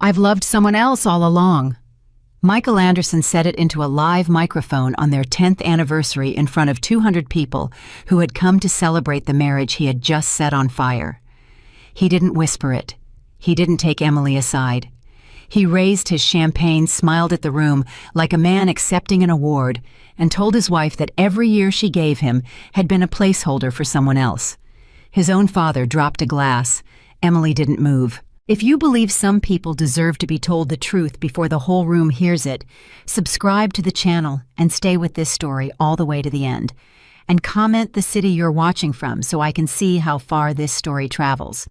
I've loved someone else all along. Michael Anderson said it into a live microphone on their 10th anniversary in front of 200 people who had come to celebrate the marriage he had just set on fire. He didn't whisper it. He didn't take Emily aside. He raised his champagne, smiled at the room like a man accepting an award, and told his wife that every year she gave him had been a placeholder for someone else. His own father dropped a glass. Emily didn't move. If you believe some people deserve to be told the truth before the whole room hears it, subscribe to the channel and stay with this story all the way to the end. And comment the city you're watching from so I can see how far this story travels.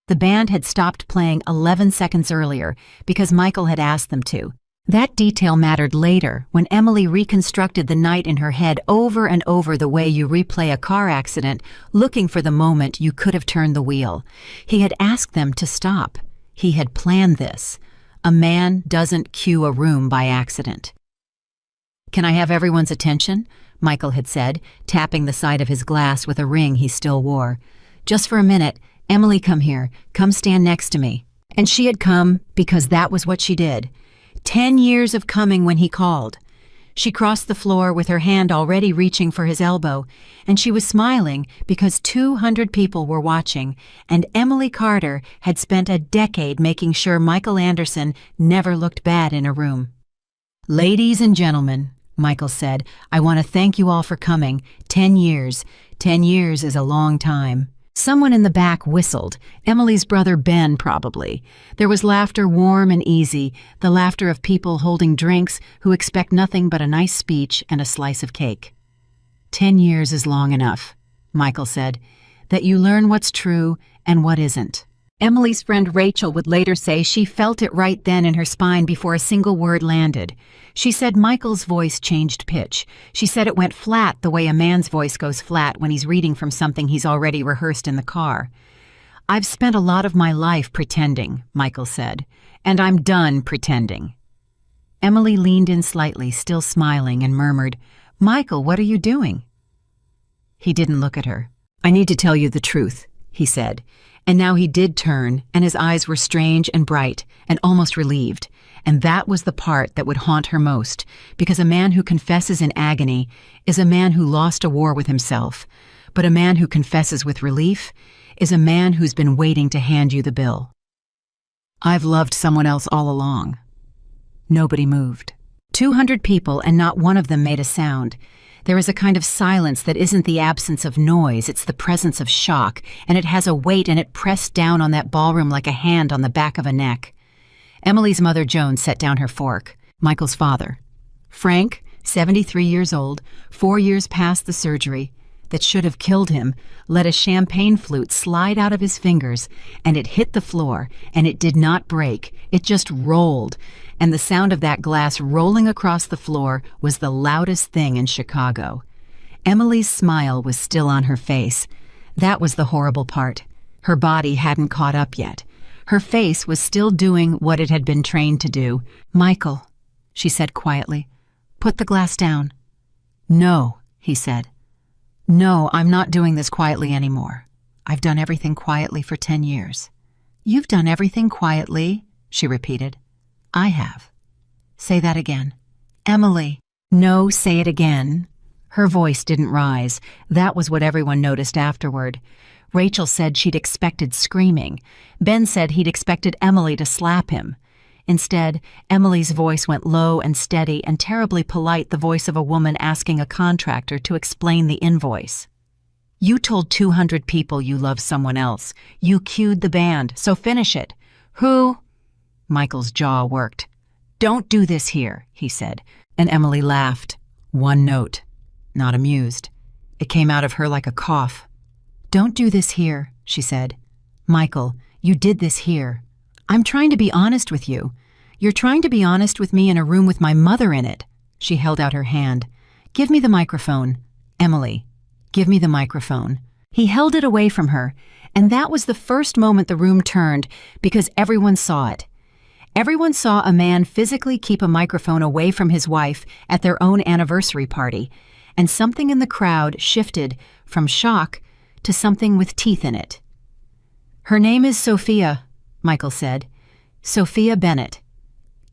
The band had stopped playing 11 seconds earlier because Michael had asked them to. That detail mattered later when Emily reconstructed the night in her head over and over the way you replay a car accident, looking for the moment you could have turned the wheel. He had asked them to stop. He had planned this. A man doesn't cue a room by accident. "Can I have everyone's attention?" Michael had said, tapping the side of his glass with a ring he still wore. "Just for a minute. Emily, come here. Come stand next to me." And she had come because that was what she did. 10 years of coming when he called. She crossed the floor with her hand already reaching for his elbow, and she was smiling because 200 people were watching, and Emily Carter had spent a decade making sure Michael Anderson never looked bad in a room. "Ladies and gentlemen," Michael said, "I want to thank you all for coming. 10 years. 10 years is a long time." Someone in the back whistled, Emily's brother Ben probably. There was laughter warm and easy, the laughter of people holding drinks who expect nothing but a nice speech and a slice of cake. 10 years is long enough, Michael said, that you learn what's true and what isn't. Emily's friend Rachel would later say she felt it right then in her spine before a single word landed. She said Michael's voice changed pitch. She said it went flat the way a man's voice goes flat when he's reading from something he's already rehearsed in the car. "I've spent a lot of my life pretending," Michael said, "and I'm done pretending." Emily leaned in slightly, still smiling, and murmured, "Michael, what are you doing?" He didn't look at her. "I need to tell you the truth," he said. And now he did turn, and his eyes were strange and bright and almost relieved. And that was the part that would haunt her most, because a man who confesses in agony is a man who lost a war with himself. But a man who confesses with relief is a man who's been waiting to hand you the bill. "I've loved someone else all along." Nobody moved. 200 people, and not one of them made a sound. There is a kind of silence that isn't the absence of noise, it's the presence of shock, and it has a weight and it pressed down on that ballroom like a hand on the back of a neck. Emily's mother, Joan, set down her fork. Michael's father. Frank, 73 years old, 4 years past the surgery that should have killed him, let a champagne flute slide out of his fingers, and it hit the floor, and it did not break, it just rolled, and the sound of that glass rolling across the floor was the loudest thing in Chicago. Emily's smile was still on her face. That was the horrible part. Her body hadn't caught up yet. Her face was still doing what it had been trained to do. "Michael," she said quietly, "put the glass down." "No," he said. "No, I'm not doing this quietly anymore. I've done everything quietly for 10 years. "You've done everything quietly," she repeated. "I have." "Say that again." "Emily." "No, say it again." Her voice didn't rise. That was what everyone noticed afterward. Rachel said she'd expected screaming. Ben said he'd expected Emily to slap him. Instead, Emily's voice went low and steady and terribly polite, the voice of a woman asking a contractor to explain the invoice. "You told 200 people you love someone else. You cued the band, so finish it." "Who?" Michael's jaw worked. "Don't do this here," he said, and Emily laughed. One note. Not amused. It came out of her like a cough. "Don't do this here," she said. "Michael, you did this here. I'm trying to be honest with you. You're trying to be honest with me in a room with my mother in it." She held out her hand. "Give me the microphone. Emily, give me the microphone." He held it away from her, and that was the first moment the room turned because everyone saw it. Everyone saw a man physically keep a microphone away from his wife at their own anniversary party, and something in the crowd shifted from shock to something with teeth in it. "Her name is Sophia," Michael said. Sophia Bennett.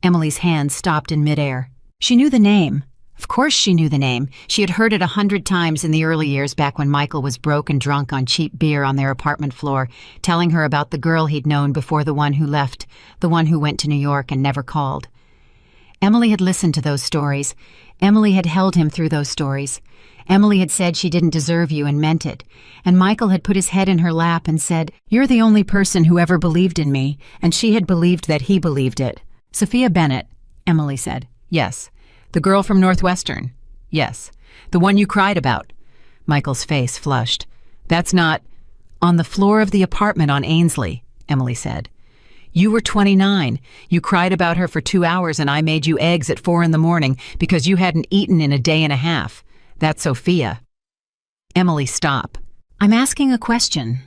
Emily's hand stopped in midair. She knew the name. Of course she knew the name. She had heard it 100 times in the early years back when Michael was broke and drunk on cheap beer on their apartment floor, telling her about the girl he'd known before the one who left, the one who went to New York and never called. Emily had listened to those stories. Emily had held him through those stories. Emily had said she didn't deserve you and meant it. And Michael had put his head in her lap and said, "You're the only person who ever believed in me," and she had believed that he believed it. Sophia Bennett, Emily said. Yes. The girl from Northwestern? Yes. The one you cried about? Michael's face flushed. That's not... On the floor of the apartment on Ainsley, Emily said. You were 29. You cried about her for 2 hours and I made you eggs at 4 a.m. because you hadn't eaten in a day and a half. That's Sophia. Emily, stop. I'm asking a question.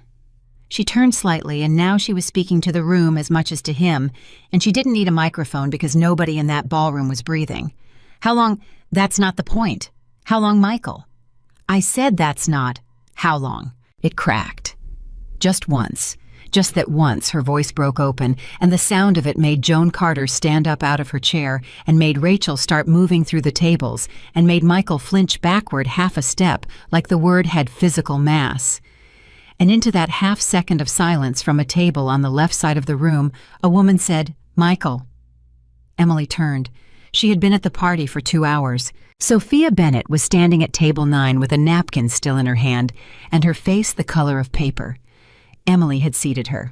She turned slightly, and now she was speaking to the room as much as to him, and she didn't need a microphone because nobody in that ballroom was breathing. How long? That's not the point. How long, Michael? I said that's not. How long? It cracked. Just once. Just that once her voice broke open, and the sound of it made Joan Carter stand up out of her chair and made Rachel start moving through the tables and made Michael flinch backward half a step like the word had physical mass. And into that half second of silence from a table on the left side of the room, a woman said, Michael. Emily turned. She had been at the party for 2 hours. Sophia Bennett was standing at table 9 with a napkin still in her hand and her face the color of paper. Emily had seated her.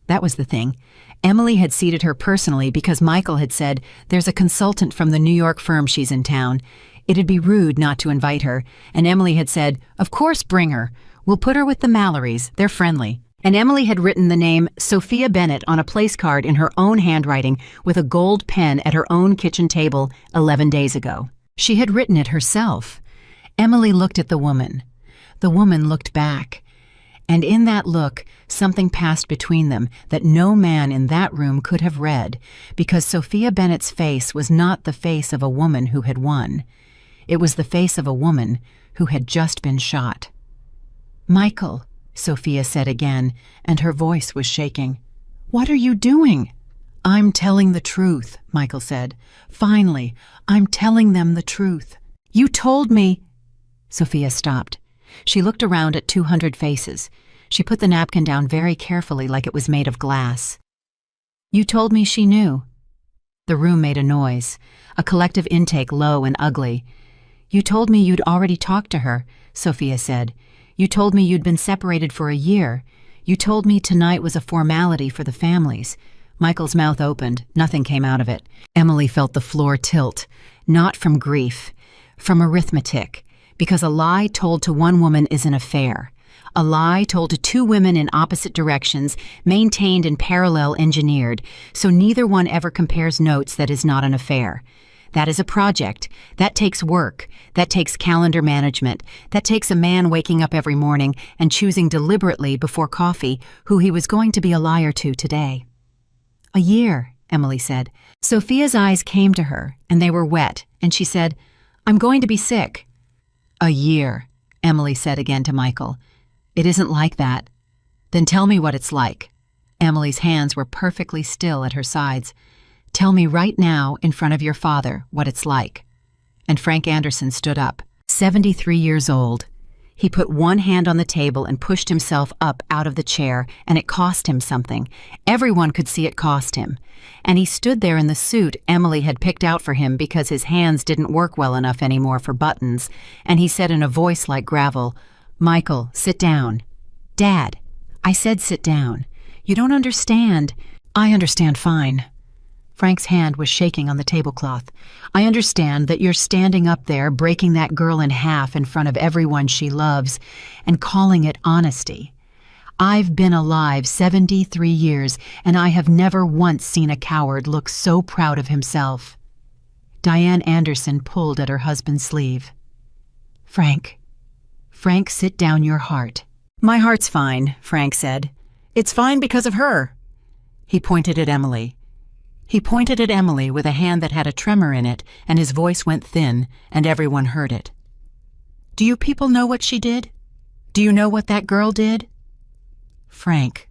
That was the thing. Emily had seated her personally because Michael had said, there's a consultant from the New York firm she's in town. It'd be rude not to invite her. And Emily had said, of course, bring her. We'll put her with the Mallorys. They're friendly. And Emily had written the name Sophia Bennett on a place card in her own handwriting with a gold pen at her own kitchen table 11 days ago. She had written it herself. Emily looked at the woman. The woman looked back. And in that look, something passed between them that no man in that room could have read, because Sophia Bennett's face was not the face of a woman who had won. It was the face of a woman who had just been shot. Michael, Sophia said again, and her voice was shaking. What are you doing? I'm telling the truth, Michael said. Finally, I'm telling them the truth. You told me... Sophia stopped. She looked around at 200 faces. She put the napkin down very carefully like it was made of glass. You told me she knew. The room made a noise, a collective intake low and ugly. You told me you'd already talked to her, Sophia said. You told me you'd been separated for a year. You told me tonight was a formality for the families. Michael's mouth opened. Nothing came out of it. Emily felt the floor tilt, not from grief, from arithmetic, because a lie told to one woman is an affair. A lie told to 2 women in opposite directions, maintained and parallel engineered, so neither one ever compares notes that is not an affair. That is a project. That takes work. That takes calendar management. That takes a man waking up every morning and choosing deliberately before coffee who he was going to be a liar to today. A year, Emily said. Sophia's eyes came to her, and they were wet, and she said, I'm going to be sick. A year, Emily said again to Michael. It isn't like that. Then tell me what it's like. Emily's hands were perfectly still at her sides. Tell me right now in front of your father what it's like. And Frank Anderson stood up, 73 years old. He put one hand on the table and pushed himself up out of the chair, and it cost him something. Everyone could see it cost him. And he stood there in the suit Emily had picked out for him because his hands didn't work well enough anymore for buttons, and he said in a voice like gravel, Michael, sit down. Dad, I said sit down. You don't understand. I understand fine. Frank's hand was shaking on the tablecloth. I understand that you're standing up there breaking that girl in half in front of everyone she loves and calling it honesty. I've been alive 73 years and I have never once seen a coward look so proud of himself. Diane Anderson pulled at her husband's sleeve. Frank, sit down your heart. My heart's fine, Frank said. It's fine because of her. He pointed at Emily. He pointed at Emily with a hand that had a tremor in it, and his voice went thin, and everyone heard it. Do you people know what she did? Do you know what that girl did? Frank,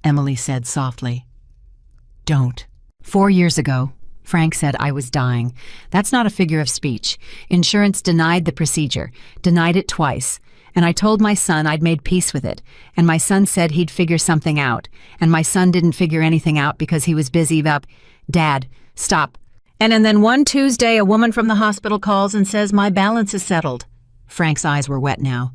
Emily said softly. Don't. 4 years ago, Frank said I was dying. That's not a figure of speech. Insurance denied the procedure, denied it twice. And I told my son I'd made peace with it. And my son said he'd figure something out. And my son didn't figure anything out because he was busy up. Dad, stop. And then one Tuesday, a woman from the hospital calls and says my balance is settled. Frank's eyes were wet now.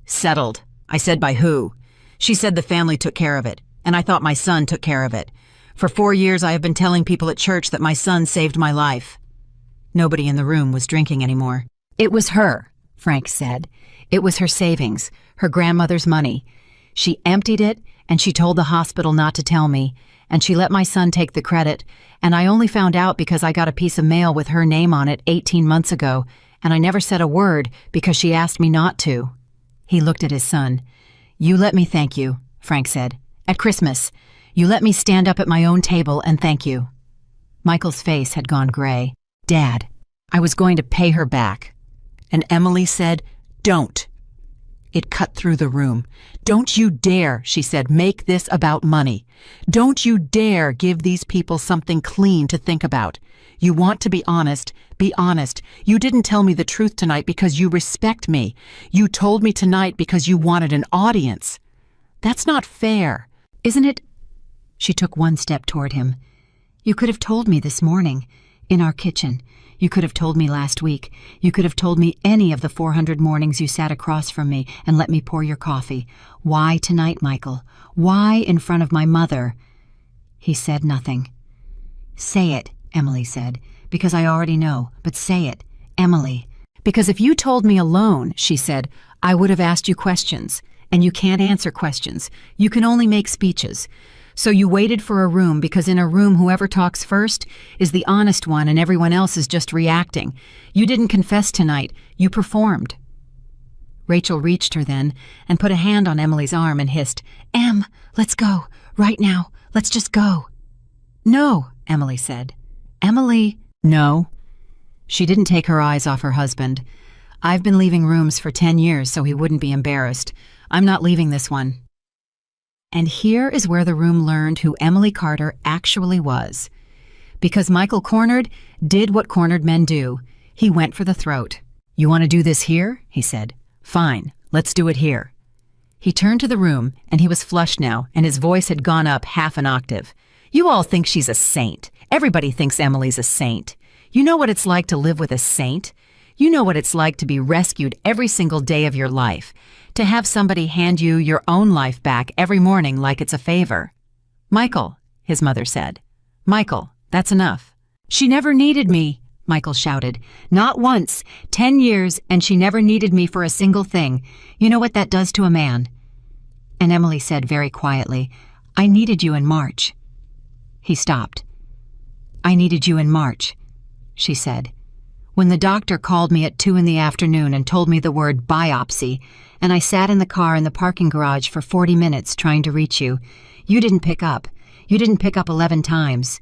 Settled. I said, by who? She said the family took care of it. And I thought my son took care of it. For 4 years, I have been telling people at church that my son saved my life. Nobody in the room was drinking anymore. It was her, Frank said. It was her savings, her grandmother's money. She emptied it, and she told the hospital not to tell me, and she let my son take the credit, and I only found out because I got a piece of mail with her name on it 18 months ago, and I never said a word because she asked me not to. He looked at his son. You let me thank you, Frank said. At Christmas. You let me stand up at my own table and thank you. Michael's face had gone gray. Dad, I was going to pay her back. And Emily said, don't. It cut through the room. Don't you dare, she said, make this about money. Don't you dare give these people something clean to think about. You want to be honest, be honest. You didn't tell me the truth tonight because you respect me. You told me tonight because you wanted an audience. That's not fair, isn't it? She took one step toward him. You could have told me this morning, in our kitchen. You could have told me last week. You could have told me any of the 400 mornings you sat across from me and let me pour your coffee. Why tonight, Michael? Why in front of my mother? He said nothing. Say it, Emily said, because I already know, but say it, Emily. Because if you told me alone, she said, I would have asked you questions, and you can't answer questions. You can only make speeches. So you waited for a room because in a room whoever talks first is the honest one and everyone else is just reacting. You didn't confess tonight. You performed. Rachel reached her then and put a hand on Emily's arm and hissed, Em, let's go. Right now. Let's just go. No, Emily said. Emily, no. She didn't take her eyes off her husband. I've been leaving rooms for 10 years so he wouldn't be embarrassed. I'm not leaving this one. And here is where the room learned who Emily Carter actually was. Because Michael Cornard did what cornered men do. He went for the throat. You want to do this here? He said. Fine, let's do it here. He turned to the room, and he was flushed now, and his voice had gone up half an octave. You all think she's a saint. Everybody thinks Emily's a saint. You know what it's like to live with a saint? You know what it's like to be rescued every single day of your life. To have somebody hand you your own life back every morning like it's a favor. Michael, his mother said. Michael, that's enough. She never needed me, Michael shouted. Not once. 10 years, and she never needed me for a single thing. You know what that does to a man? And Emily said very quietly, I needed you in March. He stopped. I needed you in March, she said. When the doctor called me at 2 p.m. and told me the word biopsy, and I sat in the car in the parking garage for 40 minutes trying to reach you, you didn't pick up. You didn't pick up 11 times.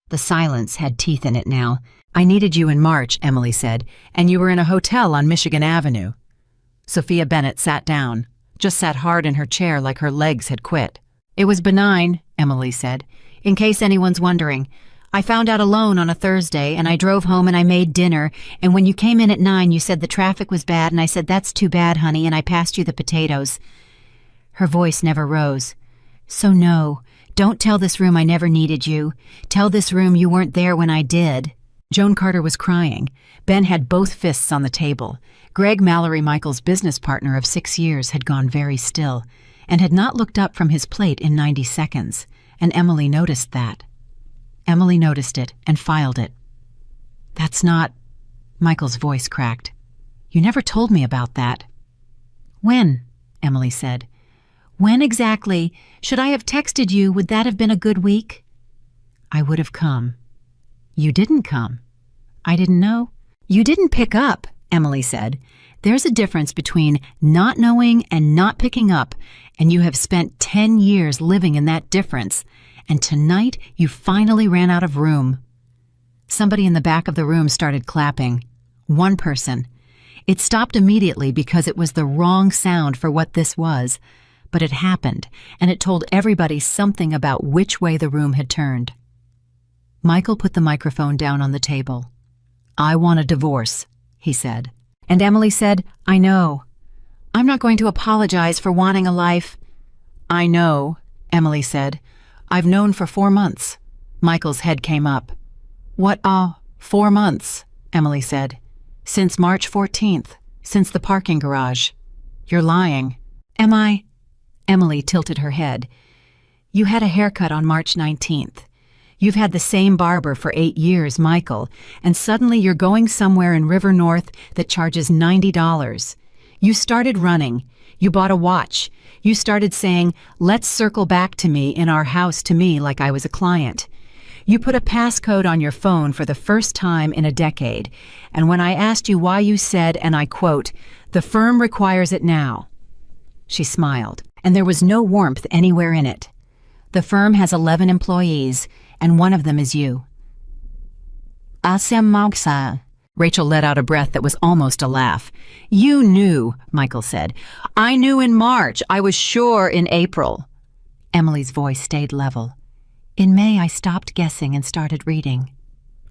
The silence had teeth in it now. I needed you in March, Emily said, and you were in a hotel on Michigan Avenue. Sophia Bennett sat down, just sat hard in her chair like her legs had quit. It was benign, Emily said. In case anyone's wondering, I found out alone on a Thursday, and I drove home and I made dinner, and when you came in at 9, you said the traffic was bad, and I said, that's too bad, honey, and I passed you the potatoes. Her voice never rose. So no, don't tell this room I never needed you. Tell this room you weren't there when I did. Joan Carter was crying. Ben had both fists on the table. Greg Mallory, Michael's business partner of 6 years, had gone very still, and had not looked up from his plate in 90 seconds, and Emily noticed that. Emily noticed it and filed it. That's not... Michael's voice cracked. You never told me about that. When? Emily said. When exactly? Should I have texted you? Would that have been a good week? I would have come. You didn't come. I didn't know. You didn't pick up, Emily said. There's a difference between not knowing and not picking up, and you have spent 10 years living in that difference. And tonight, you finally ran out of room. Somebody in the back of the room started clapping. One person. It stopped immediately because it was the wrong sound for what this was. but it happened, and it told everybody something about which way the room had turned. Michael put the microphone down on the table. "I want a divorce," he said. And Emily said, "I know. I'm not going to apologize for wanting a life." "I know," Emily said. "I've known for 4 months." Michael's head came up. "What, 4 months," Emily said. "Since March 14th, since the parking garage. You're lying." "Am I?" Emily tilted her head. "You had a haircut on March 19th. You've had the same barber for 8 years, Michael, and suddenly you're going somewhere in River North that charges $90. You started running. You bought a watch. You started saying, 'Let's circle back to me in our house,' to me like I was a client. You put a passcode on your phone for the first time in a decade, and when I asked you why, you said, and I quote, 'The firm requires it now.'" She smiled, and there was no warmth anywhere in it. "The firm has 11 employees, and one of them is you." Rachel let out a breath that was almost a laugh. "You knew," Michael said. "I knew in March. I was sure in April." Emily's voice stayed level. "In May, I stopped guessing and started reading."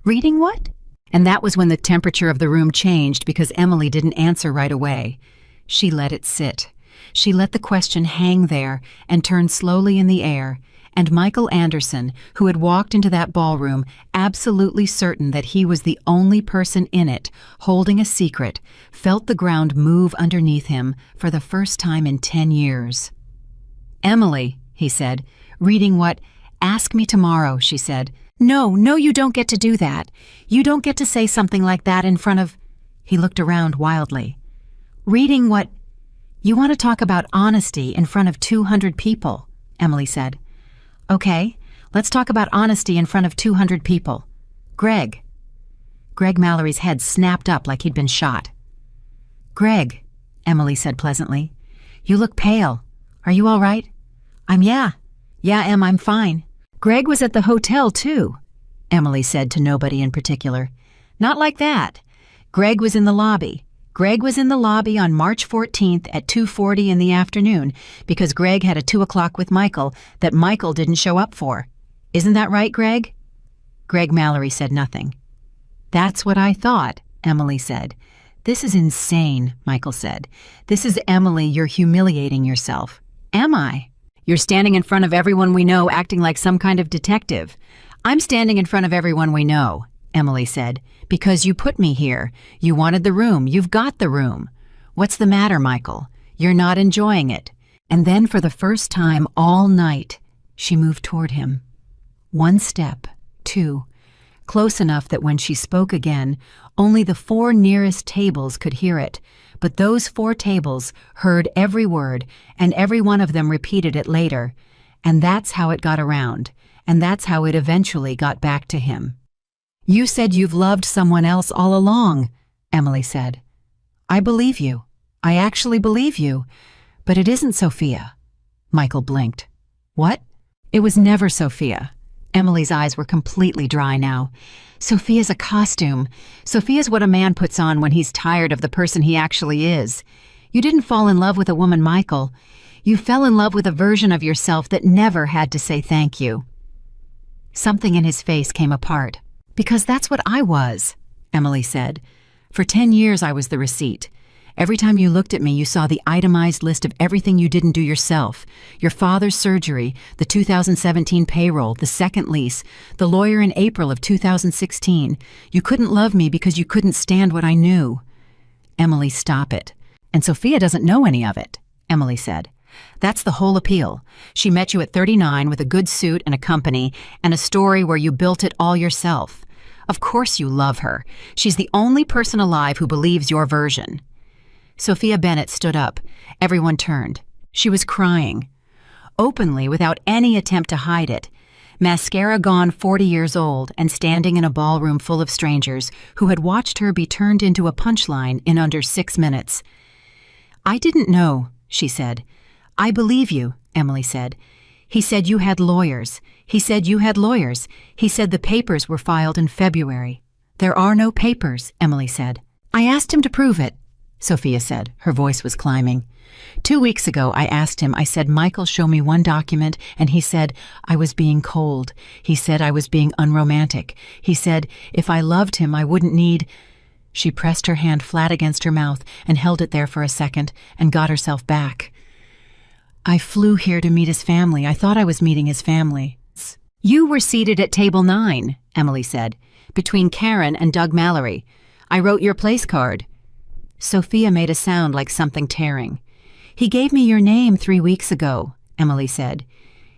"Reading what?" And that was when the temperature of the room changed because Emily didn't answer right away. She let it sit. She let the question hang there and turn slowly in the air, and Michael Anderson, who had walked into that ballroom absolutely certain that he was the only person in it holding a secret, felt the ground move underneath him for the first time in 10 years. "Emily," he said, "reading what? Ask me tomorrow," she said. No, you don't get to do that. You don't get to say something like that in front of—" He looked around wildly. "Reading what? You want to talk about honesty in front of 200 people," Emily said. "Okay, let's talk about honesty in front of 200 people. Greg." Greg Mallory's head snapped up like he'd been shot. "Greg," Emily said pleasantly, "you look pale. Are you all right?" Yeah, Em, I'm fine." "Greg was at the hotel, too," Emily said to nobody in particular. "Not like that. Greg was in the lobby. Greg was in the lobby on March 14th at 2:40 in the afternoon because Greg had a 2 o'clock with Michael that Michael didn't show up for. Isn't that right, Greg?" Greg Mallory said nothing. "That's what I thought," Emily said. "This is insane," Michael said. "This is Emily, you're humiliating yourself." "Am I?" "You're standing in front of everyone we know acting like some kind of detective." "I'm standing in front of everyone we know," Emily said, "because you put me here. You wanted the room. You've got the room. What's the matter, Michael? You're not enjoying it." And then for the first time all night, she moved toward him. 1 step, 2, close enough that when she spoke again, only the 4 nearest tables could hear it, but those 4 tables heard every word, and every one of them repeated it later, and that's how it got around, and that's how it eventually got back to him. "You said you've loved someone else all along," Emily said. "I believe you. I actually believe you. But it isn't Sophia." Michael blinked. "What?" "It was never Sophia." Emily's eyes were completely dry now. "Sophia's a costume. Sophia's what a man puts on when he's tired of the person he actually is. You didn't fall in love with a woman, Michael. You fell in love with a version of yourself that never had to say thank you." Something in his face came apart. "Because that's what I was," Emily said. "For 10 years I was the receipt. Every time you looked at me, you saw the itemized list of everything you didn't do yourself. Your father's surgery, the 2017 payroll, the second lease, the lawyer in April of 2016. You couldn't love me because you couldn't stand what I knew." "Emily, stop it. And Sophia doesn't know any of it," Emily said. "That's the whole appeal. She met you at 39 with a good suit and a company and a story where you built it all yourself. Of course you love her. She's the only person alive who believes your version." Sophia Bennett stood up. Everyone turned. She was crying. Openly, without any attempt to hide it. Mascara gone 40 years old and standing in a ballroom full of strangers who had watched her be turned into a punchline in under 6 minutes. "I didn't know," she said. "I believe you," Emily said. "He said you had lawyers. He said you had lawyers. He said the papers were filed in February." "There are no papers," Emily said. "I asked him to prove it," Sophia said. Her voice was climbing. 2 weeks ago, I asked him, I said, Michael, show me one document, and he said, I was being cold. He said I was being unromantic. He said, if I loved him, I wouldn't need... She pressed her hand flat against her mouth and held it there for a second and got herself back. I flew here to meet his family. I thought I was meeting his family. You were seated at table 9, Emily said, between Karen and Doug Mallory. I wrote your place card. Sophia made a sound like something tearing. He gave me your name 3 weeks ago, Emily said.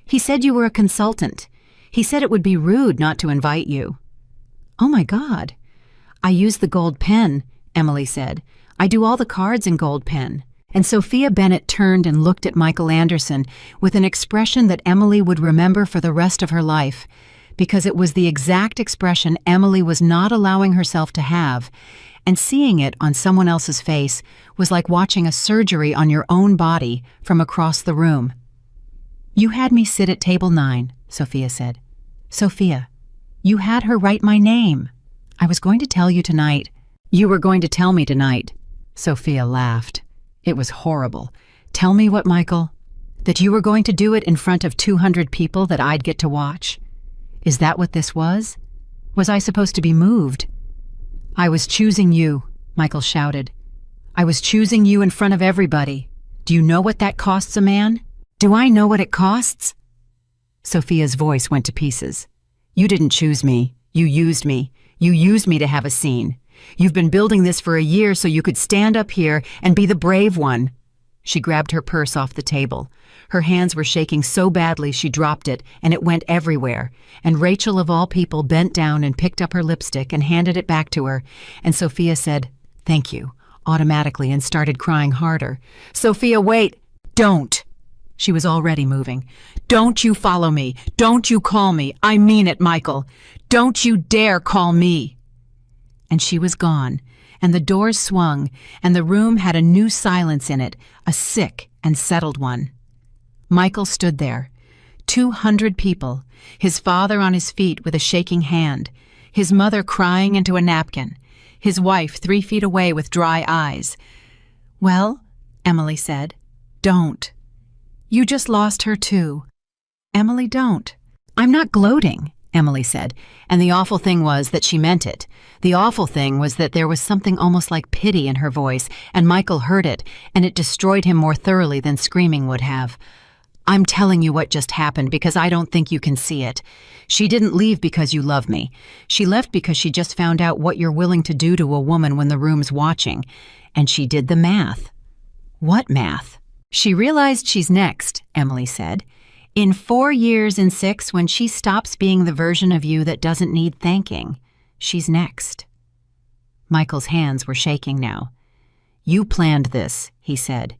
He said you were a consultant. He said it would be rude not to invite you. Oh my God. I use the gold pen, Emily said. I do all the cards in gold pen. And Sophia Bennett turned and looked at Michael Anderson with an expression that Emily would remember for the rest of her life, because it was the exact expression Emily was not allowing herself to have, and seeing it on someone else's face was like watching a surgery on your own body from across the room. You had me sit at table 9, Sophia said. Sophia, you had her write my name. I was going to tell you tonight. You were going to tell me tonight. Sophia laughed. It was horrible. Tell me what, Michael? That you were going to do it in front of 200 people that I'd get to watch? Is that what this was? Was I supposed to be moved? I was choosing you, Michael shouted. I was choosing you in front of everybody. Do you know what that costs a man? Do I know what it costs? Sophia's voice went to pieces. You didn't choose me. You used me. You used me to have a scene. You've been building this for a year so you could stand up here and be the brave one. She grabbed her purse off the table. Her hands were shaking so badly she dropped it, and it went everywhere. And Rachel, of all people, bent down and picked up her lipstick and handed it back to her. And Sophia said, "Thank you," automatically, and started crying harder. Sophia, wait! Don't! She was already moving. Don't you follow me. Don't you call me. I mean it, Michael. Don't you dare call me. And she was gone, and the doors swung, and the room had a new silence in it, a sick and settled one. Michael stood there. 200 people, his father on his feet with a shaking hand, his mother crying into a napkin, his wife 3 feet away with dry eyes. Well, Emily said, don't. You just lost her too. Emily, don't. I'm not gloating, Emily said, and the awful thing was that she meant it. The awful thing was that there was something almost like pity in her voice, and Michael heard it, and it destroyed him more thoroughly than screaming would have. I'm telling you what just happened because I don't think you can see it. She didn't leave because you love me. She left because she just found out what you're willing to do to a woman when the room's watching. And she did the math. What math? She realized she's next, Emily said. In 4 years and 6, when she stops being the version of you that doesn't need thanking, she's next. Michael's hands were shaking now. You planned this, he said.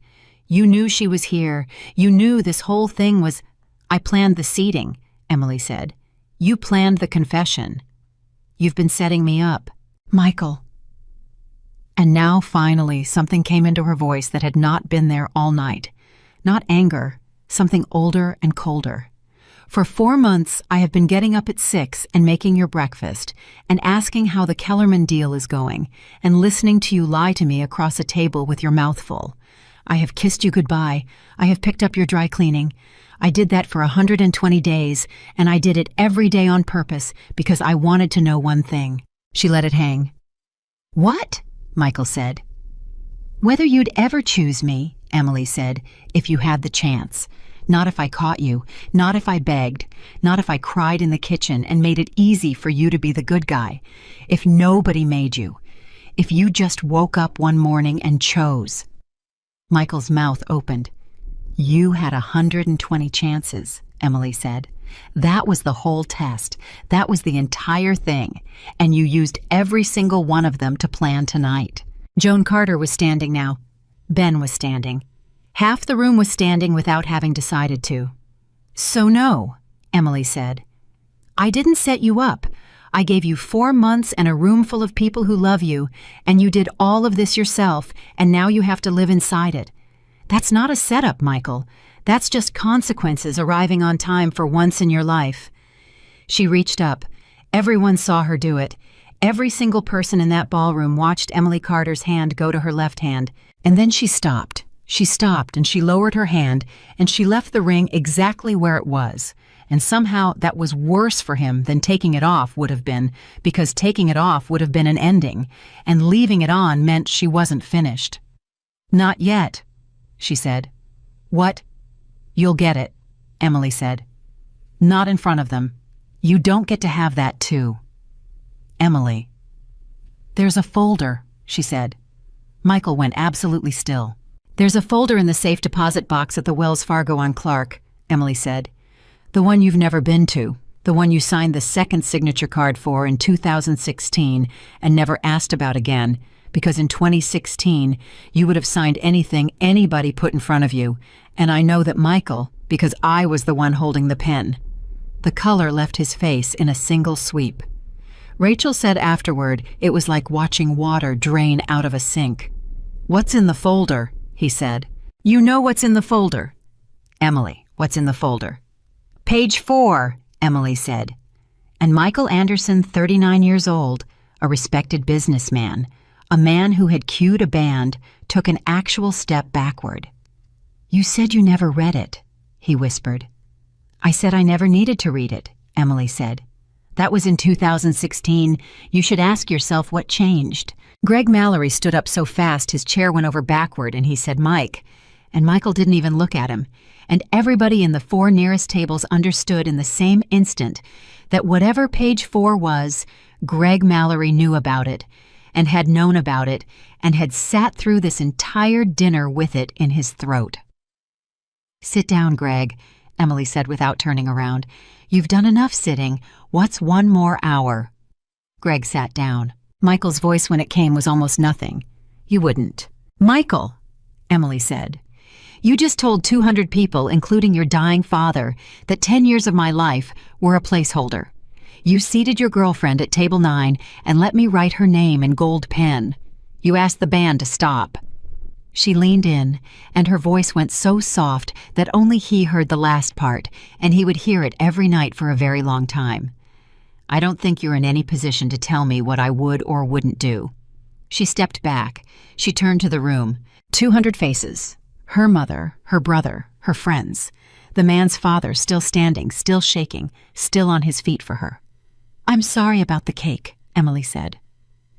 You knew she was here. You knew this whole thing was... I planned the seating, Emily said. You planned the confession. You've been setting me up. Michael. And now, finally, something came into her voice that had not been there all night. Not anger, something older and colder. For 4 months, I have been getting up at 6 and making your breakfast, and asking how the Kellerman deal is going, and listening to you lie to me across a table with your mouth full. I have kissed you goodbye. I have picked up your dry cleaning. I did that for 120 days, and I did it every day on purpose because I wanted to know one thing. She let it hang. What? Michael said. Whether you'd ever choose me, Emily said, if you had the chance. Not if I caught you, not if I begged, not if I cried in the kitchen and made it easy for you to be the good guy. If nobody made you. If you just woke up one morning and chose. Michael's mouth opened. You had 120 chances, Emily said. That was the whole test. That was the entire thing. And you used every single one of them to plan tonight. Joan Carter was standing now. Ben was standing. Half the room was standing without having decided to. So no, Emily said. I didn't set you up. I gave you 4 months and a room full of people who love you, and you did all of this yourself, and now you have to live inside it. That's not a setup, Michael. That's just consequences arriving on time for once in your life. She reached up. Everyone saw her do it. Every single person in that ballroom watched Emily Carter's hand go to her left hand, and then she stopped. She stopped and she lowered her hand and she left the ring exactly where it was. And somehow that was worse for him than taking it off would have been, because taking it off would have been an ending, and leaving it on meant she wasn't finished. "Not yet," she said. "What?" "You'll get it," Emily said. "Not in front of them. You don't get to have that too." Emily. "There's a folder," she said. Michael went absolutely still. "There's a folder in the safe deposit box at the Wells Fargo on Clark," Emily said. "The one you've never been to, the one you signed the second signature card for in 2016 and never asked about again, because in 2016 you would have signed anything anybody put in front of you, and I know that Michael, because I was the one holding the pen." The color left his face in a single sweep. Rachel said afterward it was like watching water drain out of a sink. "What's in the folder?" he said. "You know what's in the folder." "Emily, what's in the folder?" "Page 4, Emily said. And Michael Anderson, 39 years old, a respected businessman, a man who had cued a band, took an actual step backward. "You said you never read it," he whispered. "I said I never needed to read it," Emily said. "That was in 2016. You should ask yourself what changed." Greg Mallory stood up so fast his chair went over backward and he said, "Mike." And Michael didn't even look at him. And everybody in the 4 nearest tables understood in the same instant that whatever page 4 was, Greg Mallory knew about it, and had known about it, and had sat through this entire dinner with it in his throat. "Sit down, Greg," Emily said without turning around. "You've done enough sitting. What's 1 more hour?" Greg sat down. Michael's voice when it came was almost nothing. "You wouldn't." "Michael," Emily said. "You just told 200 people, including your dying father, that 10 years of my life were a placeholder. You seated your girlfriend at table 9 and let me write her name in gold pen. You asked the band to stop." She leaned in, and her voice went so soft that only he heard the last part, and he would hear it every night for a very long time. "I don't think you're in any position to tell me what I would or wouldn't do." She stepped back. She turned to the room. 200 faces. Her mother, her brother, her friends. The man's father still standing, still shaking, still on his feet for her. "I'm sorry about the cake," Emily said.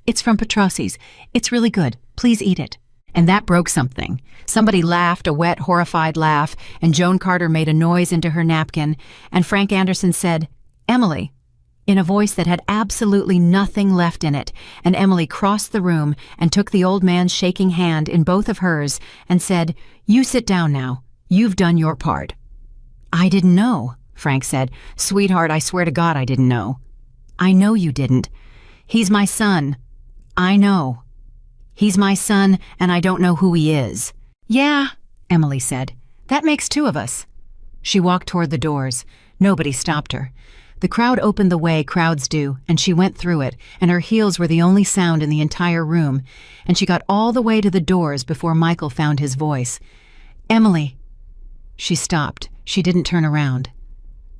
"It's from Petrosi's. It's really good. Please eat it." And that broke something. Somebody laughed, a wet, horrified laugh, and Joan Carter made a noise into her napkin, and Frank Anderson said, "Emily," in a voice that had absolutely nothing left in it, and Emily crossed the room and took the old man's shaking hand in both of hers and said, "You sit down now. You've done your part." "I didn't know," Frank said. "Sweetheart, I swear to God I didn't know." "I know you didn't. He's my son." "I know. He's my son, and I don't know who he is." "Yeah," Emily said. "That makes 2 of us." She walked toward the doors. Nobody stopped her. The crowd opened the way crowds do, and she went through it, and her heels were the only sound in the entire room, and she got all the way to the doors before Michael found his voice. "Emily." She stopped. She didn't turn around.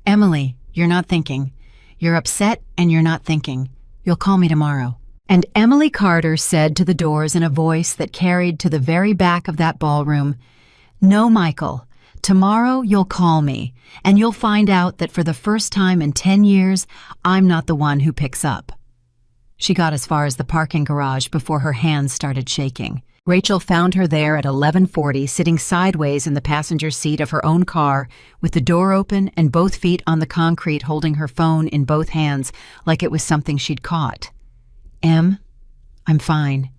"Emily, you're not thinking. You're upset and you're not thinking. You'll call me tomorrow." And Emily Carter said to the doors in a voice that carried to the very back of that ballroom, "No, Michael. Tomorrow you'll call me, and you'll find out that for the first time in 10 years, I'm not the one who picks up." She got as far as the parking garage before her hands started shaking. Rachel found her there at 11:40, sitting sideways in the passenger seat of her own car, with the door open and both feet on the concrete, holding her phone in both hands like it was something she'd caught. "Em, I'm fine."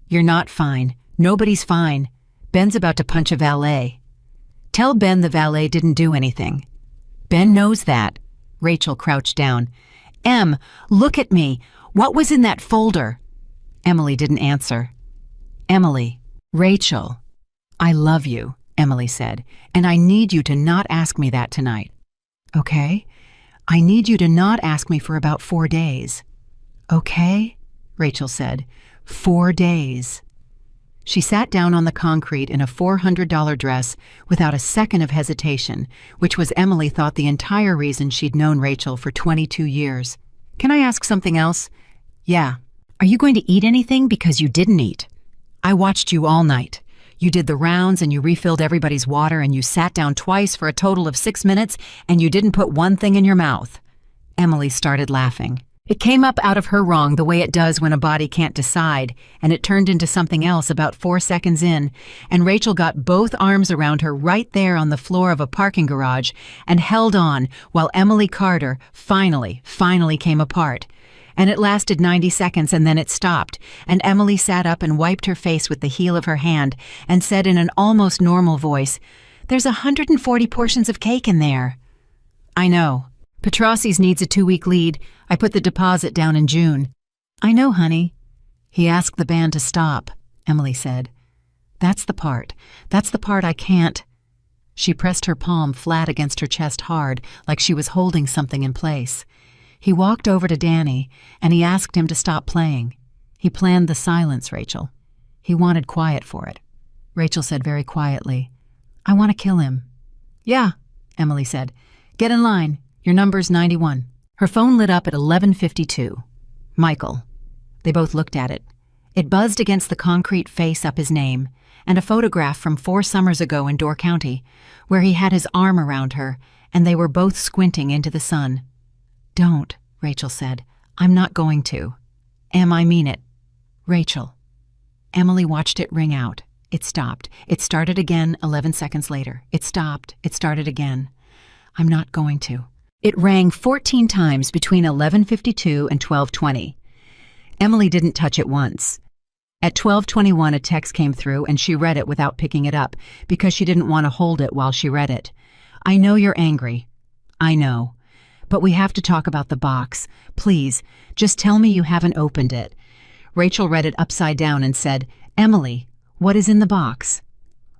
"You're not fine. Nobody's fine. Ben's about to punch a valet." "Tell Ben the valet didn't do anything." "Ben knows that." Rachel crouched down. "Em, look at me. What was in that folder?" Emily didn't answer. "Emily." "Rachel." "I love you," Emily said, "and I need you to not ask me that tonight." "Okay? I need you to not ask me for about 4 days." "Okay?" Rachel said. 4 days. She sat down on the concrete in a $400 dress without a second of hesitation, which was, Emily thought, the entire reason she'd known Rachel for 22 years. "Can I ask something else?" Yeah. Are you going to eat anything because you didn't eat? I watched you all night. You did the rounds and you refilled everybody's water and you sat down twice for a total of 6 minutes and you didn't put one thing in your mouth. Emily started laughing. It came up out of her wrong the way it does when a body can't decide, and it turned into something else about 4 seconds in, and Rachel got both arms around her right there on the floor of a parking garage and held on while Emily Carter finally came apart. And it lasted 90 seconds and then it stopped, and Emily sat up and wiped her face with the heel of her hand and said in an almost normal voice, "There's 140 portions of cake in there." I know. Petrossi's needs a 2-week lead. I put the deposit down in June. I know, honey. He asked the band to stop, Emily said. That's the part I can't. She pressed her palm flat against her chest hard, like she was holding something in place. He walked over to Danny, and he asked him to stop playing. He planned the silence, Rachel. He wanted quiet for it. Rachel said very quietly, "I want to kill him." "Yeah," Emily said. "Get in line. Your number's 91. Her phone lit up at 11:52. Michael. They both looked at it. It buzzed against the concrete face up his name, and a photograph from 4 summers ago in Door County, where he had his arm around her, and they were both squinting into the sun. "Don't," Rachel said. "I'm not going to." I mean it. Rachel. Emily watched it ring out. It stopped. It started again 11 seconds later. It stopped. It started again. "I'm not going to." It rang 14 times between 11:52 and 12:20. Emily didn't touch it once. At 12:21, a text came through and she read it without picking it up because she didn't want to hold it while she read it. "I know you're angry. I know. But we have to talk about the box. Please, just tell me you haven't opened it." Rachel read it upside down and said, "Emily, what is in the box?"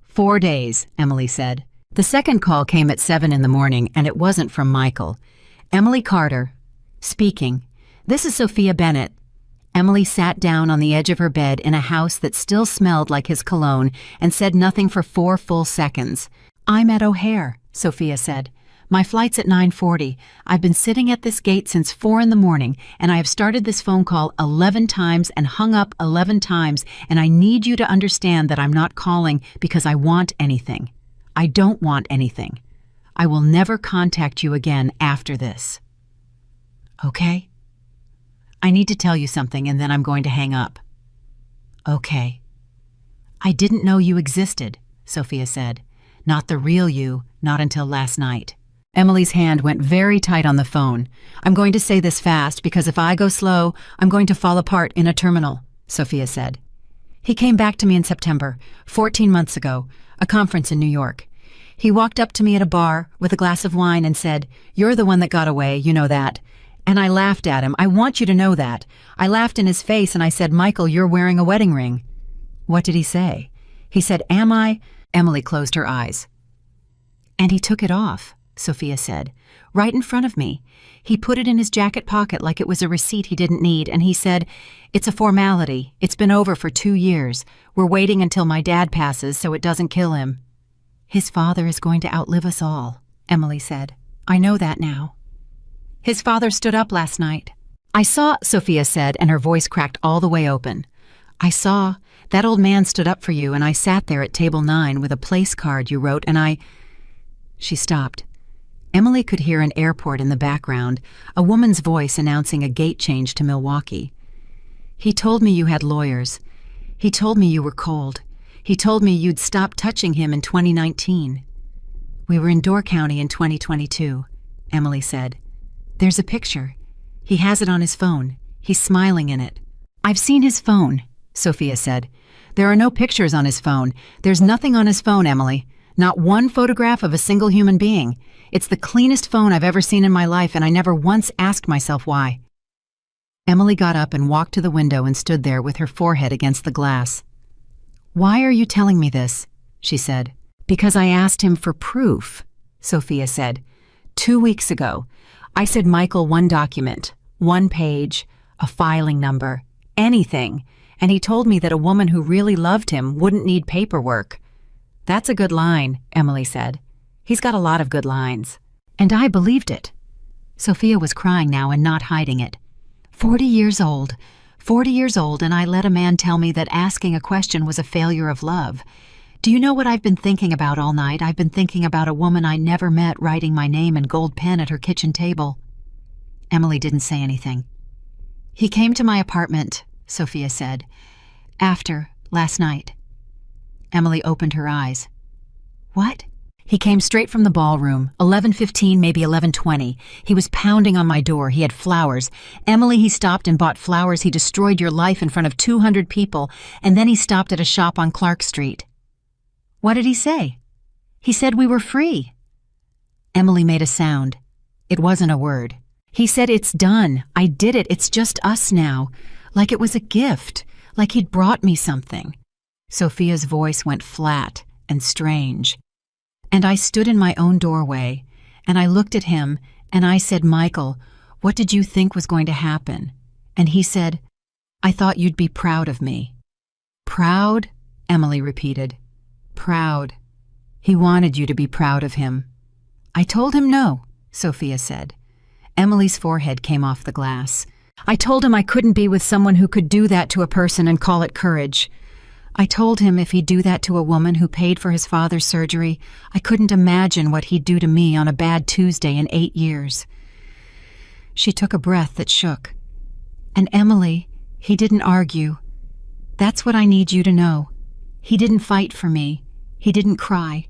4 days, Emily said. The second call came at 7 in the morning, and it wasn't from Michael. Emily Carter. Speaking. "This is Sophia Bennett." Emily sat down on the edge of her bed in a house that still smelled like his cologne and said nothing for 4 full seconds. "I'm at O'Hare," Sophia said. "My flight's at 9:40. I've been sitting at this gate since 4 in the morning, and I have started this phone call 11 times and hung up 11 times, and I need you to understand that I'm not calling because I want anything. I don't want anything. I will never contact you again after this. Okay? I need to tell you something and then I'm going to hang up." "Okay." "I didn't know you existed," Sophia said. "Not the real you, not until last night." Emily's hand went very tight on the phone. "I'm going to say this fast because if I go slow, I'm going to fall apart in a terminal," Sophia said. "He came back to me in September, 14 months ago, a conference in New York. He walked up to me at a bar with a glass of wine and said, 'You're the one that got away, you know that.' And I laughed at him. I want you to know that. I laughed in his face and I said, 'Michael, you're wearing a wedding ring.'" "What did he say?" "He said, 'Am I?'" Emily closed her eyes. "And he took it off," Sophia said, "right in front of me. He put it in his jacket pocket like it was a receipt he didn't need, and he said, 'It's a formality. It's been over for 2 years. We're waiting until my dad passes so it doesn't kill him.'" "His father is going to outlive us all," Emily said. "I know that now. His father stood up last night." "I saw," Sophia said, and her voice cracked all the way open. "I saw. That old man stood up for you, and I sat there at table 9 with a place card you wrote, and I—" She stopped. Emily could hear an airport in the background, a woman's voice announcing a gate change to Milwaukee. "He told me you had lawyers. He told me you were cold. He told me you'd stopped touching him in 2019. We were in Door County in 2022, Emily said. "There's a picture. He has it on his phone. He's smiling in it." "I've seen his phone," Sophia said. "There are no pictures on his phone. There's nothing on his phone, Emily. Not one photograph of a single human being. It's the cleanest phone I've ever seen in my life, and I never once asked myself why." Emily got up and walked to the window and stood there with her forehead against the glass. "Why are you telling me this?" she said. "Because I asked him for proof," Sophia said. 2 weeks ago, I said, "Michael, one document, one page, a filing number, anything," and he told me that a woman who really loved him wouldn't need paperwork. "That's a good line," Emily said. "He's got a lot of good lines." And I believed it. Sophia was crying now and not hiding it. 40 years old. 40 years old, and I let a man tell me that asking a question was a failure of love. Do you know what I've been thinking about all night? I've been thinking about a woman I never met writing my name in gold pen at her kitchen table. Emily didn't say anything. He came to my apartment, Sophia said. After last night. Emily opened her eyes. What? He came straight from the ballroom, 11:15, maybe 11:20. He was pounding on my door. He had flowers. Emily, he stopped and bought flowers. He destroyed your life in front of 200 people, and then he stopped at a shop on Clark Street. What did he say? He said we were free. Emily made a sound. It wasn't a word. He said, it's done. I did it. It's just us now. Like it was a gift. Like he'd brought me something. Sophia's voice went flat and strange. And I stood in my own doorway, and I looked at him, and I said, Michael, what did you think was going to happen? And he said, I thought you'd be proud of me. Proud? Emily repeated. Proud. He wanted you to be proud of him. I told him no, Sophia said. Emily's forehead came off the glass. I told him I couldn't be with someone who could do that to a person and call it courage. I told him if he'd do that to a woman who paid for his father's surgery, I couldn't imagine what he'd do to me on a bad Tuesday in 8 years. She took a breath that shook. And Emily, he didn't argue. That's what I need you to know. He didn't fight for me. He didn't cry.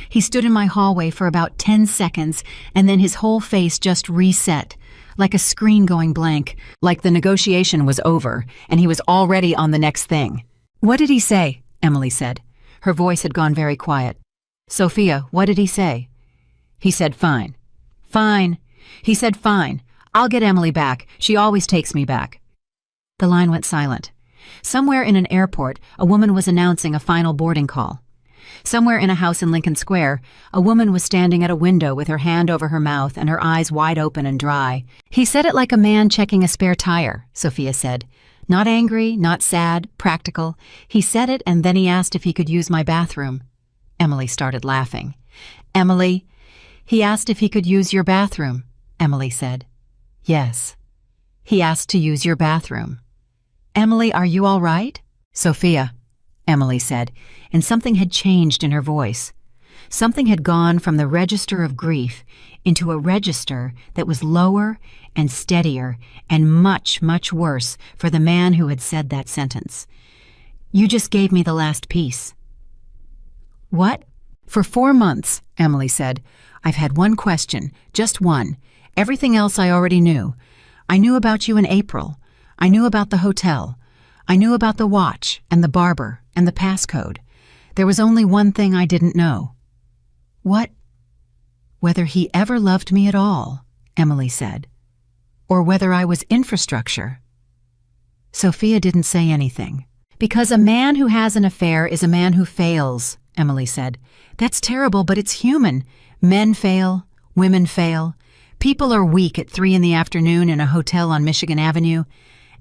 He stood in my hallway for about 10 seconds, and then his whole face just reset, like a screen going blank, like the negotiation was over, and he was already on the next thing. What did he say? Emily said. Her voice had gone very quiet. Sophia, what did he say? He said, fine. Fine. He said, fine. I'll get Emily back. She always takes me back. The line went silent. Somewhere in an airport, a woman was announcing a final boarding call. Somewhere in a house in Lincoln Square, a woman was standing at a window with her hand over her mouth and her eyes wide open and dry. He said it like a man checking a spare tire, Sophia said. Not angry, not sad, practical. He said it, and then he asked if he could use my bathroom. Emily started laughing. Emily, he asked if he could use your bathroom, Emily said. Yes. He asked to use your bathroom. Emily, are you all right? Sophia, Emily said, and something had changed in her voice. Something had gone from the register of grief into a register that was lower and steadier and much, much worse for the man who had said that sentence. You just gave me the last piece. What? For 4 months, Emily said, I've had one question, just one. Everything else I already knew. I knew about you in April. I knew about the hotel. I knew about the watch and the barber and the passcode. There was only one thing I didn't know. What? Whether he ever loved me at all, Emily said. Or whether I was infrastructure. Sophia didn't say anything. Because a man who has an affair is a man who fails, Emily said. That's terrible, but it's human. Men fail. Women fail. People are weak at 3 p.m. in a hotel on Michigan Avenue.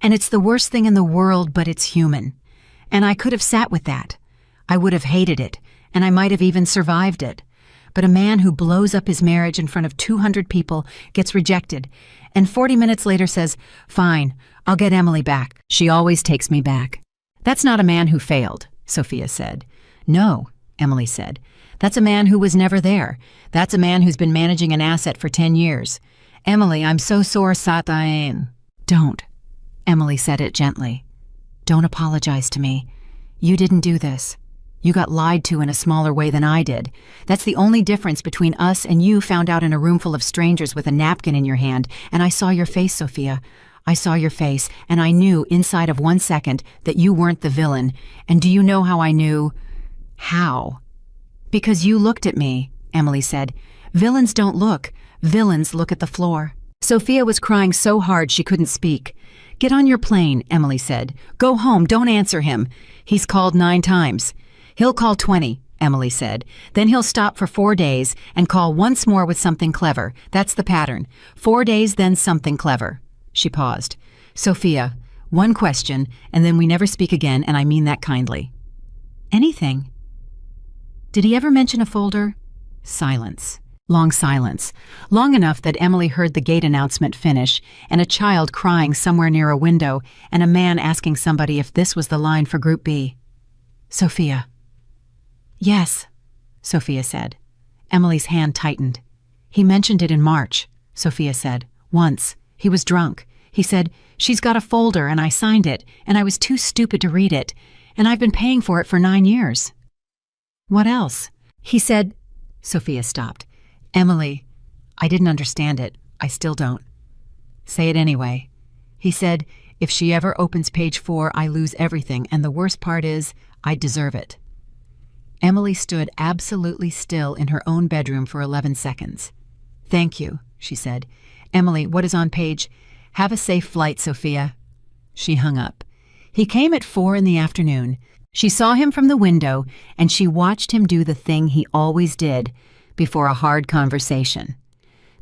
And it's the worst thing in the world, but it's human. And I could have sat with that. I would have hated it, and I might have even survived it. But a man who blows up his marriage in front of 200 people gets rejected, and 40 minutes later says, fine, I'll get Emily back. She always takes me back. That's not a man who failed, Sophia said. No, Emily said. That's a man who was never there. That's a man who's been managing an asset for 10 years. Emily, I'm so sore, Sataen. Don't. Emily said it gently. Don't apologize to me. You didn't do this. You got lied to in a smaller way than I did. That's the only difference between us and you found out in a room full of strangers with a napkin in your hand. And I saw your face, Sophia. I saw your face, and I knew inside of 1 second that you weren't the villain. And do you know how I knew? How? Because you looked at me, Emily said. Villains don't look. Villains look at the floor. Sophia was crying so hard she couldn't speak. Get on your plane, Emily said. Go home, don't answer him. He's called 9 times. He'll call 20, Emily said. Then he'll stop for 4 days and call once more with something clever. That's the pattern. 4 days, then something clever. She paused. Sophia, one question, and then we never speak again, and I mean that kindly. Anything. Did he ever mention a folder? Silence. Long silence, long enough that Emily heard the gate announcement finish and a child crying somewhere near a window and a man asking somebody if this was the line for Group B. Sophia. Yes, Sophia said. Emily's hand tightened. He mentioned it in March, Sophia said. Once. He was drunk. He said, "She's got a folder," and I signed it, and I was too stupid to read it, and I've been paying for it for 9 years. What else? He said... Sophia stopped. Emily, I didn't understand it. I still don't. Say it anyway. He said, if she ever opens page 4, I lose everything, and the worst part is, I deserve it. Emily stood absolutely still in her own bedroom for 11 seconds. Thank you, she said. Emily, what is on page? Have a safe flight, Sophia. She hung up. He came at 4 in the afternoon. She saw him from the window, and she watched him do the thing he always did before a hard conversation.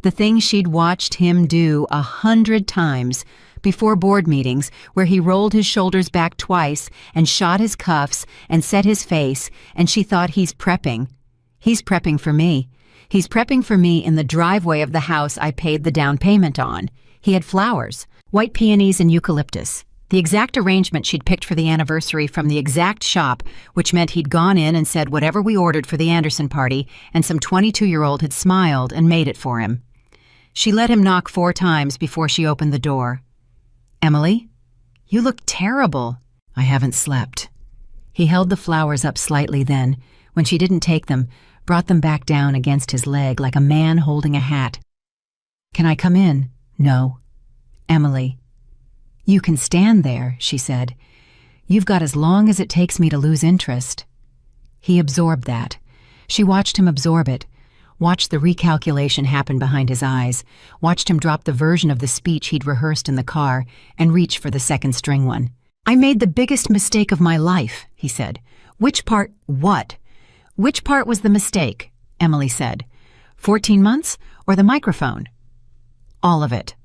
The thing she'd watched him do 100 times before board meetings, where he rolled his shoulders back twice and shot his cuffs and set his face, and she thought, he's prepping. He's prepping for me. He's prepping for me in the driveway of the house I paid the down payment on. He had flowers, white peonies and eucalyptus. The exact arrangement she'd picked for the anniversary from the exact shop, which meant he'd gone in and said whatever we ordered for the Anderson party, and some 22-year-old had smiled and made it for him. She let him knock 4 times before she opened the door. Emily, you look terrible. I haven't slept. He held the flowers up slightly then, when she didn't take them, brought them back down against his leg like a man holding a hat. Can I come in? No. Emily. You can stand there, she said. You've got as long as it takes me to lose interest. He absorbed that. She watched him absorb it, watched the recalculation happen behind his eyes, watched him drop the version of the speech he'd rehearsed in the car and reach for the second string one. I made the biggest mistake of my life, he said. Which part? What? Which part was the mistake? Emily said. 14 months or the microphone? All of it.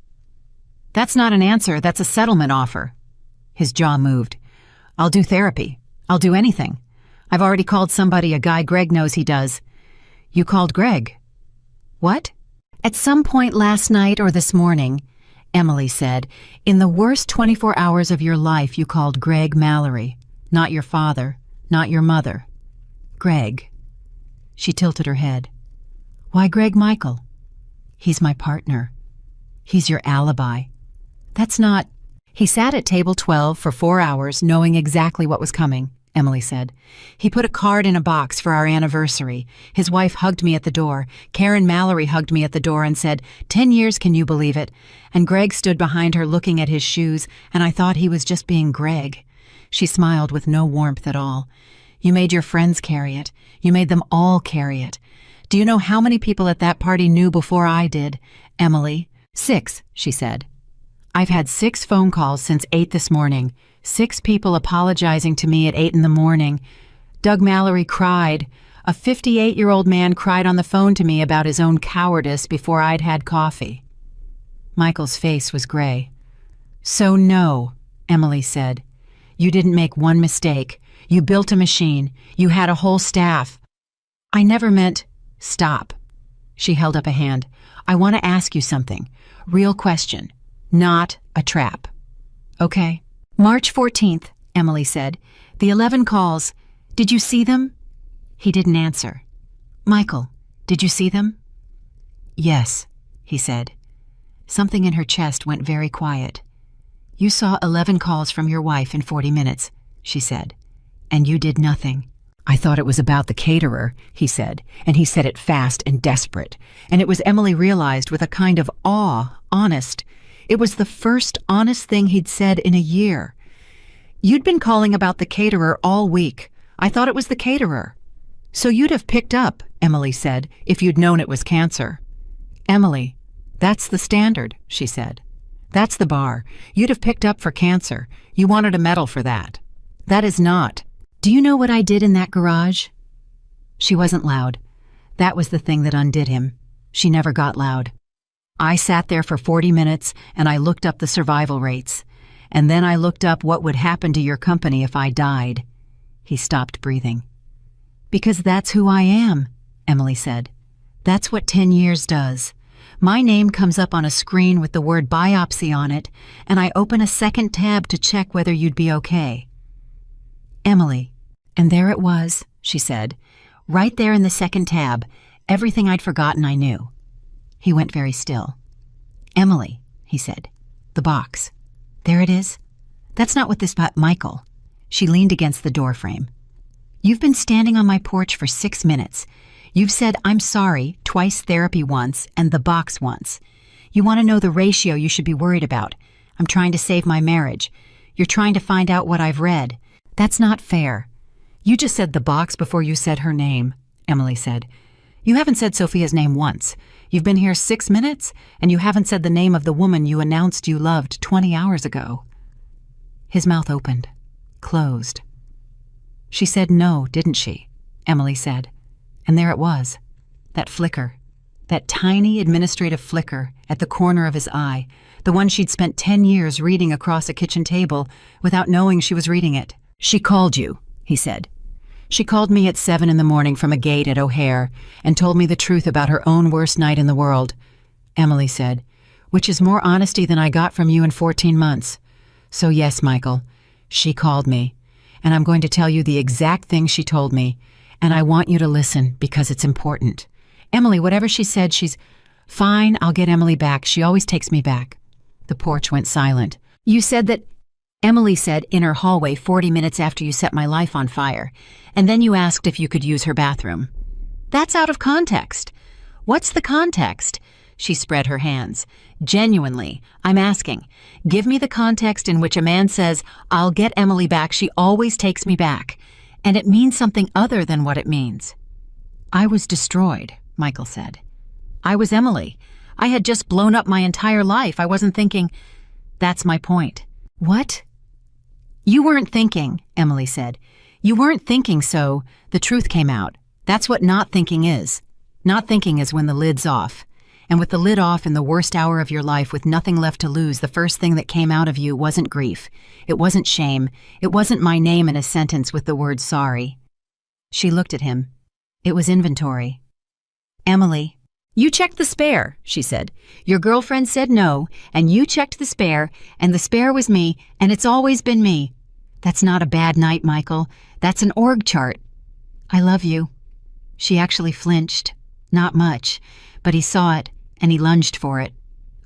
That's not an answer, that's a settlement offer. His jaw moved. I'll do therapy. I'll do anything. I've already called somebody, a guy Greg knows he does. You called Greg? What? At some point last night or this morning, Emily said, in the worst 24 hours of your life you called Greg Mallory. Not your father, not your mother. Greg. She tilted her head. Why Greg Michael? He's my partner. He's your alibi. That's not... He sat at table 12 for 4 hours, knowing exactly what was coming, Emily said. He put a card in a box for our anniversary. His wife hugged me at the door. Karen Mallory hugged me at the door and said, 10 years, can you believe it? And Greg stood behind her looking at his shoes, and I thought he was just being Greg. She smiled with no warmth at all. You made your friends carry it. You made them all carry it. Do you know how many people at that party knew before I did, Emily? 6, she said. I've had 6 phone calls since 8 this morning. 6 people apologizing to me at 8 in the morning. Doug Mallory cried. A 58-year-old man cried on the phone to me about his own cowardice before I'd had coffee. Michael's face was gray. So no, Emily said. You didn't make one mistake. You built a machine. You had a whole staff. I never meant... Stop. She held up a hand. I want to ask you something. Real question. Not a trap. Okay. March 14th, Emily said. The 11 calls. Did you see them? He didn't answer. Michael, did you see them? Yes, he said. Something in her chest went very quiet. You saw 11 calls from your wife in 40 minutes, she said. And you did nothing. I thought it was about the caterer, he said, and he said it fast and desperate. And it was, Emily realized with a kind of awe, honest. It was the first honest thing he'd said in a year. You'd been calling about the caterer all week. I thought it was the caterer. So you'd have picked up, Emily said, if you'd known it was cancer. Emily, that's the standard, she said. That's the bar. You'd have picked up for cancer. You wanted a medal for that. That is not. Do you know what I did in that garage? She wasn't loud. That was the thing that undid him. She never got loud. I sat there for 40 minutes and I looked up the survival rates. And then I looked up what would happen to your company if I died. He stopped breathing. Because that's who I am, Emily said. That's what 10 years does. My name comes up on a screen with the word biopsy on it, and I open a second tab to check whether you'd be okay. Emily. And there it was, she said. Right there in the second tab. Everything I'd forgotten I knew. He went very still. Emily, he said. The box. There it is. That's not what this about, Michael. She leaned against the doorframe. You've been standing on my porch for 6 minutes. You've said I'm sorry twice, therapy once, and the box once. You want to know the ratio you should be worried about. I'm trying to save my marriage. You're trying to find out what I've read. That's not fair. You just said the box before you said her name, Emily said. You haven't said Sophia's name once. You've been here 6 minutes, and you haven't said the name of the woman you announced you loved 20 hours ago. His mouth opened, closed. She said no, didn't she? Emily said. And there it was, that flicker, that tiny administrative flicker at the corner of his eye, the one she'd spent 10 years reading across a kitchen table without knowing she was reading it. She called you, he said. She called me at 7 in the morning from a gate at O'Hare and told me the truth about her own worst night in the world, Emily said, which is more honesty than I got from you in 14 months. So yes, Michael, she called me, and I'm going to tell you the exact thing she told me, and I want you to listen because it's important. Emily, whatever she said, she's... Fine, I'll get Emily back. She always takes me back. The porch went silent. You said that... Emily said in her hallway 40 minutes after you set my life on fire, and then you asked if you could use her bathroom. That's out of context. What's the context? She spread her hands. Genuinely, I'm asking. Give me the context in which a man says, I'll get Emily back, she always takes me back. And it means something other than what it means. I was destroyed, Michael said. I was Emily. I had just blown up my entire life. I wasn't thinking. That's my point. What? You weren't thinking, Emily said. You weren't thinking, so the truth came out. That's what not thinking is. Not thinking is when the lid's off. And with the lid off in the worst hour of your life with nothing left to lose, the first thing that came out of you wasn't grief. It wasn't shame. It wasn't my name in a sentence with the word sorry. She looked at him. It was inventory. Emily, you checked the spare, she said. Your girlfriend said no, and you checked the spare, and the spare was me, and it's always been me. That's not a bad night, Michael. That's an org chart. I love you. She actually flinched. Not much, but he saw it, and he lunged for it.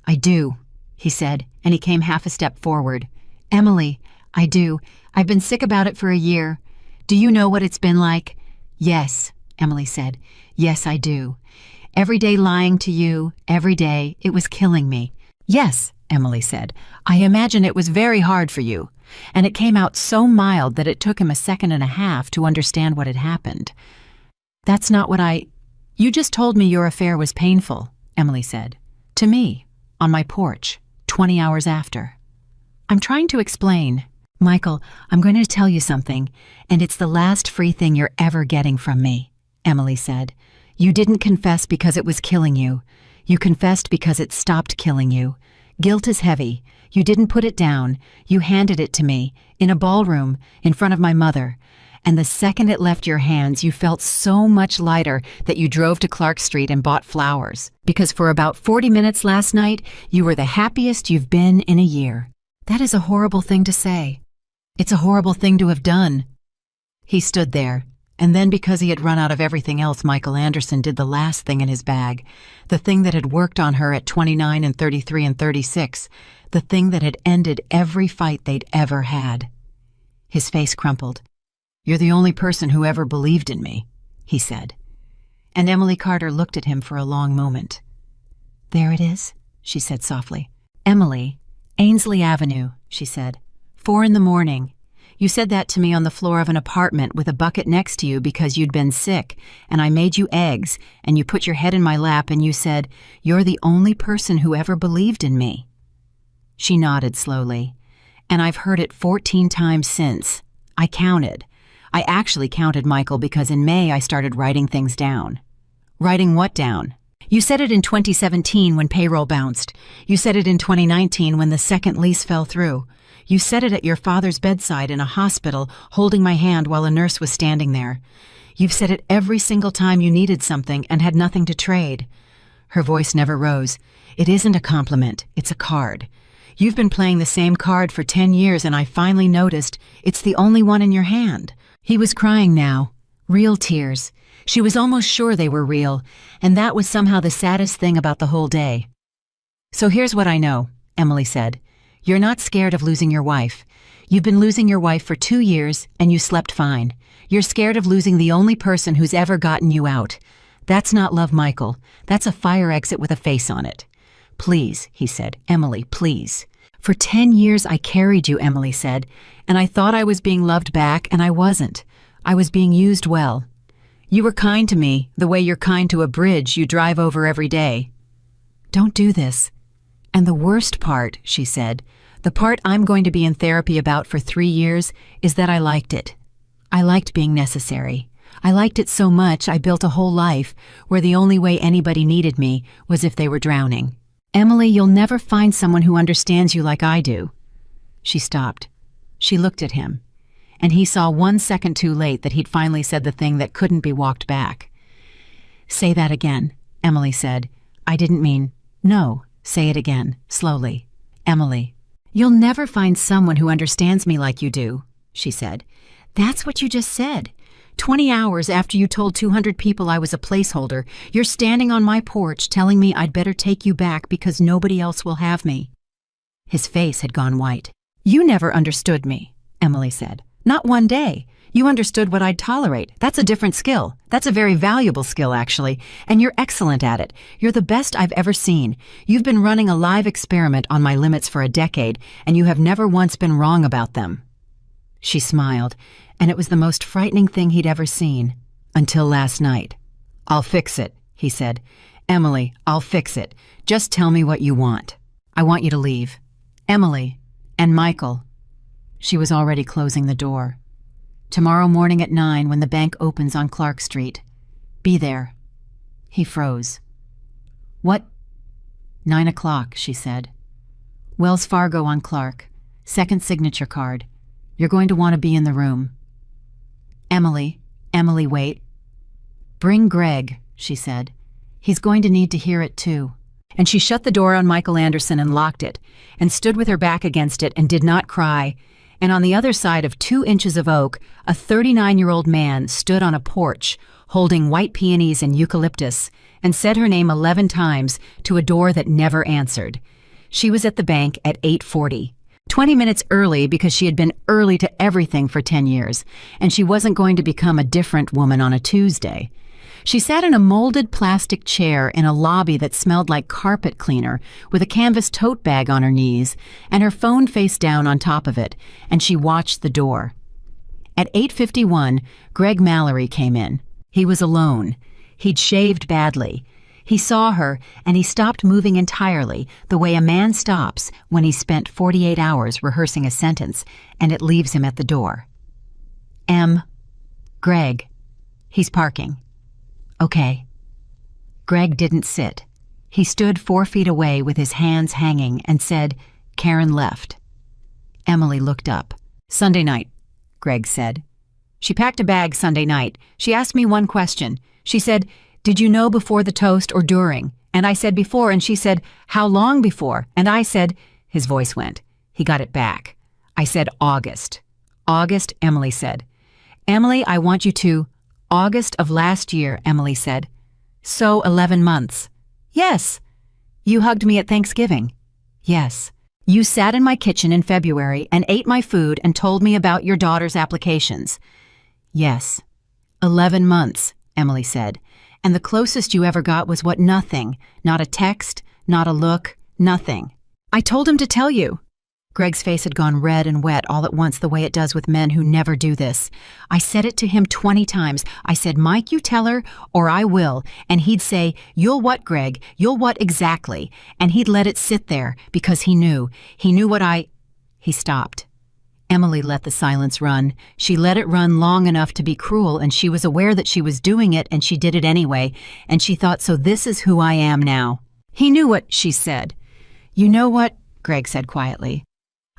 I do, he said, and he came half a step forward. Emily, I do. I've been sick about it for a year. Do you know what it's been like? Yes, Emily said. Yes, I do. Every day lying to you, every day, it was killing me. Yes, Emily said. I imagine it was very hard for you. And it came out so mild that it took him a second and a half to understand what had happened. That's not what You just told me your affair was painful, Emily said. To me, on my porch, 20 hours after. I'm trying to explain. Michael, I'm going to tell you something, and it's the last free thing you're ever getting from me, Emily said. You didn't confess because it was killing you. You confessed because it stopped killing you. Guilt is heavy. You didn't put it down. You handed it to me, in a ballroom, in front of my mother. And the second it left your hands, you felt so much lighter that you drove to Clark Street and bought flowers. Because for about 40 minutes last night, you were the happiest you've been in a year. That is a horrible thing to say. It's a horrible thing to have done. He stood there, and then because he had run out of everything else, Michael Anderson did the last thing in his bag, the thing that had worked on her at 29 and 33 and 36, the thing that had ended every fight they'd ever had. His face crumpled. You're the only person who ever believed in me, he said. And Emily Carter looked at him for a long moment. There it is, she said softly. Emily, Ainsley Avenue, she said. 4 a.m. You said that to me on the floor of an apartment with a bucket next to you because you'd been sick, and I made you eggs, and you put your head in my lap and you said, you're the only person who ever believed in me. She nodded slowly. And I've heard it 14 times since. I counted. I actually counted, Michael, because in May I started writing things down. Writing what down? You said it in 2017 when payroll bounced. You said it in 2019 when the second lease fell through. You said it at your father's bedside in a hospital, holding my hand while a nurse was standing there. You've said it every single time you needed something and had nothing to trade." Her voice never rose. "It isn't a compliment, it's a card. You've been playing the same card for 10 years and I finally noticed it's the only one in your hand." He was crying now. Real tears. She was almost sure they were real, and that was somehow the saddest thing about the whole day. "So here's what I know," Emily said. "You're not scared of losing your wife. You've been losing your wife for 2 years, and you slept fine. You're scared of losing the only person who's ever gotten you out. That's not love, Michael. That's a fire exit with a face on it." "Please," he said. "Emily, please." "For 10 years I carried you," Emily said, "and I thought I was being loved back, and I wasn't. I was being used well. You were kind to me, the way you're kind to a bridge you drive over every day." "Don't do this." "And the worst part," she said, "the part I'm going to be in therapy about for 3 years, is that I liked it. I liked being necessary. I liked it so much I built a whole life where the only way anybody needed me was if they were drowning. Emily, you'll never find someone who understands you like I do." She stopped. She looked at him, and he saw 1 second too late that he'd finally said the thing that couldn't be walked back. "Say that again," Emily said. "I didn't mean—" "No, say it again, slowly." "Emily, you'll never find someone who understands me like you do," she said. "That's what you just said. 20 hours after you told 200 people I was a placeholder, you're standing on my porch telling me I'd better take you back because nobody else will have me." His face had gone white. "You never understood me," Emily said. "Not one day. You understood what I'd tolerate. That's a different skill. That's a very valuable skill, actually, and you're excellent at it. You're the best I've ever seen. You've been running a live experiment on my limits for a decade, and you have never once been wrong about them." She smiled, and it was the most frightening thing he'd ever seen. Until last night. "I'll fix it," he said. "Emily, I'll fix it. Just tell me what you want. I want you to leave. Emily, and Michael." She was already closing the door. "Tomorrow morning at 9 when the bank opens on Clark Street. Be there." He froze. "What?" 9 o'clock, she said. "Wells Fargo on Clark. Second signature card. You're going to want to be in the room." Emily, wait." "Bring Greg," she said. "He's going to need to hear it too." And she shut the door on Michael Anderson and locked it, and stood with her back against it and did not cry. And on the other side of 2 inches of oak, a 39-year-old man stood on a porch, holding white peonies and eucalyptus, and said her name 11 times to a door that never answered. She was at the bank at 8:40. 20 minutes early because she had been early to everything for 10 years, and she wasn't going to become a different woman on a Tuesday. She sat in a molded plastic chair in a lobby that smelled like carpet cleaner, with a canvas tote bag on her knees, and her phone face down on top of it, and she watched the door. At 8:51, Greg Mallory came in. He was alone. He'd shaved badly. He saw her, and he stopped moving entirely, the way a man stops when he's spent 48 hours rehearsing a sentence, and it leaves him at the door. Greg. He's parking." "Okay." Greg didn't sit. He stood 4 feet away with his hands hanging and said, "Karen left." Emily looked up. "Sunday night," Greg said. "She packed a bag Sunday night. She asked me one question. She said, 'Did you know before the toast or during?' And I said before, and she said, 'How long before?' And I said," his voice went. He got it back. "I said August." "August," Emily said. "Emily, I want you to—" "August of last year," Emily said. "So 11 months." "Yes." "You hugged me at Thanksgiving." "Yes." "You sat in my kitchen in February and ate my food and told me about your daughter's applications." "Yes." 11 months, Emily said. "And the closest you ever got was what? Nothing. Not a text, not a look, nothing." "I told him to tell you." Greg's face had gone red and wet all at once, the way it does with men who never do this. "I said it to him 20 times. I said, 'Mike, you tell her, or I will.' And he'd say, 'You'll what, Greg? You'll what exactly?' And he'd let it sit there because he knew. He knew what I—" He stopped. Emily let the silence run. She let it run long enough to be cruel, and she was aware that she was doing it, and she did it anyway, and she thought, "So this is who I am now." He knew what she said. "You know what?" Greg said quietly.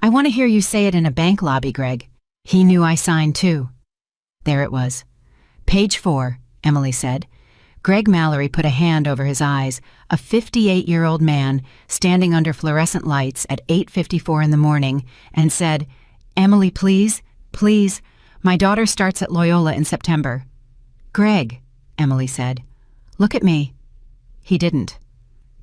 "I want to hear you say it in a bank lobby, Greg." He knew I signed too. There it was. Page 4, Emily said. Greg Mallory put a hand over his eyes, a 58-year-old man standing under fluorescent lights at 8:54 in the morning, and said, "Emily, please, please, my daughter starts at Loyola in September." "Greg," Emily said, "look at me." He didn't.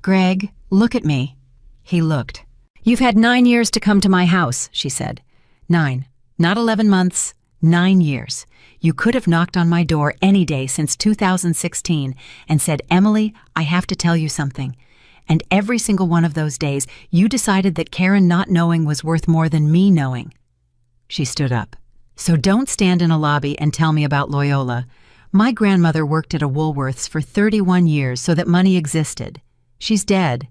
"Greg, look at me." He looked. "You've had 9 years to come to my house," she said. 9, not 11 months, 9 years. You could have knocked on my door any day since 2016 and said, "Emily, I have to tell you something." And every single one of those days, you decided that Karen not knowing was worth more than me knowing. She stood up. "So don't stand in a lobby and tell me about Loyola. My grandmother worked at a Woolworth's for 31 years so that money existed. She's dead.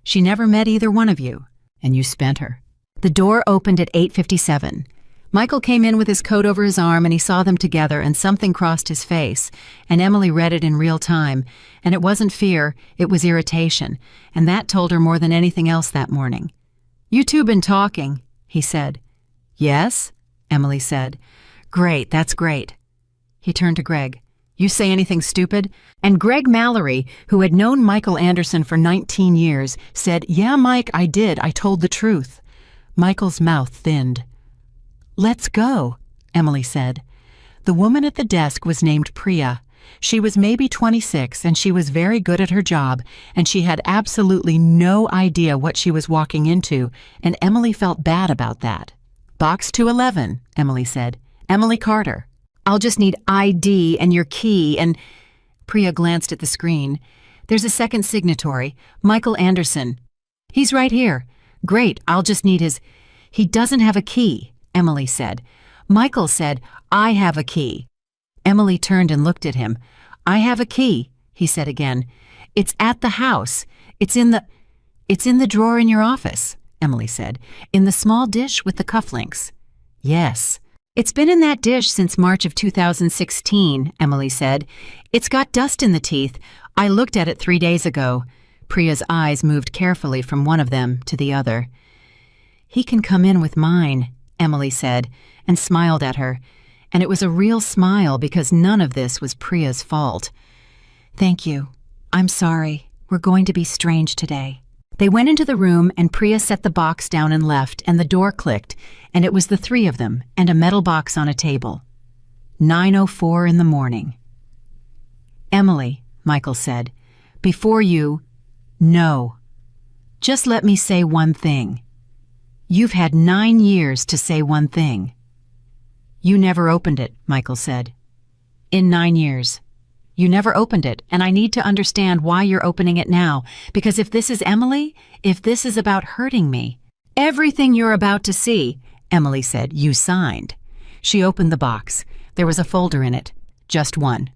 She never met either one of you, and you spent her." The door opened at 8:57. Michael came in with his coat over his arm and he saw them together and something crossed his face, and Emily read it in real time, and it wasn't fear, it was irritation, and that told her more than anything else that morning. "You two been talking," he said. "Yes," Emily said. "Great, that's great." He turned to Greg. "You say anything stupid?" And Greg Mallory, who had known Michael Anderson for 19 years, said, "Yeah, Mike, I did. I told the truth." Michael's mouth thinned. "Let's go," Emily said. The woman at the desk was named Priya. She was maybe 26 and she was very good at her job, and she had absolutely no idea what she was walking into, and Emily felt bad about that. "Box 211, Emily said. "Emily Carter. I'll just need ID and your key and—" Priya glanced at the screen. "There's a second signatory, Michael Anderson." "He's right here." "Great, I'll just need his—" "He doesn't have a key," Emily said. Michael said, "I have a key." Emily turned and looked at him. "I have a key," he said again. "It's at the house. It's in the drawer in your office," Emily said. "In the small dish with the cufflinks." "Yes." "It's been in that dish since March of 2016, Emily said. "It's got dust in the teeth. I looked at it 3 days ago." Priya's eyes moved carefully from one of them to the other. "He can come in with mine," Emily said, and smiled at her, and it was a real smile because none of this was Priya's fault. "Thank you. I'm sorry. We're going to be strange today." They went into the room and Priya set the box down and left, and the door clicked, and it was the 3 of them and a metal box on a table. 9:04 in the morning. "Emily," Michael said, "before you— No. Just let me say one thing. You've had 9 years to say one thing." "You never opened it," Michael said. "In 9 years. You never opened it, and I need to understand why you're opening it now, because if this is Emily, if this is about hurting me—" "Everything you're about to see," Emily said, "you signed." She opened the box. There was a folder in it. Just one.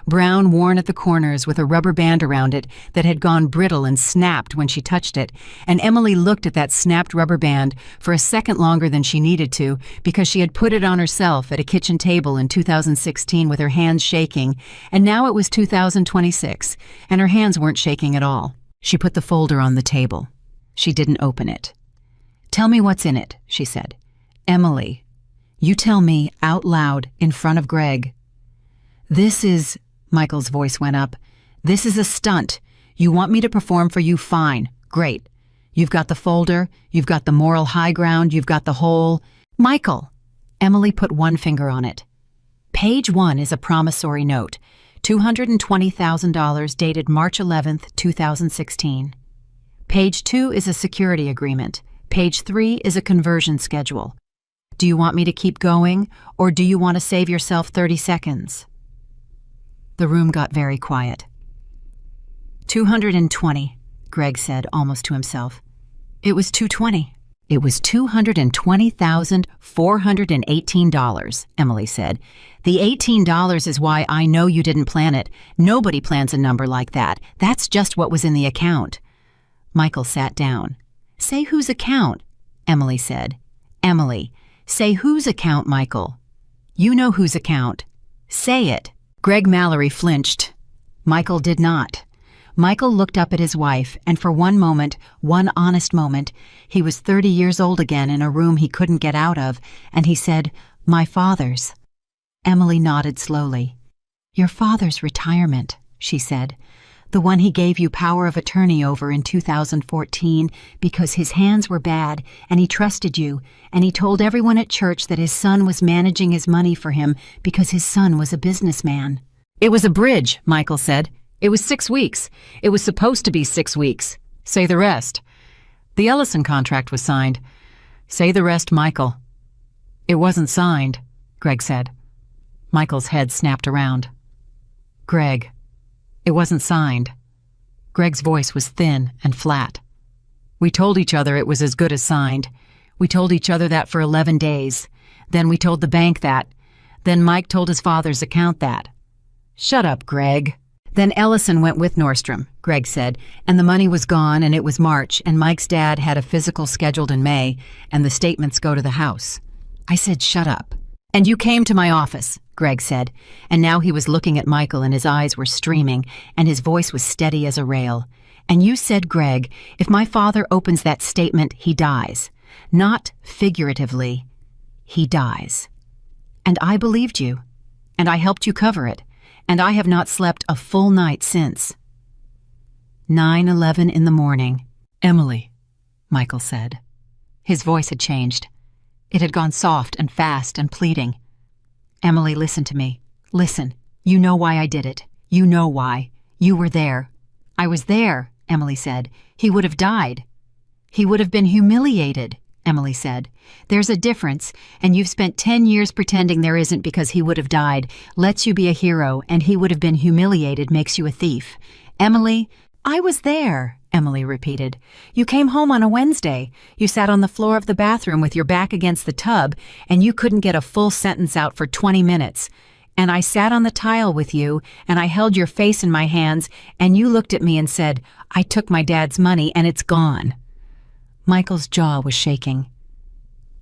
Brown, worn at the corners with a rubber band around it that had gone brittle and snapped when she touched it, and Emily looked at that snapped rubber band for a second longer than she needed to because she had put it on herself at a kitchen table in 2016 with her hands shaking, and now it was 2026, and her hands weren't shaking at all. She put the folder on the table. She didn't open it. "Tell me what's in it," she said. "Emily, you tell me out loud in front of Greg." "This is—" Michael's voice went up. "This is a stunt. You want me to perform for you, fine. Great. You've got the folder, you've got the moral high ground, you've got the whole—" "Michael!" Emily put one finger on it. "Page 1 is a promissory note, $220,000 dated March 11th, 2016. Page 2 is a security agreement. Page 3 is a conversion schedule. Do you want me to keep going, or do you want to save yourself 30 seconds? The room got very quiet. 220, Greg said almost to himself. It was 220. It was $220,418, Emily said. The $18 is why I know you didn't plan it. Nobody plans a number like that. That's just what was in the account. Michael sat down. Say whose account? Emily said. Emily, say whose account, Michael? You know whose account. Say it. Greg Mallory flinched. Michael did not. Michael looked up at his wife, and for one moment, one honest moment, he was 30 years old again in a room he couldn't get out of, and he said, My father's. Emily nodded slowly. Your father's retirement, she said. The one he gave you power of attorney over in 2014 because his hands were bad and he trusted you, and he told everyone at church that his son was managing his money for him because his son was a businessman. It was a bridge, Michael said. It was 6 weeks. It was supposed to be 6 weeks. Say the rest. The Ellison contract was signed. Say the rest, Michael. It wasn't signed, Greg said. Michael's head snapped around. Greg. It wasn't signed. Greg's voice was thin and flat. We told each other it was as good as signed. We told each other that for 11 days. Then we told the bank that. Then Mike told his father's account that. Shut up, Greg. Then Ellison went with Nordstrom, Greg said, and the money was gone and it was March and Mike's dad had a physical scheduled in May and the statements go to the house. I said, shut up. And you came to my office, Greg said, and now he was looking at Michael and his eyes were streaming and his voice was steady as a rail. And you said, Greg, if my father opens that statement, he dies. Not figuratively, he dies. And I believed you, and I helped you cover it, and I have not slept a full night since. 9:11 in the morning. Emily, Michael said. His voice had changed. It had gone soft and fast and pleading. Emily, listen to me. Listen. You know why I did it. You know why. You were there. I was there, Emily said. He would have died. He would have been humiliated, Emily said. There's a difference, and you've spent 10 years pretending there isn't because he would have died. Lets you be a hero, and he would have been humiliated makes you a thief. Emily, I was there, Emily repeated. You came home on a Wednesday. You sat on the floor of the bathroom with your back against the tub, and you couldn't get a full sentence out for 20 minutes. And I sat on the tile with you, and I held your face in my hands, and you looked at me and said, I took my dad's money, and it's gone. Michael's jaw was shaking.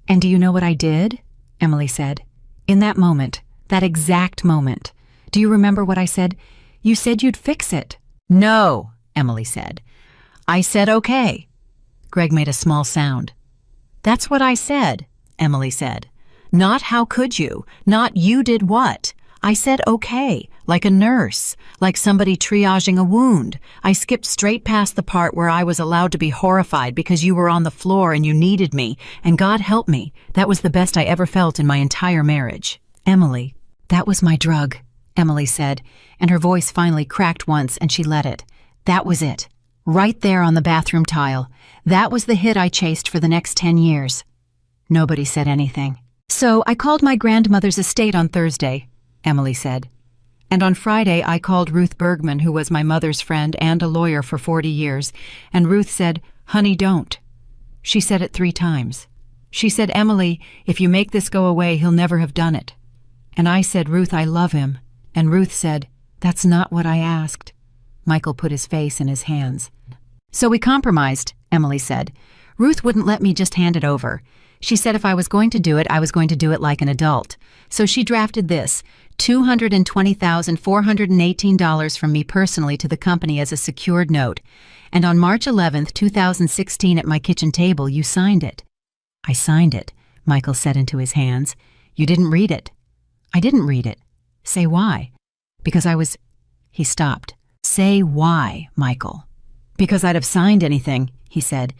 And do you know what I did? Emily said. In that moment, that exact moment. Do you remember what I said? You said you'd fix it. No, Emily said. I said okay. Greg made a small sound. That's what I said, Emily said. Not how could you, not you did what. I said okay, like a nurse, like somebody triaging a wound. I skipped straight past the part where I was allowed to be horrified because you were on the floor and you needed me, and God help me, that was the best I ever felt in my entire marriage. Emily, that was my drug, Emily said, and her voice finally cracked once and she let it. That was it. Right there on the bathroom tile. That was the hit I chased for the next 10 years. Nobody said anything. So I called my grandmother's estate on Thursday, Emily said. And on Friday I called Ruth Bergman, who was my mother's friend and a lawyer for 40 years, and Ruth said, honey, don't. She said it 3 times. She said, Emily, if you make this go away, he'll never have done it. And I said, Ruth, I love him. And Ruth said, that's not what I asked. Michael put his face in his hands. So we compromised, Emily said. Ruth wouldn't let me just hand it over. She said if I was going to do it, I was going to do it like an adult. So she drafted this, $220,418 from me personally to the company as a secured note. And on March 11th, 2016 at my kitchen table, you signed it. I signed it, Michael said into his hands. You didn't read it. I didn't read it. Say why? Because I was... He stopped. Say why, Michael. Because I'd have signed anything, he said.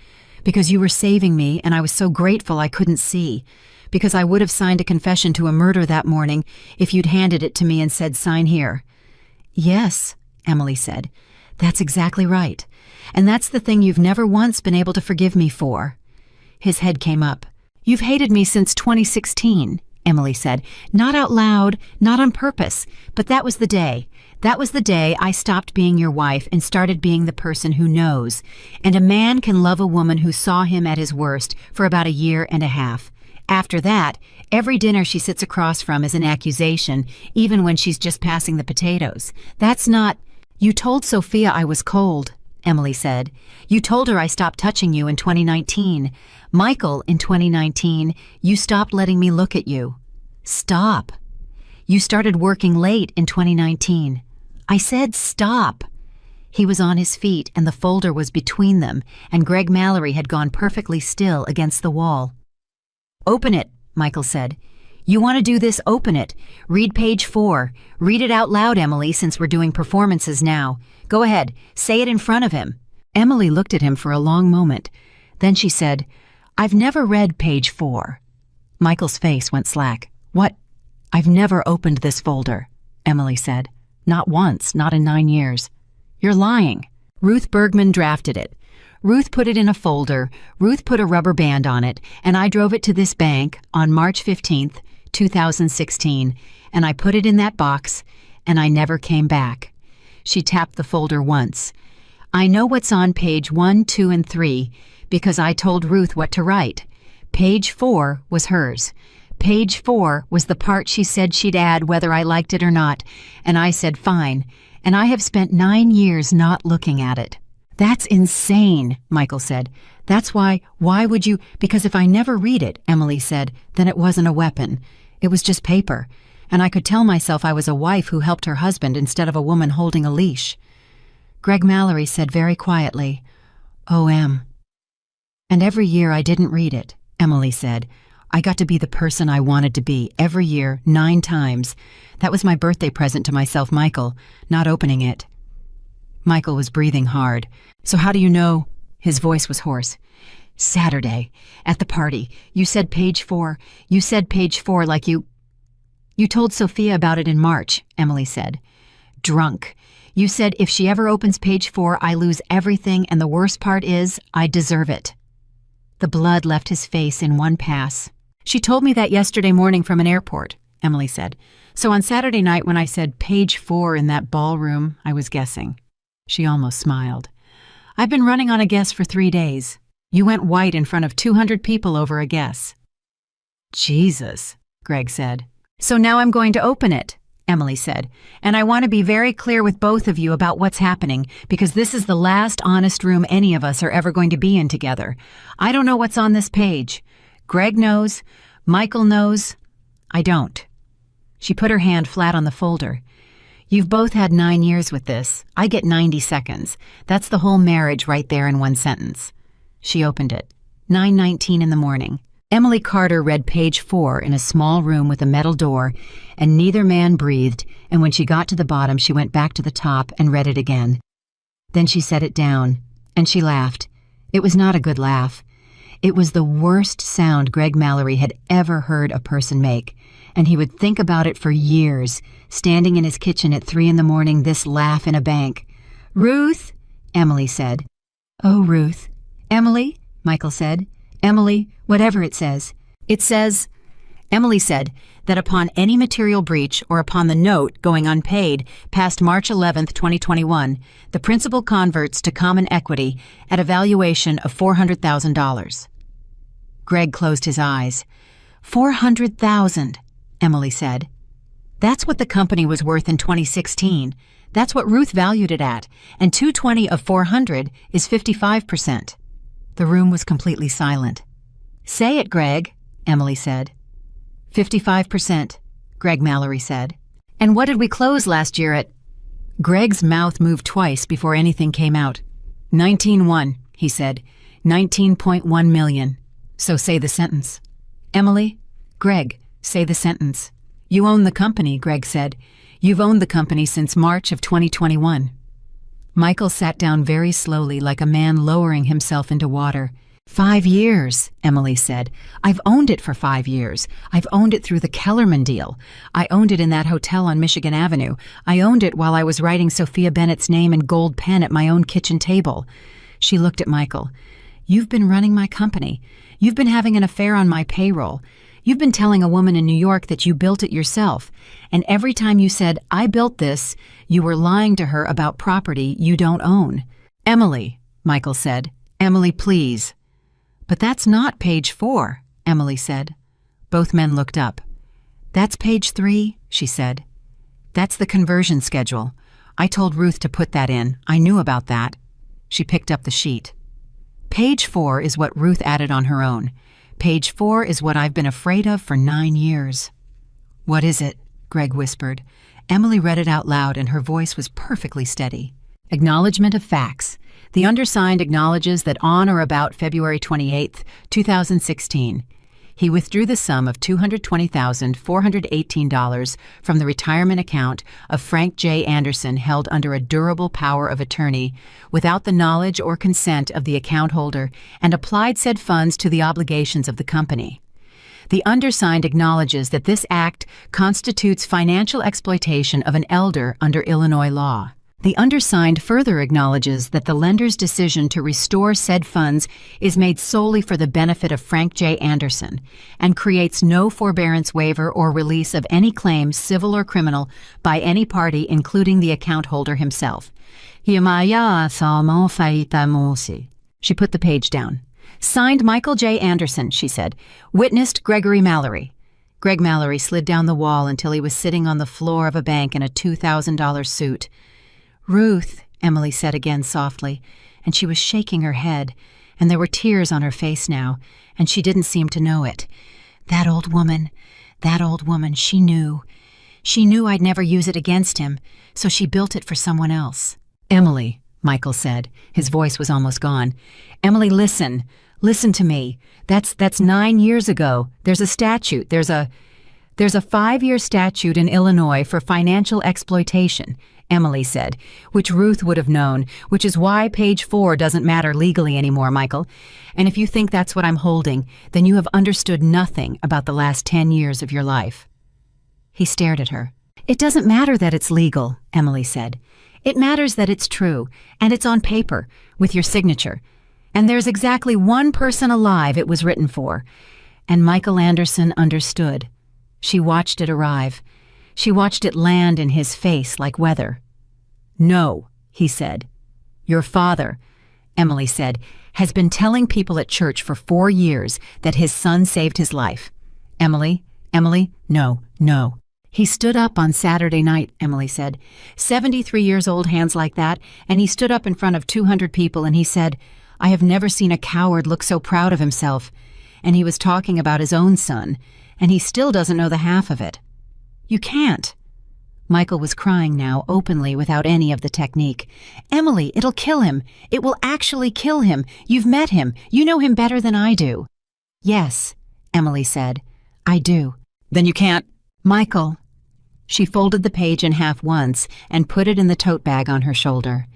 Because you were saving me, and I was so grateful I couldn't see. Because I would have signed a confession to a murder that morning if you'd handed it to me and said, sign here. Yes, Emily said. That's exactly right. And that's the thing you've never once been able to forgive me for. His head came up. You've hated me since 2016, Emily said. Not out loud, not on purpose, but that was the day. That was the day I stopped being your wife and started being the person who knows. And a man can love a woman who saw him at his worst for about 1.5 years. After that, every dinner she sits across from is an accusation, even when she's just passing the potatoes. That's not... You told Sophia I was cold, Emily said. You told her I stopped touching you in 2019. Michael, in 2019, you stopped letting me look at you. Stop. You started working late in 2019. I said stop. He was on his feet and the folder was between them, and Greg Mallory had gone perfectly still against the wall. Open it, Michael said. You want to do this? Open it. Read page 4. Read it out loud, Emily, since we're doing performances now. Go ahead. Say it in front of him. Emily looked at him for a long moment. Then she said, I've never read page 4. Michael's face went slack. What? I've never opened this folder, Emily said. Not once, not in 9 years. You're lying. Ruth Bergman drafted it. Ruth put it in a folder, Ruth put a rubber band on it, and I drove it to this bank on March 15th, 2016, and I put it in that box, and I never came back. She tapped the folder once. I know what's on page 1, 2, and 3 because I told Ruth what to write. Page 4 was hers. Page 4 was the part she said she'd add whether I liked it or not, and I said fine, and I have spent 9 years not looking at it. That's insane, Michael said. That's why would you? Because if I never read it, Emily said, then it wasn't a weapon. It was just paper, and I could tell myself I was a wife who helped her husband instead of a woman holding a leash. Greg Mallory said very quietly, O.M. And every year I didn't read it, Emily said. I got to be the person I wanted to be every year, 9 times. That was my birthday present to myself, Michael, not opening it. Michael was breathing hard. So how do you know? His voice was hoarse. Saturday, at the party, you said page 4. You said page 4 like you told Sophia about it in March, Emily said. Drunk. You said if she ever opens page 4, I lose everything, and the worst part is I deserve it. The blood left his face in one pass. She told me that yesterday morning from an airport, Emily said. So on Saturday night when I said page 4 in that ballroom, I was guessing. She almost smiled. I've been running on a guess for 3 days. You went white in front of 200 people over a guess. Jesus, Greg said. So now I'm going to open it, Emily said. And I want to be very clear with both of you about what's happening, because this is the last honest room any of us are ever going to be in together. I don't know what's on this page. Greg knows. Michael knows. I don't. She put her hand flat on the folder. You've both had 9 years with this. I get 90 seconds. That's the whole marriage right there in one sentence. She opened it. 9:19 in the morning. Emily Carter read page 4 in a small room with a metal door, and neither man breathed, and when she got to the bottom, she went back to the top and read it again. Then she set it down, and she laughed. It was not a good laugh. It was the worst sound Greg Mallory had ever heard a person make, and he would think about it for years, standing in his kitchen at 3 in the morning, this laugh in a bank. Ruth, Emily said. Oh, Ruth. Emily, Michael said. Emily, whatever it says. It says, Emily said, that upon any material breach or upon the note going unpaid past March 11th, 2021, the principal converts to common equity at a valuation of $400,000. Greg closed his eyes. 400,000, Emily said. That's what the company was worth in 2016. That's what Ruth valued it at, and 220 of 400 is 55%. The room was completely silent. Say it, Greg, Emily said. 55%, Greg Mallory said. And what did we close last year at? Greg's mouth moved twice before anything came out. 19.1, he said. 19.1 million. So say the sentence. Emily, Greg, say the sentence. You own the company, Greg said. You've owned the company since March of 2021. Michael sat down very slowly, like a man lowering himself into water. 5 years, Emily said. I've owned it for 5 years. I've owned it through the Kellerman deal. I owned it in that hotel on Michigan Avenue. I owned it while I was writing Sophia Bennett's name in gold pen at my own kitchen table. She looked at Michael. You've been running my company. You've been having an affair on my payroll. You've been telling a woman in New York that you built it yourself. And every time you said, I built this, you were lying to her about property you don't own. Emily, Michael said. Emily, please. But that's not page 4, Emily said. Both men looked up. That's page 3, she said. That's the conversion schedule. I told Ruth to put that in. I knew about that. She picked up the sheet. Page 4 is what Ruth added on her own. Page 4 is what I've been afraid of for 9 years. What is it? Greg whispered. Emily read it out loud, and her voice was perfectly steady. Acknowledgement of facts. The undersigned acknowledges that on or about February 28, 2016, He withdrew the sum of $220,418 from the retirement account of Frank J. Anderson held under a durable power of attorney without the knowledge or consent of the account holder and applied said funds to the obligations of the company. The undersigned acknowledges that this act constitutes financial exploitation of an elder under Illinois law. The undersigned further acknowledges that the lender's decision to restore said funds is made solely for the benefit of Frank J. Anderson and creates no forbearance waiver or release of any claim, civil or criminal, by any party, including the account holder himself. She put the page down. Signed Michael J. Anderson, she said. Witnessed Gregory Mallory. Greg Mallory slid down the wall until he was sitting on the floor of a bank in a $2,000 suit. Ruth, Emily said again softly, and she was shaking her head, and there were tears on her face now, and she didn't seem to know it. That old woman, she knew. She knew I'd never use it against him, so she built it for someone else. Emily, Michael said. His voice was almost gone. Emily, listen. Listen to me. That's 9 years ago. There's a statute. There's a 5-year statute in Illinois for financial exploitation, Emily said, which Ruth would have known, which is why page 4 doesn't matter legally anymore, Michael. And if you think that's what I'm holding, then you have understood nothing about the last 10 years of your life. He stared at her. It doesn't matter that it's legal, Emily said. It matters that it's true, and it's on paper, with your signature. And there's exactly one person alive it was written for. And Michael Anderson understood. She watched it arrive. She watched it land in his face like weather. No, he said. Your father, Emily said, has been telling people at church for 4 years that his son saved his life. Emily, no. He stood up on Saturday night, Emily said. 73 years old, hands like that, and he stood up in front of 200 people and he said, I have never seen a coward look so proud of himself. And he was talking about his own son, and he still doesn't know the half of it. You can't. Michael was crying now, openly, without any of the technique. Emily, it'll kill him. It will actually kill him. You've met him. You know him better than I do. Yes, Emily said. I do. Then you can't. Michael. She folded the page in half once and put it in the tote bag on her shoulder.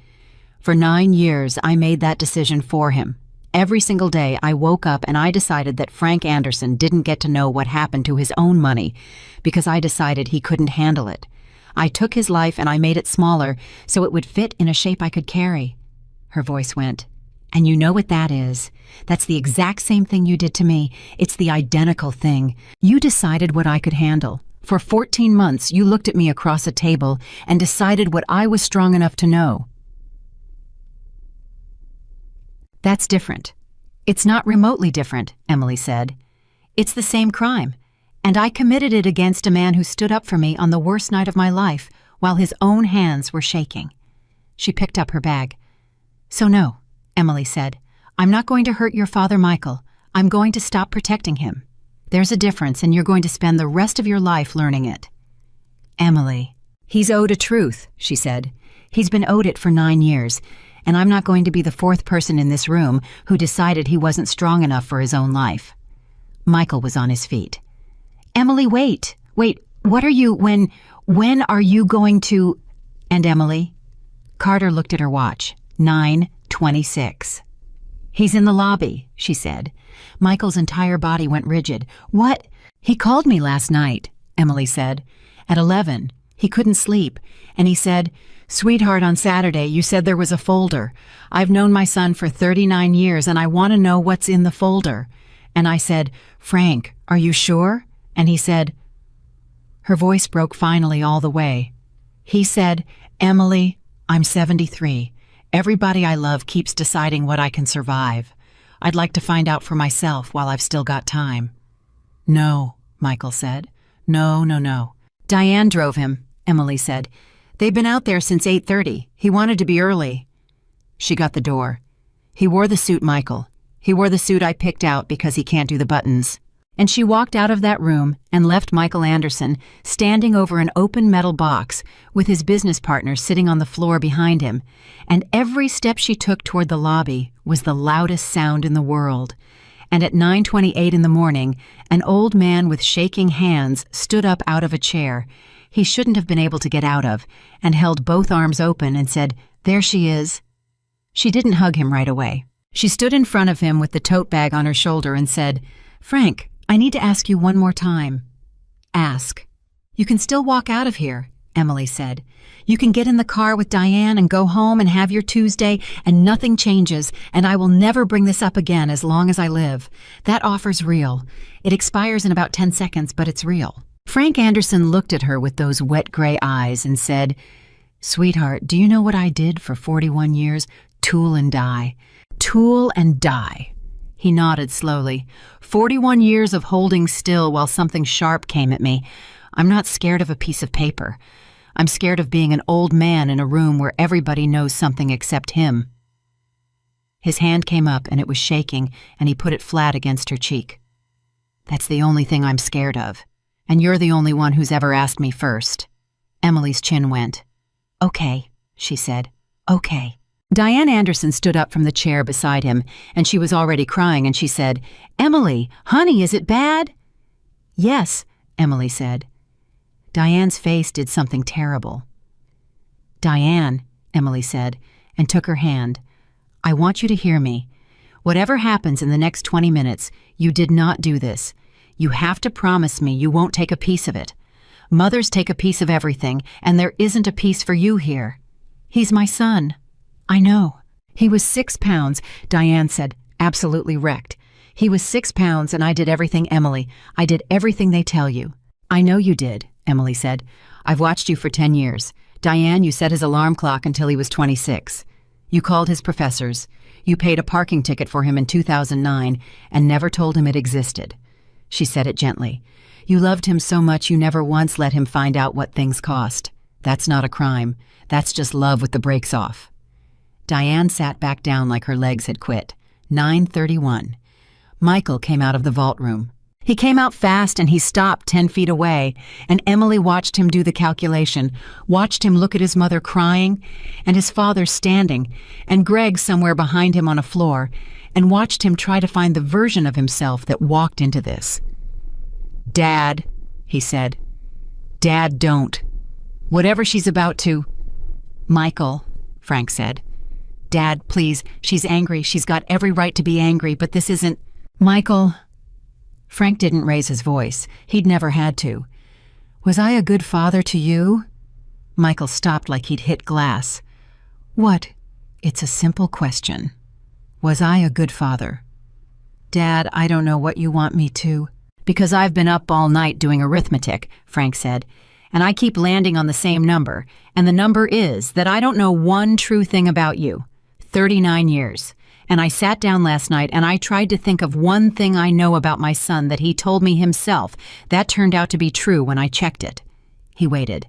For 9 years, I made that decision for him. Every single day, I woke up and I decided that Frank Anderson didn't get to know what happened to his own money because I decided he couldn't handle it. I took his life and I made it smaller so it would fit in a shape I could carry. Her voice went. And you know what that is. That's the exact same thing you did to me. It's the identical thing. You decided what I could handle. For 14 months, you looked at me across a table and decided what I was strong enough to know. That's different. It's not remotely different, Emily said. It's the same crime, and I committed it against a man who stood up for me on the worst night of my life while his own hands were shaking. She picked up her bag. So no, Emily said, I'm not going to hurt your father, Michael. I'm going to stop protecting him. There's a difference, and you're going to spend the rest of your life learning it. Emily, he's owed a truth, she said. He's been owed it for 9 years, and I'm not going to be the 4th person in this room who decided he wasn't strong enough for his own life. Michael was on his feet. Emily, wait, what are you, when are you going to, and Emily? Carter looked at her watch, 9:26. He's in the lobby, she said. Michael's entire body went rigid. What? He called me last night, Emily said. At 11. He couldn't sleep, and he said, Sweetheart, on Saturday you said there was a folder. I've known my son for 39 years and I want to know what's in the folder. And I said, Frank, are you sure? And he said, her voice broke finally all the way. He said, Emily, I'm 73. Everybody I love keeps deciding what I can survive. I'd like to find out for myself while I've still got time. No, Michael said. No. Diane drove him, Emily said. They've been out there since 8:30. He wanted to be early. She got the door. He wore the suit, Michael. He wore the suit I picked out because he can't do the buttons. And she walked out of that room and left Michael Anderson standing over an open metal box with his business partner sitting on the floor behind him. And every step she took toward the lobby was the loudest sound in the world. and at 9:28 in the morning, an old man with shaking hands stood up out of a chair he shouldn't have been able to get out of, and held both arms open and said, "There she is." She didn't hug him right away. She stood in front of him with the tote bag on her shoulder and said, "Frank, I need to ask you one more time." "Ask." "You can still walk out of here," Emily said. "You can get in the car with Diane and go home and have your Tuesday, and nothing changes, and I will never bring this up again as long as I live. That offer's real. It expires in about 10 seconds, but it's real." Frank Anderson looked at her with those wet gray eyes and said, "Sweetheart, do you know what I did for 41 years? Tool and die. Tool and die." He nodded slowly. 41 years of holding still while something sharp came at me. I'm not scared of a piece of paper. I'm scared of being an old man in a room where everybody knows something except him. His hand came up and it was shaking, and he put it flat against her cheek. "That's the only thing I'm scared of. And you're the only one who's ever asked me first." Emily's chin went. "Okay," she said. "Okay." Diane Anderson stood up from the chair beside him, and she was already crying, and she said, "Emily, honey, is it bad?" "Yes," Emily said. Diane's face did something terrible. "Diane," Emily said, and took her hand, "I want you to hear me. Whatever happens in the next 20 minutes, you did not do this. You have to promise me you won't take a piece of it. Mothers take a piece of everything, and there isn't a piece for you here. He's my son." "I know. He was 6 pounds, Diane said, absolutely wrecked. "He was 6 pounds, and I did everything, Emily. I did everything they tell you." "I know you did," Emily said. "I've watched you for 10 years. Diane, you set his alarm clock until he was 26. You called his professors. You paid a parking ticket for him in 2009 and never told him it existed." She said it gently. "You loved him so much you never once let him find out what things cost. That's not a crime. That's just love with the brakes off." Diane sat back down like her legs had quit. 9:31. Michael came out of the vault room. He came out fast and he stopped 10 feet away, and Emily watched him do the calculation, watched him look at his mother crying, and his father standing, and Greg somewhere behind him on a floor, and watched him try to find the version of himself that walked into this. "Dad," he said. "Dad, don't. Whatever she's about to—" "Michael," Frank said. "Dad, please, she's angry. She's got every right to be angry, but this isn't—" "Michael." Frank didn't raise his voice. He'd never had to. "Was I a good father to you?" Michael stopped like he'd hit glass. "What?" "It's a simple question. Was I a good father?" "Dad, I don't know what you want me to." "Because I've been up all night doing arithmetic," Frank said, "and I keep landing on the same number, and the number is that I don't know one true thing about you. 39 years. And I sat down last night and I tried to think of one thing I know about my son that he told me himself. That turned out to be true when I checked it." He waited.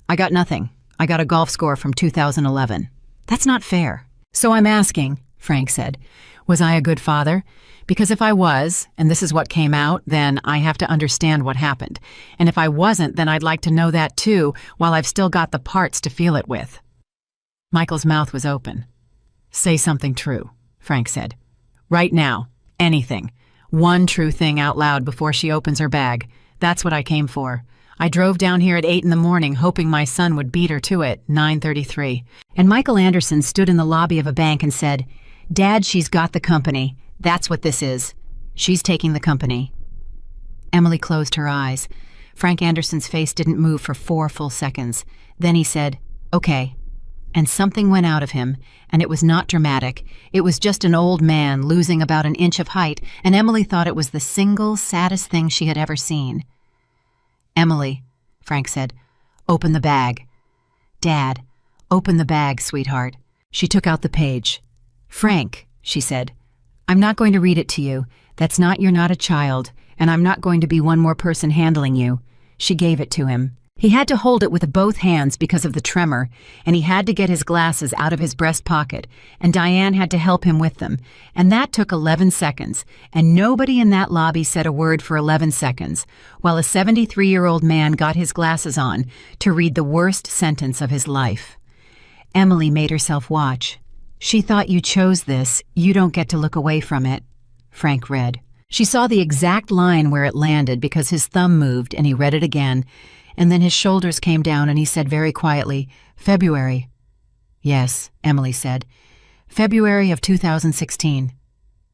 "I got nothing. I got a golf score from 2011. "That's not fair." "So I'm asking," Frank said, "was I a good father? Because if I was, and this is what came out, then I have to understand what happened. And if I wasn't, then I'd like to know that too, while I've still got the parts to feel it with." Michael's mouth was open. "Say something true," Frank said. "Right now. Anything. One true thing out loud before she opens her bag. That's what I came for. I drove down here at 8 in the morning, hoping my son would beat her to it, 9:33. And Michael Anderson stood in the lobby of a bank and said, 'Dad, she's got the company. That's what this is. She's taking the company.'" Emily closed her eyes. Frank Anderson's face didn't move for 4 full seconds. Then he said, "Okay." And something went out of him, and it was not dramatic. It was just an old man losing about an inch of height, and Emily thought it was the single saddest thing she had ever seen. "Emily," Frank said, "open the bag." "Dad, open the bag, sweetheart." She took out the page. "Frank," she said, "I'm not going to read it to you. You're not a child, and I'm not going to be one more person handling you." She gave it to him. He had to hold it with both hands because of the tremor, and he had to get his glasses out of his breast pocket, and Diane had to help him with them, and that took 11 seconds, and nobody in that lobby said a word for 11 seconds, while a 73-year-old man got his glasses on to read the worst sentence of his life. Emily made herself watch. "She thought you chose this. You don't get to look away from it." Frank read. She saw the exact line where it landed because his thumb moved and he read it again, and then his shoulders came down and he said very quietly, "February." "Yes," Emily said. "February of 2016.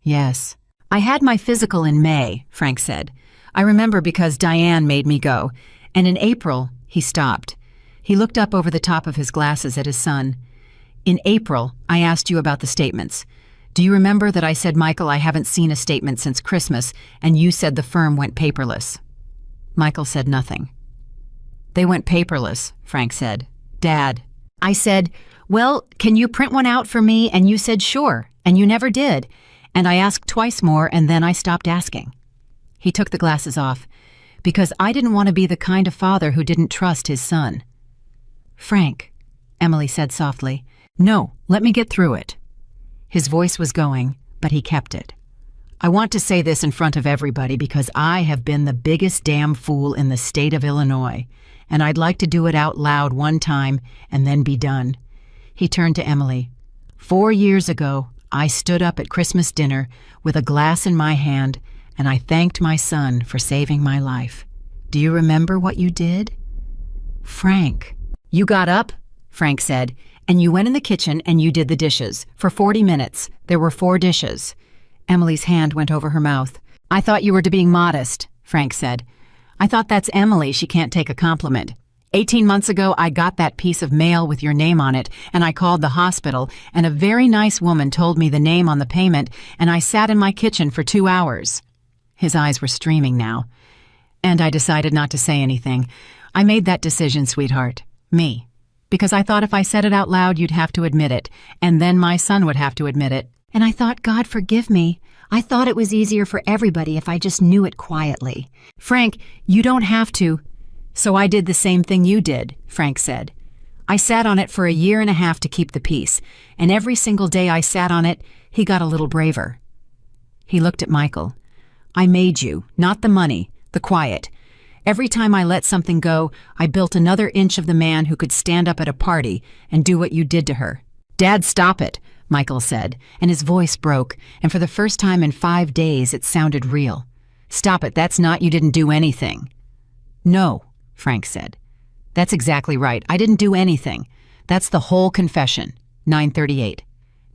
"Yes." "I had my physical in May," Frank said. "I remember because Diane made me go. And in April," he stopped. He looked up over the top of his glasses at his son. "In April, I asked you about the statements. Do you remember that I said, Michael, I haven't seen a statement since Christmas, and you said the firm went paperless?" Michael said nothing. "They went paperless," Frank said. "Dad." "I said, well, can you print one out for me? And you said sure, and you never did. And I asked twice more, and then I stopped asking." He took the glasses off, "because I didn't want to be the kind of father who didn't trust his son." "Frank," Emily said softly. "No, let me get through it." His voice was going, but he kept it. "I want to say this in front of everybody because I have been the biggest damn fool in the state of Illinois, and I'd like to do it out loud one time and then be done." He turned to Emily. 4 years ago, I stood up at Christmas dinner with a glass in my hand, and I thanked my son for saving my life. Do you remember what you did?" "Frank." "You got up," Frank said, "and you went in the kitchen and you did the dishes. For 40 minutes. There were 4 dishes. Emily's hand went over her mouth. "I thought you were being modest," Frank said. "I thought that's Emily. She can't take a compliment. 18 months ago, I got that piece of mail with your name on it, and I called the hospital, and a very nice woman told me the name on the payment, and I sat in my kitchen for 2 hours. His eyes were streaming now. "And I decided not to say anything. I made that decision, sweetheart. Me. Because I thought if I said it out loud, you'd have to admit it, and then my son would have to admit it. And I thought, God forgive me, I thought it was easier for everybody if I just knew it quietly." "Frank, you don't have to." "So I did the same thing you did," Frank said. "I sat on it for a year and a half to keep the peace, and every single day I sat on it, he got a little braver." He looked at Michael. "I made you, not the money, the quiet. Every time I let something go, I built another inch of the man who could stand up at a party and do what you did to her." "Dad, stop it," Michael said, and his voice broke, and for the first time in 5 days it sounded real. "Stop it, that's not you didn't do anything." "No," Frank said. "That's exactly right. I didn't do anything. That's the whole confession. 938.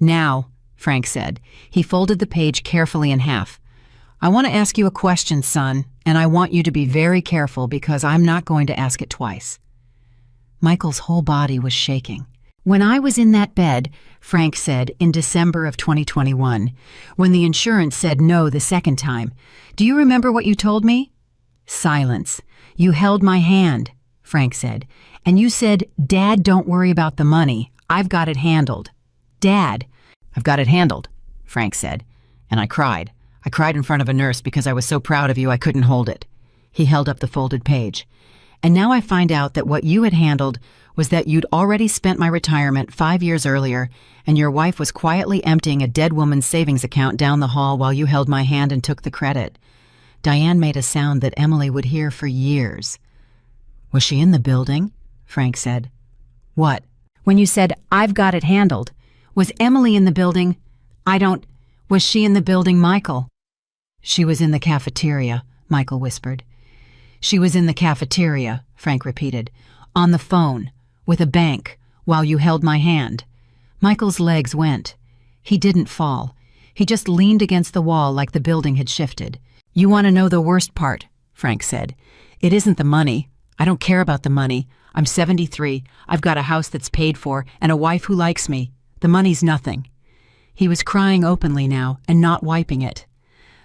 Now," Frank said. He folded the page carefully in half. "I want to ask you a question, son, and I want you to be very careful because I'm not going to ask it twice." Michael's whole body was shaking. "When I was in that bed," Frank said, "in December of 2021, when the insurance said no the second time, do you remember what you told me?" Silence. "You held my hand," Frank said, "and you said, 'Dad, don't worry about the money. I've got it handled.' Dad." "I've got it handled," Frank said, "and I cried. I cried in front of a nurse because I was so proud of you I couldn't hold it." He held up the folded page. "And now I find out that what you had handled was that you'd already spent my retirement 5 years earlier, and your wife was quietly emptying a dead woman's savings account down the hall while you held my hand and took the credit." Diane made a sound that Emily would hear for years. "Was she in the building?" Frank said. "What?" "When you said, 'I've got it handled.' Was Emily in the building? Was she in the building, Michael?" "She was in the cafeteria," Michael whispered. "She was in the cafeteria," Frank repeated. "On the phone, with a bank, while you held my hand." Michael's legs went. He didn't fall. He just leaned against the wall like the building had shifted. "You want to know the worst part," Frank said. "It isn't the money. I don't care about the money. I'm 73. I've got a house that's paid for and a wife who likes me. The money's nothing." He was crying openly now and not wiping it.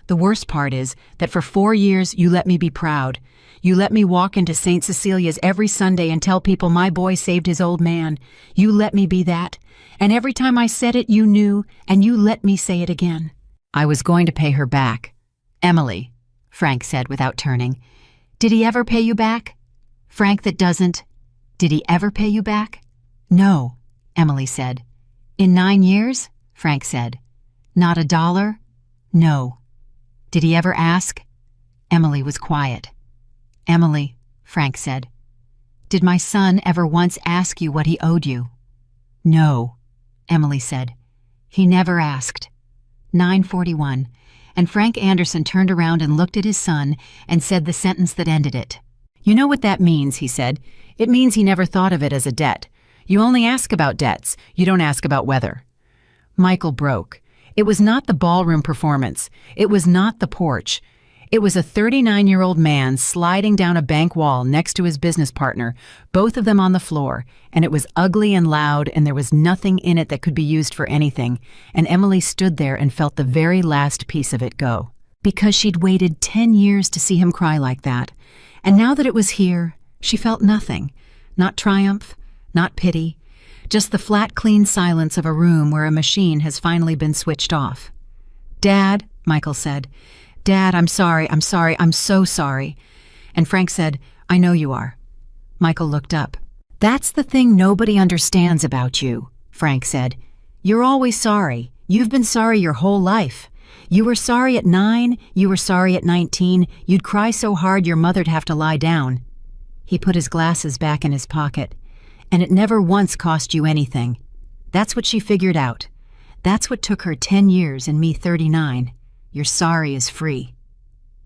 "The worst part is that for 4 years you let me be proud. You let me walk into St. Cecilia's every Sunday and tell people my boy saved his old man. You let me be that. And every time I said it, you knew, and you let me say it again." "I was going to pay her back." "Emily," Frank said without turning. "Did he ever pay you back? Frank that doesn't. Did he ever pay you back?" "No," Emily said. "In 9 years?" Frank said. "Not a dollar?" "No." "Did he ever ask?" Emily was quiet. "Emily," Frank said, "did my son ever once ask you what he owed you?" "No," Emily said. "He never asked." 9:41. and Frank Anderson turned around and looked at his son and said the sentence that ended it. "You know what that means," he said. "It means he never thought of it as a debt. You only ask about debts. You don't ask about weather." Michael broke. It was not the ballroom performance. It was not the porch. It was a 39-year-old man sliding down a bank wall next to his business partner, both of them on the floor, and it was ugly and loud, and there was nothing in it that could be used for anything, and Emily stood there and felt the very last piece of it go. Because she'd waited 10 years to see him cry like that, and now that it was here, she felt nothing. Not triumph, not pity, just the flat, clean silence of a room where a machine has finally been switched off. "Dad," Michael said. "Dad, I'm sorry, I'm so sorry." And Frank said, "I know you are." Michael looked up. "That's the thing nobody understands about you," Frank said. "You're always sorry. You've been sorry your whole life. You were sorry at 9, you were sorry at 19, you'd cry so hard your mother'd have to lie down." He put his glasses back in his pocket. "And it never once cost you anything. That's what she figured out. That's what took her 10 years and me 39. Your sorry is free."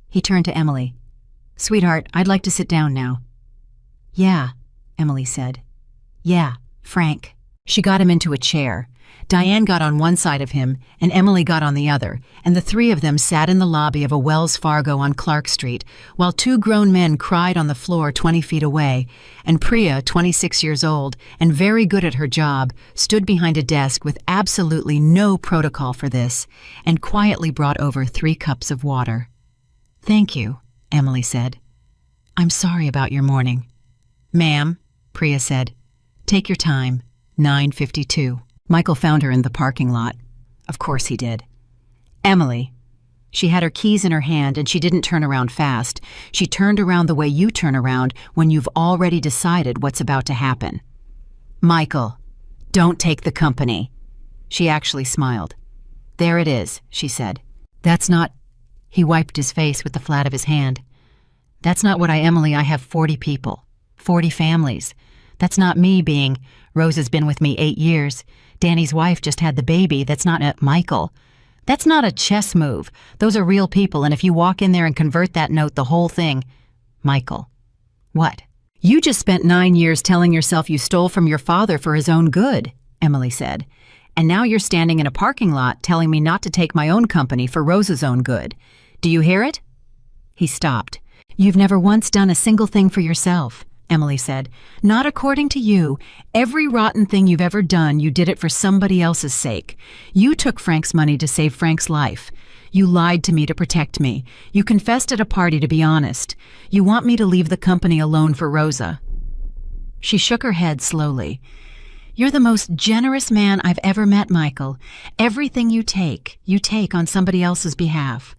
He turned to Emily. "Sweetheart, I'd like to sit down now." "Yeah," Emily said. "Yeah, Frank." She got him into a chair. Diane got on one side of him, and Emily got on the other, and the three of them sat in the lobby of a Wells Fargo on Clark Street, while two grown men cried on the floor 20 feet away, and Priya, 26 years old, and very good at her job, stood behind a desk with absolutely no protocol for this, and quietly brought over 3 cups of water. "Thank you," Emily said. "I'm sorry about your morning." "Ma'am," Priya said, "take your time, 9:52. Michael found her in the parking lot. Of course he did. "Emily." She had her keys in her hand and she didn't turn around fast. She turned around the way you turn around when you've already decided what's about to happen. "Michael, don't take the company." She actually smiled. "There it is," she said. "That's not—" He wiped his face with the flat of his hand. "That's not what Emily, I have 40 people, 40 families. That's not me being, Rose has been with me 8 years. Danny's wife just had the baby. That's not Michael. That's not a chess move. Those are real people, and if you walk in there and convert that note, the whole thing—" "Michael." "What?" "You just spent 9 years telling yourself you stole from your father for his own good," Emily said. "And now you're standing in a parking lot telling me not to take my own company for Rose's own good. Do you hear it?" He stopped. "You've never once done a single thing for yourself," Emily said. "Not according to you. Every rotten thing you've ever done, you did it for somebody else's sake. You took Frank's money to save Frank's life. You lied to me to protect me. You confessed at a party to be honest. You want me to leave the company alone for Rosa." She shook her head slowly. "You're the most generous man I've ever met, Michael. Everything you take on somebody else's behalf.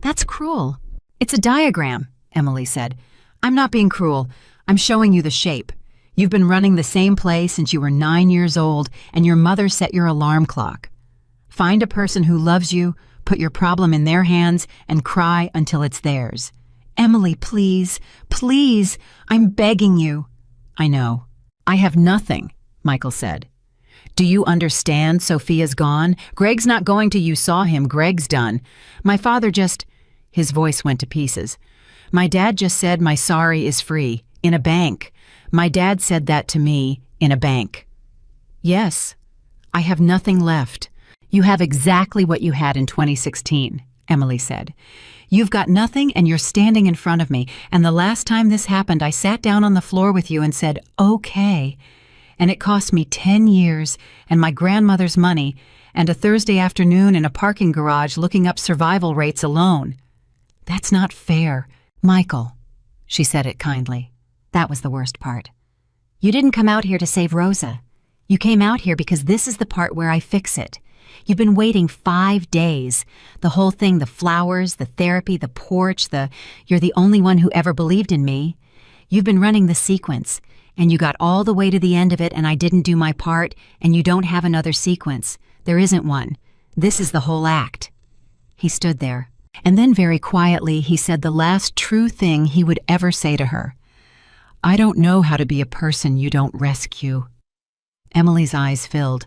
That's cruel." "It's a diagram," Emily said. "I'm not being cruel. I'm showing you the shape. You've been running the same play since you were 9 years old, and your mother set your alarm clock. Find a person who loves you, put your problem in their hands, and cry until it's theirs. Emily, please, please, I'm begging you." "I know. I have nothing," Michael said. "Do you understand Sophia's gone? Greg's not going to you saw him. Greg's done. My father just—" His voice went to pieces. "My dad just said my sorry is free. In a bank. My dad said that to me in a bank." "Yes. I have nothing left. You have exactly what you had in 2016, Emily said. "You've got nothing and you're standing in front of me, and the last time this happened I sat down on the floor with you and said, okay. And it cost me 10 years and my grandmother's money and a Thursday afternoon in a parking garage looking up survival rates alone. That's not fair. Michael," she said it kindly. That was the worst part. "You didn't come out here to save Rosa. You came out here because this is the part where I fix it. You've been waiting 5 days. The whole thing, the flowers, the therapy, the porch, you're the only one who ever believed in me. You've been running the sequence, and you got all the way to the end of it and I didn't do my part, and you don't have another sequence. There isn't one. This is the whole act." He stood there, and then very quietly he said the last true thing he would ever say to her. "I don't know how to be a person you don't rescue." Emily's eyes filled.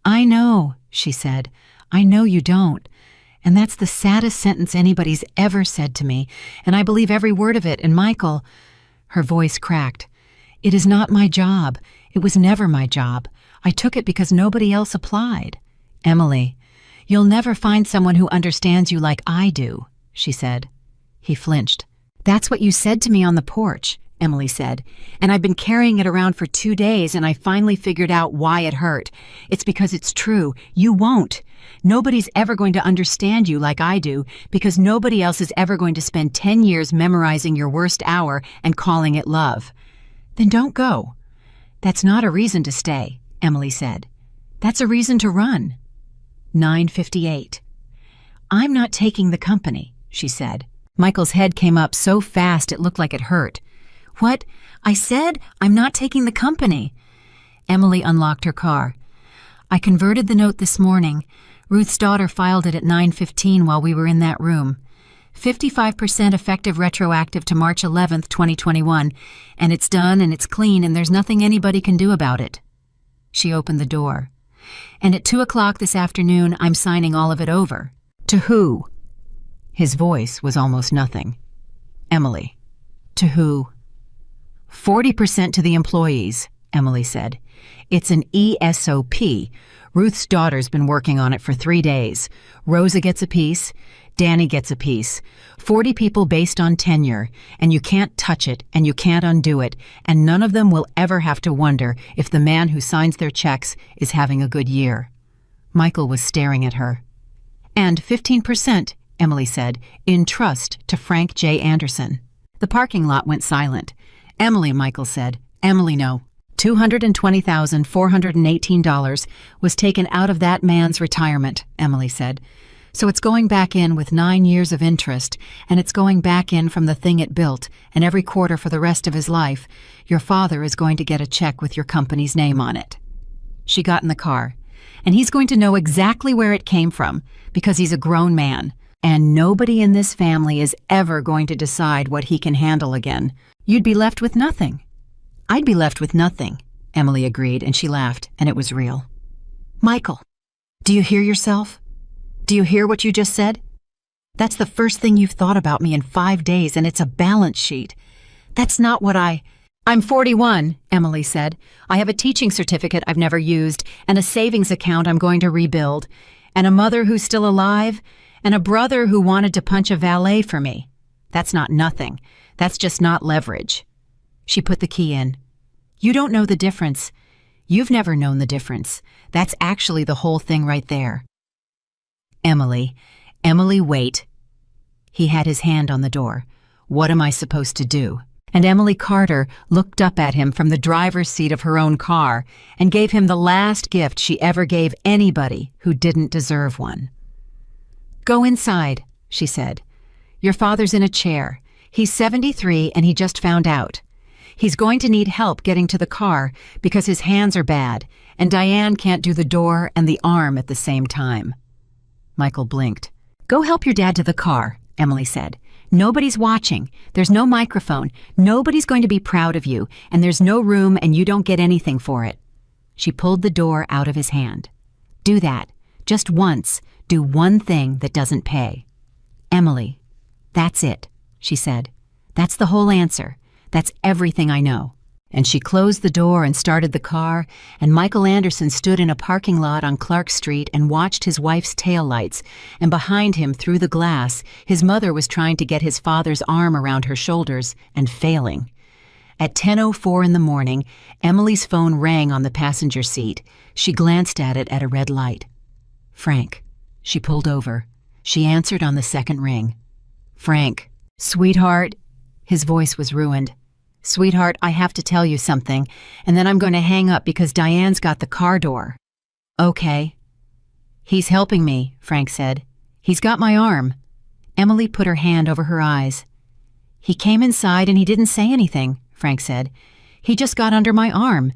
"I know," she said. "I know you don't. And that's the saddest sentence anybody's ever said to me, and I believe every word of it, and Michael—" Her voice cracked. "It is not my job. It was never my job. I took it because nobody else applied." "Emily, you'll never find someone who understands you like I do," she said. He flinched. "That's what you said to me on the porch," Emily said, "and I've been carrying it around for 2 days, and I finally figured out why it hurt. It's because it's true. You won't. Nobody's ever going to understand you like I do, because nobody else is ever going to spend 10 years memorizing your worst hour and calling it love." "Then don't go." "That's not a reason to stay," Emily said. "That's a reason to run." 9:58. "I'm not taking the company," she said. Michael's head came up so fast it looked like it hurt. "What? I said I'm not taking the company." Emily unlocked her car. "I converted the note this morning. Ruth's daughter filed it at 9:15 while we were in that room. 55% effective retroactive to March 11th, 2021, and it's done and it's clean and there's nothing anybody can do about it." She opened the door. "And at 2 o'clock this afternoon, I'm signing all of it over." "To who?" His voice was almost nothing. "Emily." "To who?" 40% to the employees," Emily said. "It's an ESOP. Ruth's daughter's been working on it for 3 days. Rosa gets a piece. Danny gets a piece. 40 people based on tenure, and you can't touch it, and you can't undo it, and none of them will ever have to wonder if the man who signs their checks is having a good year." Michael was staring at her. "And 15%, Emily said, "in trust to Frank J. Anderson." The parking lot went silent. "Emily," Michael said. "Emily, no. $220,418 was taken out of that man's retirement," Emily said. "So it's going back in with 9 years of interest, and it's going back in from the thing it built, and every quarter for the rest of his life, your father is going to get a check with your company's name on it." She got in the car. "And he's going to know exactly where it came from, because he's a grown man, and nobody in this family is ever going to decide what he can handle again. You'd be left with nothing." "I'd be left with nothing," Emily agreed, and she laughed, and it was real. "Michael, do you hear yourself? Do you hear what you just said? That's the first thing you've thought about me in 5 days, and it's a balance sheet. That's not what I'm 41, Emily said. "I have a teaching certificate I've never used, and a savings account I'm going to rebuild, and a mother who's still alive, and a brother who wanted to punch a valet for me. That's not nothing. That's just not leverage." She put the key in. "You don't know the difference. You've never known the difference. That's actually the whole thing right there." Emily, wait." He had his hand on the door. "What am I supposed to do?" And Emily Carter looked up at him from the driver's seat of her own car and gave him the last gift she ever gave anybody who didn't deserve one. "Go inside," she said. "Your father's in a chair. He's 73 and he just found out. He's going to need help getting to the car because his hands are bad, and Diane can't do the door and the arm at the same time." Michael blinked. "Go help your dad to the car," Emily said. "Nobody's watching. There's no microphone. Nobody's going to be proud of you, and there's no room and you don't get anything for it." She pulled the door out of his hand. "Do that. Just once. Do one thing that doesn't pay." "Emily, that's it," she said. "That's the whole answer. That's everything I know." And she closed the door and started the car, and Michael Anderson stood in a parking lot on Clark Street and watched his wife's taillights, and behind him, through the glass, his mother was trying to get his father's arm around her shoulders and failing. At 10:04 in the morning, Emily's phone rang on the passenger seat. She glanced at it at a red light. "Frank." She pulled over. She answered on the second ring. "Frank." "Sweetheart." His voice was ruined. "Sweetheart, I have to tell you something, and then I'm going to hang up because Diane's got the car door." "Okay." "He's helping me," Frank said. "He's got my arm." Emily put her hand over her eyes. "He came inside and he didn't say anything," Frank said. "He just got under my arm.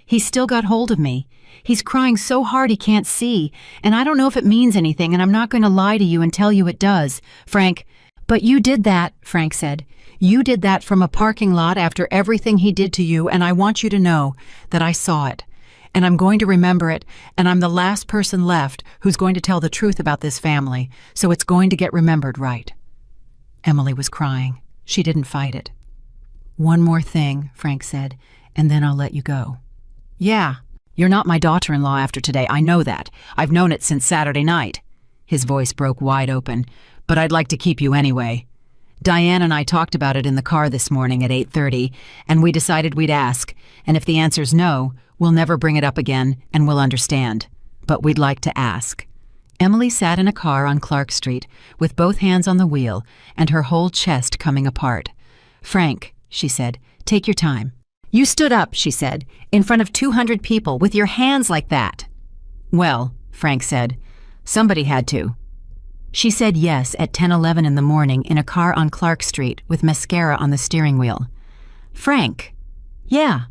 He's still got hold of me. He's crying so hard he can't see, and I don't know if it means anything, and I'm not going to lie to you and tell you it does, Frank." "But you did that," Frank said. "You did that from a parking lot after everything he did to you, and I want you to know that I saw it. and I'm going to remember it, and I'm the last person left who's going to tell the truth about this family, so it's going to get remembered right." Emily was crying. She didn't fight it. "One more thing," Frank said, "and then I'll let you go." "Yeah, you're not my daughter-in-law after today, I know that. I've known it since Saturday night." His voice broke wide open. "But I'd like to keep you anyway. Diane and I talked about it in the car this morning at 8:30, and we decided we'd ask, and if the answer's no, we'll never bring it up again, and we'll understand. But we'd like to ask." Emily sat in a car on Clark Street, with both hands on the wheel, and her whole chest coming apart. "Frank," she said, "take your time." "You stood up," she said, "in front of 200 people with your hands like that." "Well," Frank said, "somebody had to." She said yes at 10:11 in the morning in a car on Clark Street with mascara on the steering wheel. "Frank." "Yeah."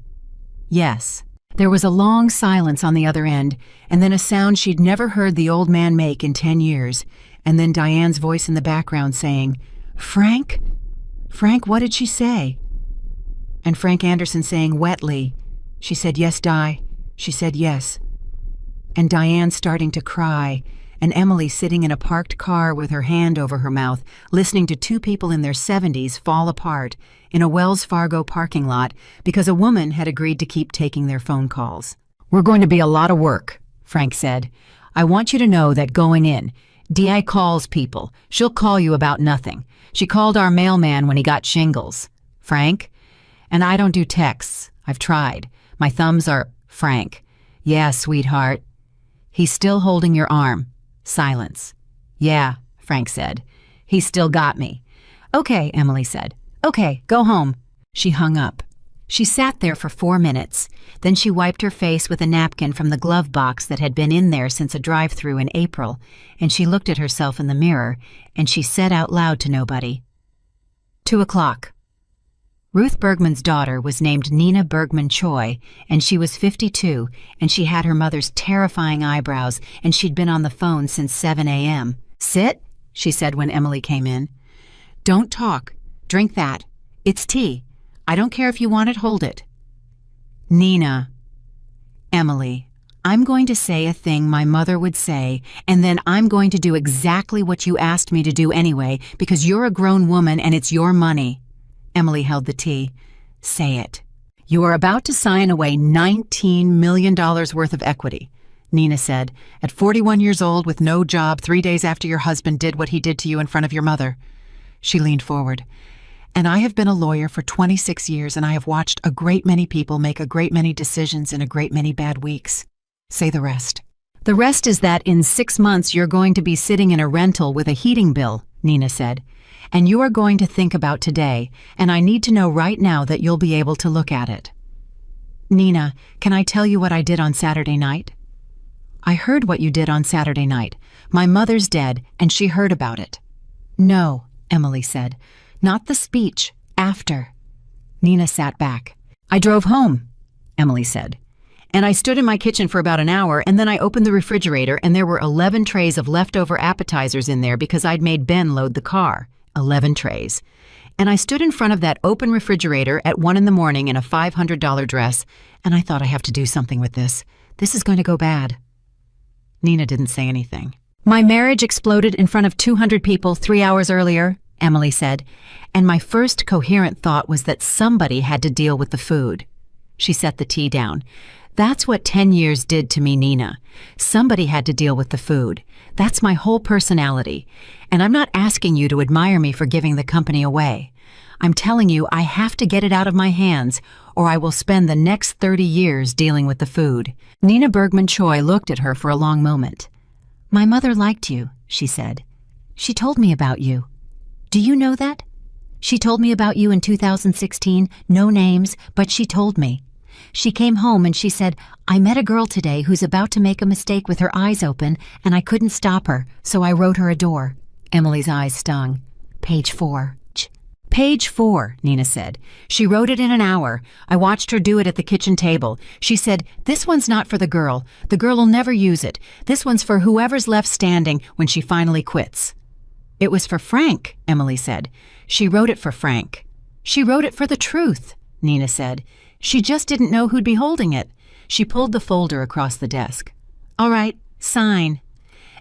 "Yes." There was a long silence on the other end, and then a sound she'd never heard the old man make in 10 years, and then Diane's voice in the background saying, "Frank? Frank, what did she say?" And Frank Anderson saying wetly, "She said yes, Di. She said yes." And Diane starting to cry, and Emily sitting in a parked car with her hand over her mouth, listening to two people in their 70s fall apart in a Wells Fargo parking lot because a woman had agreed to keep taking their phone calls. "We're going to be a lot of work," Frank said. "I want you to know that going in, Di calls people. She'll call you about nothing. She called our mailman when he got shingles. Frank? And I don't do texts. I've tried. My thumbs are Frank. Yeah, sweetheart. He's still holding your arm. Silence. "Yeah," Frank said. "He's still got me." "Okay," Emily said. "Okay, go home." She hung up. She sat there for 4 minutes. Then she wiped her face with a napkin from the glove box that had been in there since a drive-through in April, and she looked at herself in the mirror, and she said out loud to nobody, 2 o'clock. Ruth Bergman's daughter was named Nina Bergman Choi, and she was 52, and she had her mother's terrifying eyebrows, and she'd been on the phone since 7 a.m. "Sit," she said when Emily came in. "Don't talk. Drink that. It's tea. I don't care if you want it, hold it." "Nina." "Emily, I'm going to say a thing my mother would say, and then I'm going to do exactly what you asked me to do anyway, because you're a grown woman and it's your money." Emily held the tea. "Say it." "You are about to sign away $19 million worth of equity," Nina said, "at 41 years old with no job 3 days after your husband did what he did to you in front of your mother." She leaned forward. "And I have been a lawyer for 26 years, and I have watched a great many people make a great many decisions in a great many bad weeks. Say the rest." "The rest is that in 6 months you're going to be sitting in a rental with a heating bill," Nina said. "And you are going to think about today, and I need to know right now that you'll be able to look at it." "Nina, can I tell you what I did on Saturday night?" "I heard what you did on Saturday night. My mother's dead, and she heard about it." "No," Emily said. "Not the speech. After." Nina sat back. "I drove home," Emily said. "And I stood in my kitchen for about an hour, and then I opened the refrigerator, and there were 11 trays of leftover appetizers in there because I'd made Ben load the car. 11 trays. And I stood in front of that open refrigerator at 1 in the morning in a $500 dress, and I thought I have to do something with this. This is going to go bad." Nina didn't say anything. "My marriage exploded in front of 200 people 3 hours earlier," Emily said, "and my first coherent thought was that somebody had to deal with the food." She set the tea down. "That's what 10 years did to me, Nina. Somebody had to deal with the food. That's my whole personality. And I'm not asking you to admire me for giving the company away. I'm telling you I have to get it out of my hands, or I will spend the next 30 years dealing with the food." Nina Bergman Choi looked at her for a long moment. "My mother liked you," she said. "She told me about you. Do you know that? She told me about you in 2016, no names, but she told me. She came home and she said, 'I met a girl today who's about to make a mistake with her eyes open, and I couldn't stop her, so I wrote her a door.'" Emily's eyes stung. "Page 4. "Page 4, Nina said. "She wrote it in an hour. I watched her do it at the kitchen table. She said, 'This one's not for the girl. The girl will never use it. This one's for whoever's left standing when she finally quits.'" "It was for Frank," Emily said. "She wrote it for Frank." "She wrote it for the truth," Nina said. "She just didn't know who'd be holding it. She pulled the folder across the desk. "All right, sign."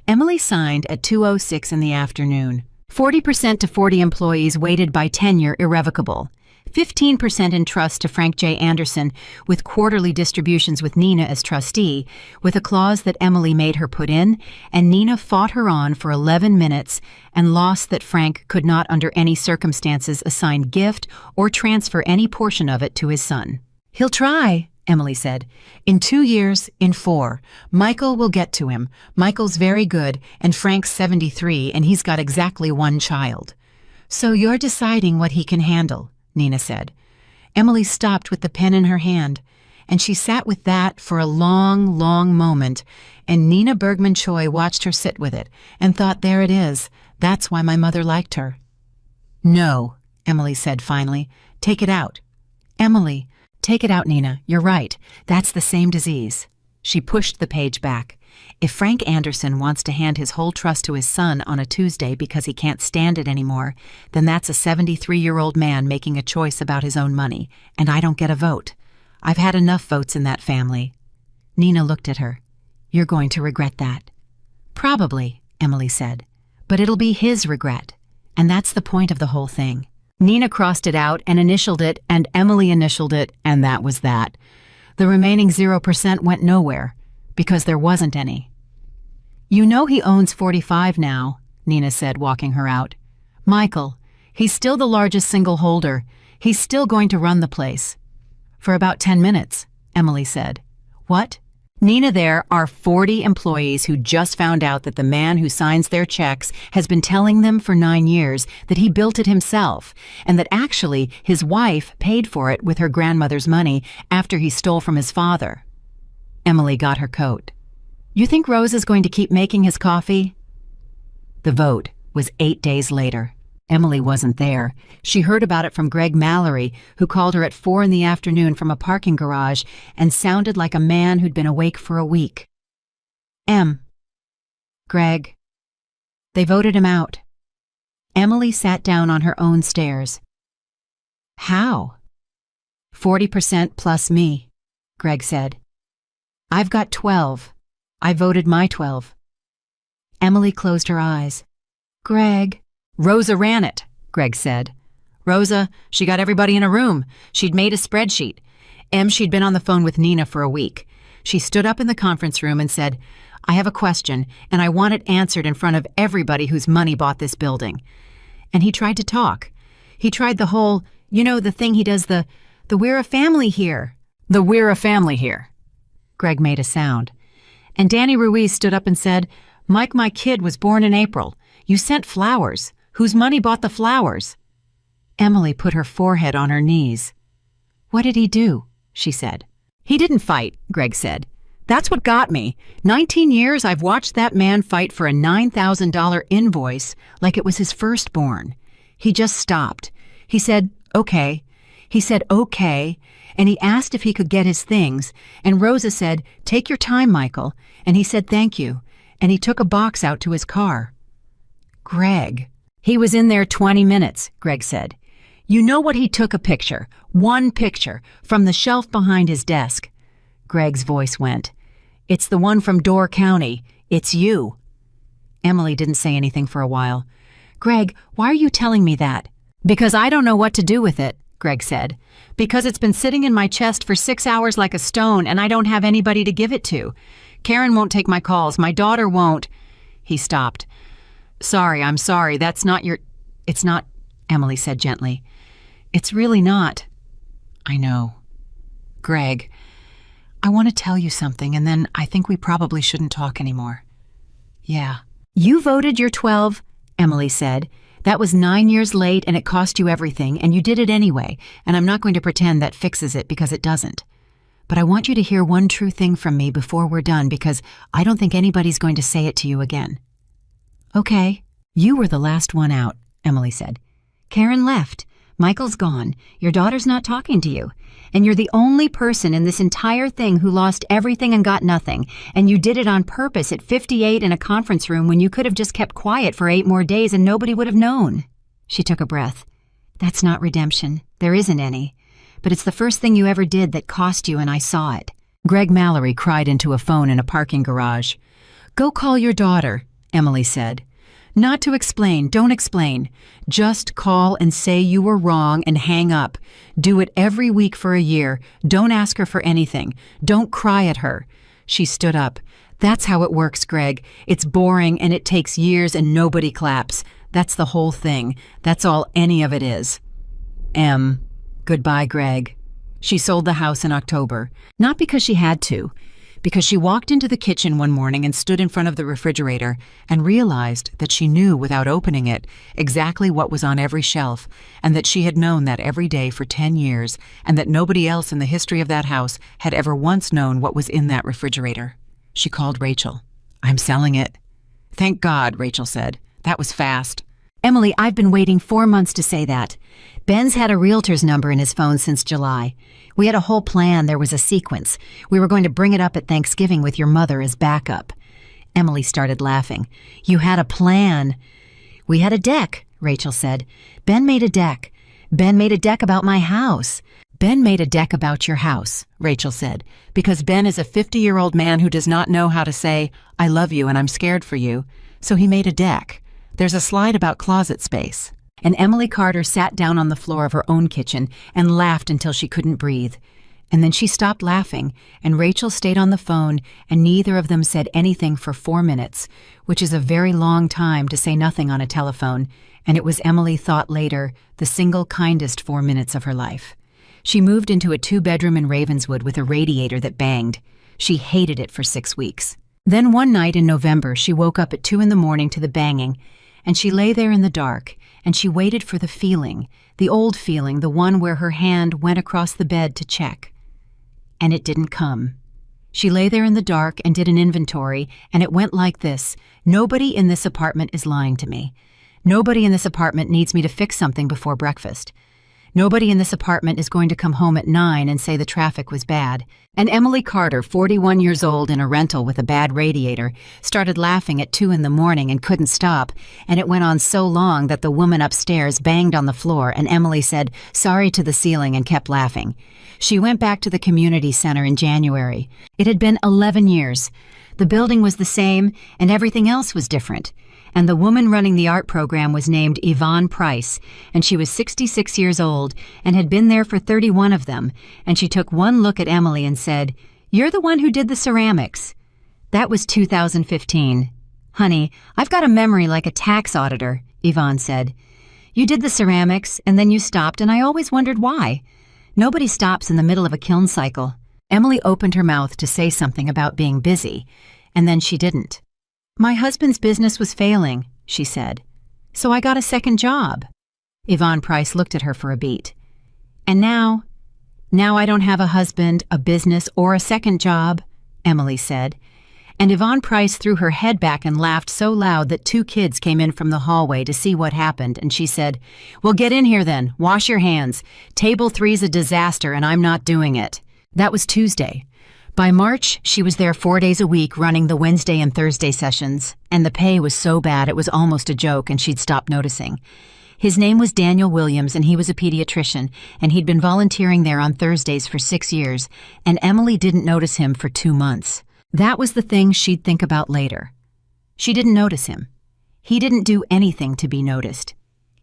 Emily signed at 2:06 in the afternoon. 40% to 40 employees weighted by tenure irrevocable. 15% in trust to Frank J. Anderson, with quarterly distributions with Nina as trustee, with a clause that Emily made her put in, and Nina fought her on for 11 minutes and lost that Frank could not under any circumstances assign gift or transfer any portion of it to his son. "He'll try," Emily said. "In 2 years, in 4. Michael will get to him. Michael's very good, and Frank's 73, and he's got exactly 1 child." "So you're deciding what he can handle," Nina said. Emily stopped with the pen in her hand, and she sat with that for a long, long moment, and Nina Bergman Choi watched her sit with it and thought, there it is, that's why my mother liked her. "No," Emily said finally. "Take it out." "Emily, take it out, Nina. You're right. That's the same disease." She pushed the page back. "If Frank Anderson wants to hand his whole trust to his son on a Tuesday because he can't stand it anymore, then that's a 73-year-old man making a choice about his own money, and I don't get a vote. I've had enough votes in that family." Nina looked at her. "You're going to regret that." "Probably," Emily said. "But it'll be his regret, and that's the point of the whole thing." Nina crossed it out and initialed it, and Emily initialed it, and that was that. The remaining 0% went nowhere, because there wasn't any. "You know he owns 45 now," Nina said, walking her out. "Michael, he's still the largest single holder. He's still going to run the place." "For about 10 minutes, Emily said. "What?" "Nina, there are 40 employees who just found out that the man who signs their checks has been telling them for 9 years that he built it himself, and that actually his wife paid for it with her grandmother's money after he stole from his father." Emily got her coat. "You think Rose is going to keep making his coffee?" The vote was 8 days later. Emily wasn't there. She heard about it from Greg Mallory, who called her at 4 in the afternoon from a parking garage and sounded like a man who'd been awake for a week. Greg. They voted him out." Emily sat down on her own stairs. "How?" 40% plus me," Greg said. "I've got 12. I voted my 12. Emily closed her eyes. "Greg." "Rosa ran it," Greg said. "Rosa, she got everybody in a room. She'd made a spreadsheet. She'd been on the phone with Nina for a week. She stood up in the conference room and said, 'I have a question, and I want it answered in front of everybody whose money bought this building.' And he tried to talk. He tried the whole, the thing he does, the we're a family here. The we're a family here." Greg made a sound. "And Danny Ruiz stood up and said, 'Mike, my kid was born in April. You sent flowers. Whose money bought the flowers?'" Emily put her forehead on her knees. "What did he do?" she said. "He didn't fight," Greg said. "That's what got me. 19 years I've watched that man fight for a $9,000 invoice like it was his firstborn. He just stopped. He said, okay. He said, okay, and he asked if he could get his things, and Rosa said, 'Take your time, Michael,' and he said, 'Thank you,' and he took a box out to his car." "Greg." "He was in there 20 minutes, Greg said. You know what? He took a picture, one picture, from the shelf behind his desk." Greg's voice went. "It's the one from Door County. It's you." Emily didn't say anything for a while. "Greg, why are you telling me that?" "Because I don't know what to do with it," Greg said. "Because it's been sitting in my chest for 6 hours like a stone, and I don't have anybody to give it to. Karen won't take my calls. My daughter won't." He stopped. I'm sorry. That's not your..." "It's not," Emily said gently. "It's really not." "I know." "Greg, I want to tell you something, and then I think we probably shouldn't talk anymore." "Yeah." "You voted your 12, Emily said. "That was 9 years late, and it cost you everything, and you did it anyway, and I'm not going to pretend that fixes it because it doesn't. But I want you to hear one true thing from me before we're done, because I don't think anybody's going to say it to you again." "Okay." "You were the last one out," Emily said. "Karen left. Michael's gone. Your daughter's not talking to you. And you're the only person in this entire thing who lost everything and got nothing. And you did it on purpose at 58 in a conference room when you could have just kept quiet for 8 more days and nobody would have known." She took a breath. "That's not redemption. There isn't any. But it's the first thing you ever did that cost you, and I saw it. Greg Mallory cried into a phone in a parking garage. "Go call your daughter," Emily said. "Not to explain, don't explain. Just call and say you were wrong and hang up. Do it every week for a year. Don't ask her for anything. Don't cry at her." She stood up. "That's how it works, Greg. It's boring and it takes years and nobody claps. That's the whole thing. That's all any of it is." Goodbye, Greg. She sold the house in October, not because she had to, because she walked into the kitchen one morning and stood in front of the refrigerator and realized that she knew without opening it exactly what was on every shelf, and that she had known that every day for 10 years, and that nobody else in the history of that house had ever once known what was in that refrigerator. She called Rachel. "I'm selling it." "Thank God," Rachel said. "That was fast." "Emily, I've been waiting 4 months to say that. Ben's had a realtor's number in his phone since July. We had a whole plan. There was a sequence. We were going to bring it up at Thanksgiving with your mother as backup." Emily started laughing. "You had a plan." "We had a deck," Rachel said. "Ben made a deck. Ben made a deck about my house." "Ben made a deck about your house," Rachel said, "because Ben is a 50-year-old man who does not know how to say, 'I love you and I'm scared for you.' So he made a deck. There's a slide about closet space." And Emily Carter sat down on the floor of her own kitchen and laughed until she couldn't breathe. And then she stopped laughing, and Rachel stayed on the phone, and neither of them said anything for 4 minutes, which is a very long time to say nothing on a telephone, and it was, Emily thought later, the single kindest 4 minutes of her life. She moved into a 2-bedroom in Ravenswood with a radiator that banged. She hated it for 6 weeks. Then one night in November, she woke up at 2 a.m. to the banging, and she lay there in the dark, and she waited for the feeling, the old feeling, the one where her hand went across the bed to check. And it didn't come. She lay there in the dark and did an inventory, and it went like this: "Nobody in this apartment is lying to me. Nobody in this apartment needs me to fix something before breakfast. Nobody in this apartment is going to come home at 9 and say the traffic was bad." And Emily Carter, 41 years old in a rental with a bad radiator, started laughing at 2 a.m. and couldn't stop, and it went on so long that the woman upstairs banged on the floor, and Emily said sorry to the ceiling and kept laughing. She went back to the community center in January. It had been 11 years. The building was the same, and everything else was different. And the woman running the art program was named Yvonne Price, and she was 66 years old and had been there for 31 of them, and she took one look at Emily and said, "You're the one who did the ceramics." That was 2015. "Honey, I've got a memory like a tax auditor," Yvonne said. "You did the ceramics, and then you stopped, and I always wondered why. Nobody stops in the middle of a kiln cycle." Emily opened her mouth to say something about being busy, and then she didn't. "My husband's business was failing," she said, "so I got a second job." Yvonne Price looked at her for a beat. "And now I don't have a husband, a business, or a second job," Emily said. And Yvonne Price threw her head back and laughed so loud that 2 kids came in from the hallway to see what happened, and she said, "Well, get in here then. Wash your hands. Table 3's a disaster, and I'm not doing it." That was Tuesday. By March, she was there 4 days a week running the Wednesday and Thursday sessions, and the pay was so bad it was almost a joke and she'd stopped noticing. His name was Daniel Williams, and he was a pediatrician, and he'd been volunteering there on Thursdays for 6 years, and Emily didn't notice him for 2 months. That was the thing she'd think about later. She didn't notice him. He didn't do anything to be noticed.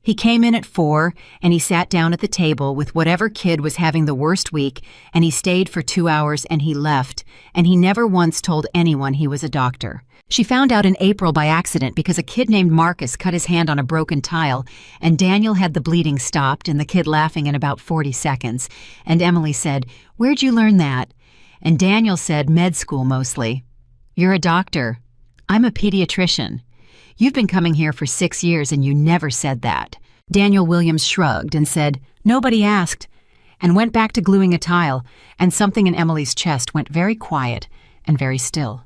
He came in at 4, and he sat down at the table with whatever kid was having the worst week, and he stayed for 2 hours and he left, and he never once told anyone he was a doctor. She found out in April by accident because a kid named Marcus cut his hand on a broken tile, and Daniel had the bleeding stopped and the kid laughing in about 40 seconds. And Emily said, "Where'd you learn that?" And Daniel said, "Med school mostly." "You're a doctor." "I'm a pediatrician." "You've been coming here for 6 years and you never said that." Daniel Williams shrugged and said, "Nobody asked," and went back to gluing a tile, and something in Emily's chest went very quiet and very still.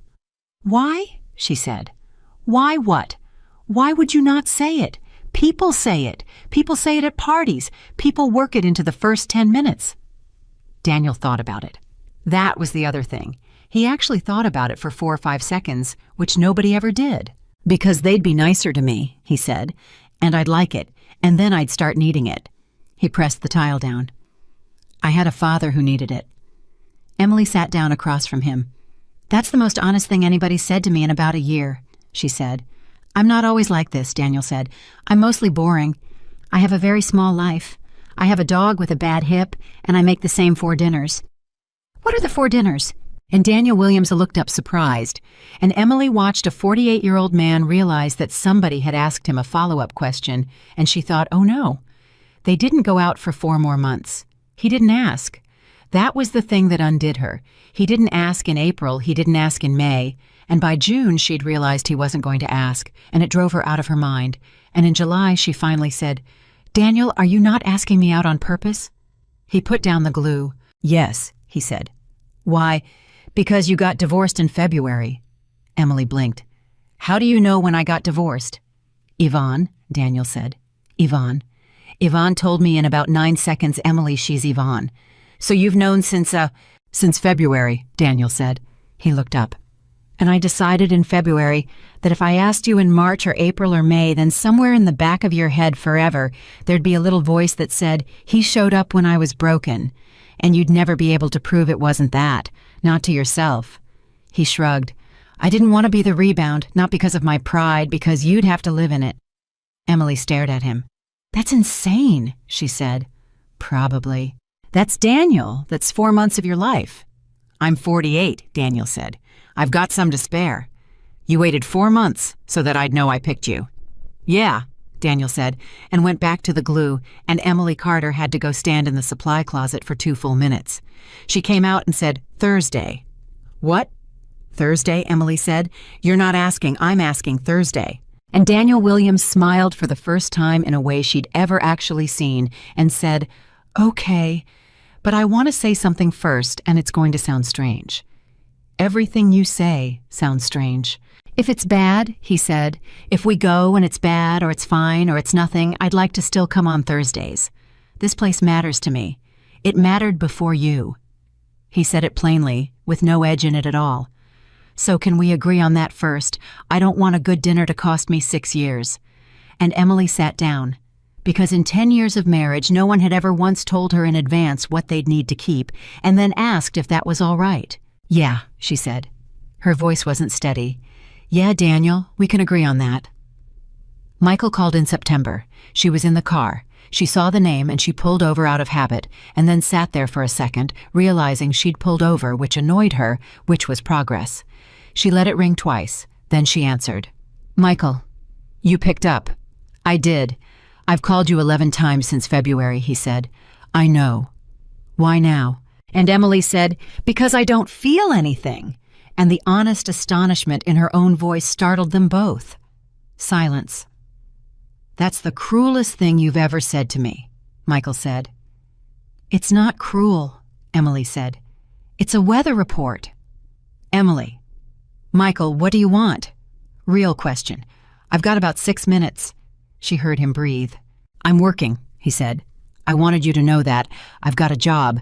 "Why?" she said. "Why what? Why would you not say it? People say it. People say it at parties. People work it into the first 10 minutes. Daniel thought about it. That was the other thing. He actually thought about it for 4 or 5 seconds, which nobody ever did. "Because they'd be nicer to me," he said, "and I'd like it, and then I'd start needing it." He pressed the tile down. "I had a father who needed it." Emily sat down across from him. "That's the most honest thing anybody said to me in about a year," she said. "I'm not always like this," Daniel said. "I'm mostly boring. I have a very small life. I have a dog with a bad hip, and I make the same 4 dinners." "What are the 4 dinners?" And Daniel Williams looked up surprised, and Emily watched a 48-year-old man realize that somebody had asked him a follow-up question, and she thought, oh no. They didn't go out for 4 more months. He didn't ask. That was the thing that undid her. He didn't ask in April, he didn't ask in May, and by June she'd realized he wasn't going to ask, and it drove her out of her mind. And in July she finally said, "Daniel, are you not asking me out on purpose?" He put down the glue. "Yes," he said. "Why? Because you got divorced in February." Emily blinked. "How do you know when I got divorced?" "Yvonne," Daniel said. "Yvonne. Yvonne told me in about 9 seconds, Emily, she's Yvonne. So you've known since February," Daniel said. He looked up. "And I decided in February that if I asked you in March or April or May, then somewhere in the back of your head forever, there'd be a little voice that said, he showed up when I was broken. And you'd never be able to prove it wasn't that, not to yourself." He shrugged. "I didn't want to be the rebound, not because of my pride, because you'd have to live in it." Emily stared at him. "That's insane," she said. "Probably. That's Daniel. That's 4 months of your life." "I'm 48, Daniel said. "I've got some to spare." "You waited 4 months so that I'd know I picked you." "Yeah," Daniel said, and went back to the glue, and Emily Carter had to go stand in the supply closet for 2 full minutes. She came out and said, "Thursday." "What?" "Thursday," Emily said. "You're not asking, I'm asking Thursday." And Daniel Williams smiled for the first time in a way she'd ever actually seen and said, "Okay, but I want to say something first, and it's going to sound strange." "Everything you say sounds strange." "If it's bad," he said, "if we go and it's bad or it's fine or it's nothing, I'd like to still come on Thursdays. This place matters to me. It mattered before you." He said it plainly, with no edge in it at all. "So can we agree on that first? I don't want a good dinner to cost me 6 years." And Emily sat down, because in 10 years of marriage, no one had ever once told her in advance what they'd need to keep, and then asked if that was all right. "Yeah," she said. Her voice wasn't steady. "Yeah, Daniel, we can agree on that." Michael called in September. She was in the car. She saw the name and she pulled over out of habit, and then sat there for a second, realizing she'd pulled over, which annoyed her, which was progress. She let it ring twice. Then she answered. "Michael, you picked up." "I did. I've called you 11 times since February," he said. "I know." "Why now?" And Emily said, "Because I don't feel anything." And the honest astonishment in her own voice startled them both. Silence. "That's the cruelest thing you've ever said to me," Michael said. "It's not cruel," Emily said. "It's a weather report." "Emily." "Michael, what do you want?" "Real question. I've got about 6 minutes." She heard him breathe. "I'm working," he said. "I wanted you to know that. I've got a job.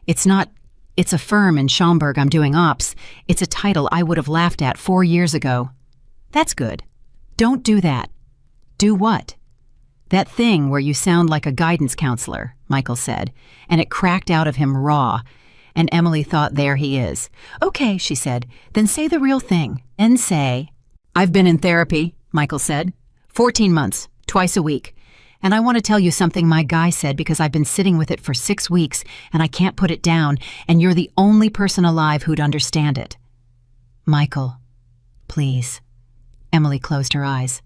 It's a firm in Schaumburg. I'm doing ops. It's a title I would have laughed at 4 years ago." "That's good. Don't do that." "Do what?" "That thing where you sound like a guidance counselor," Michael said, and it cracked out of him raw. And Emily thought, there he is. "Okay," she said, "then say the real thing." And say, "I've been in therapy," Michael said. 14 months, twice a week. And I want to tell you something my guy said because I've been sitting with it for 6 weeks and I can't put it down, and you're the only person alive who'd understand it." "Michael, please." Emily closed her eyes.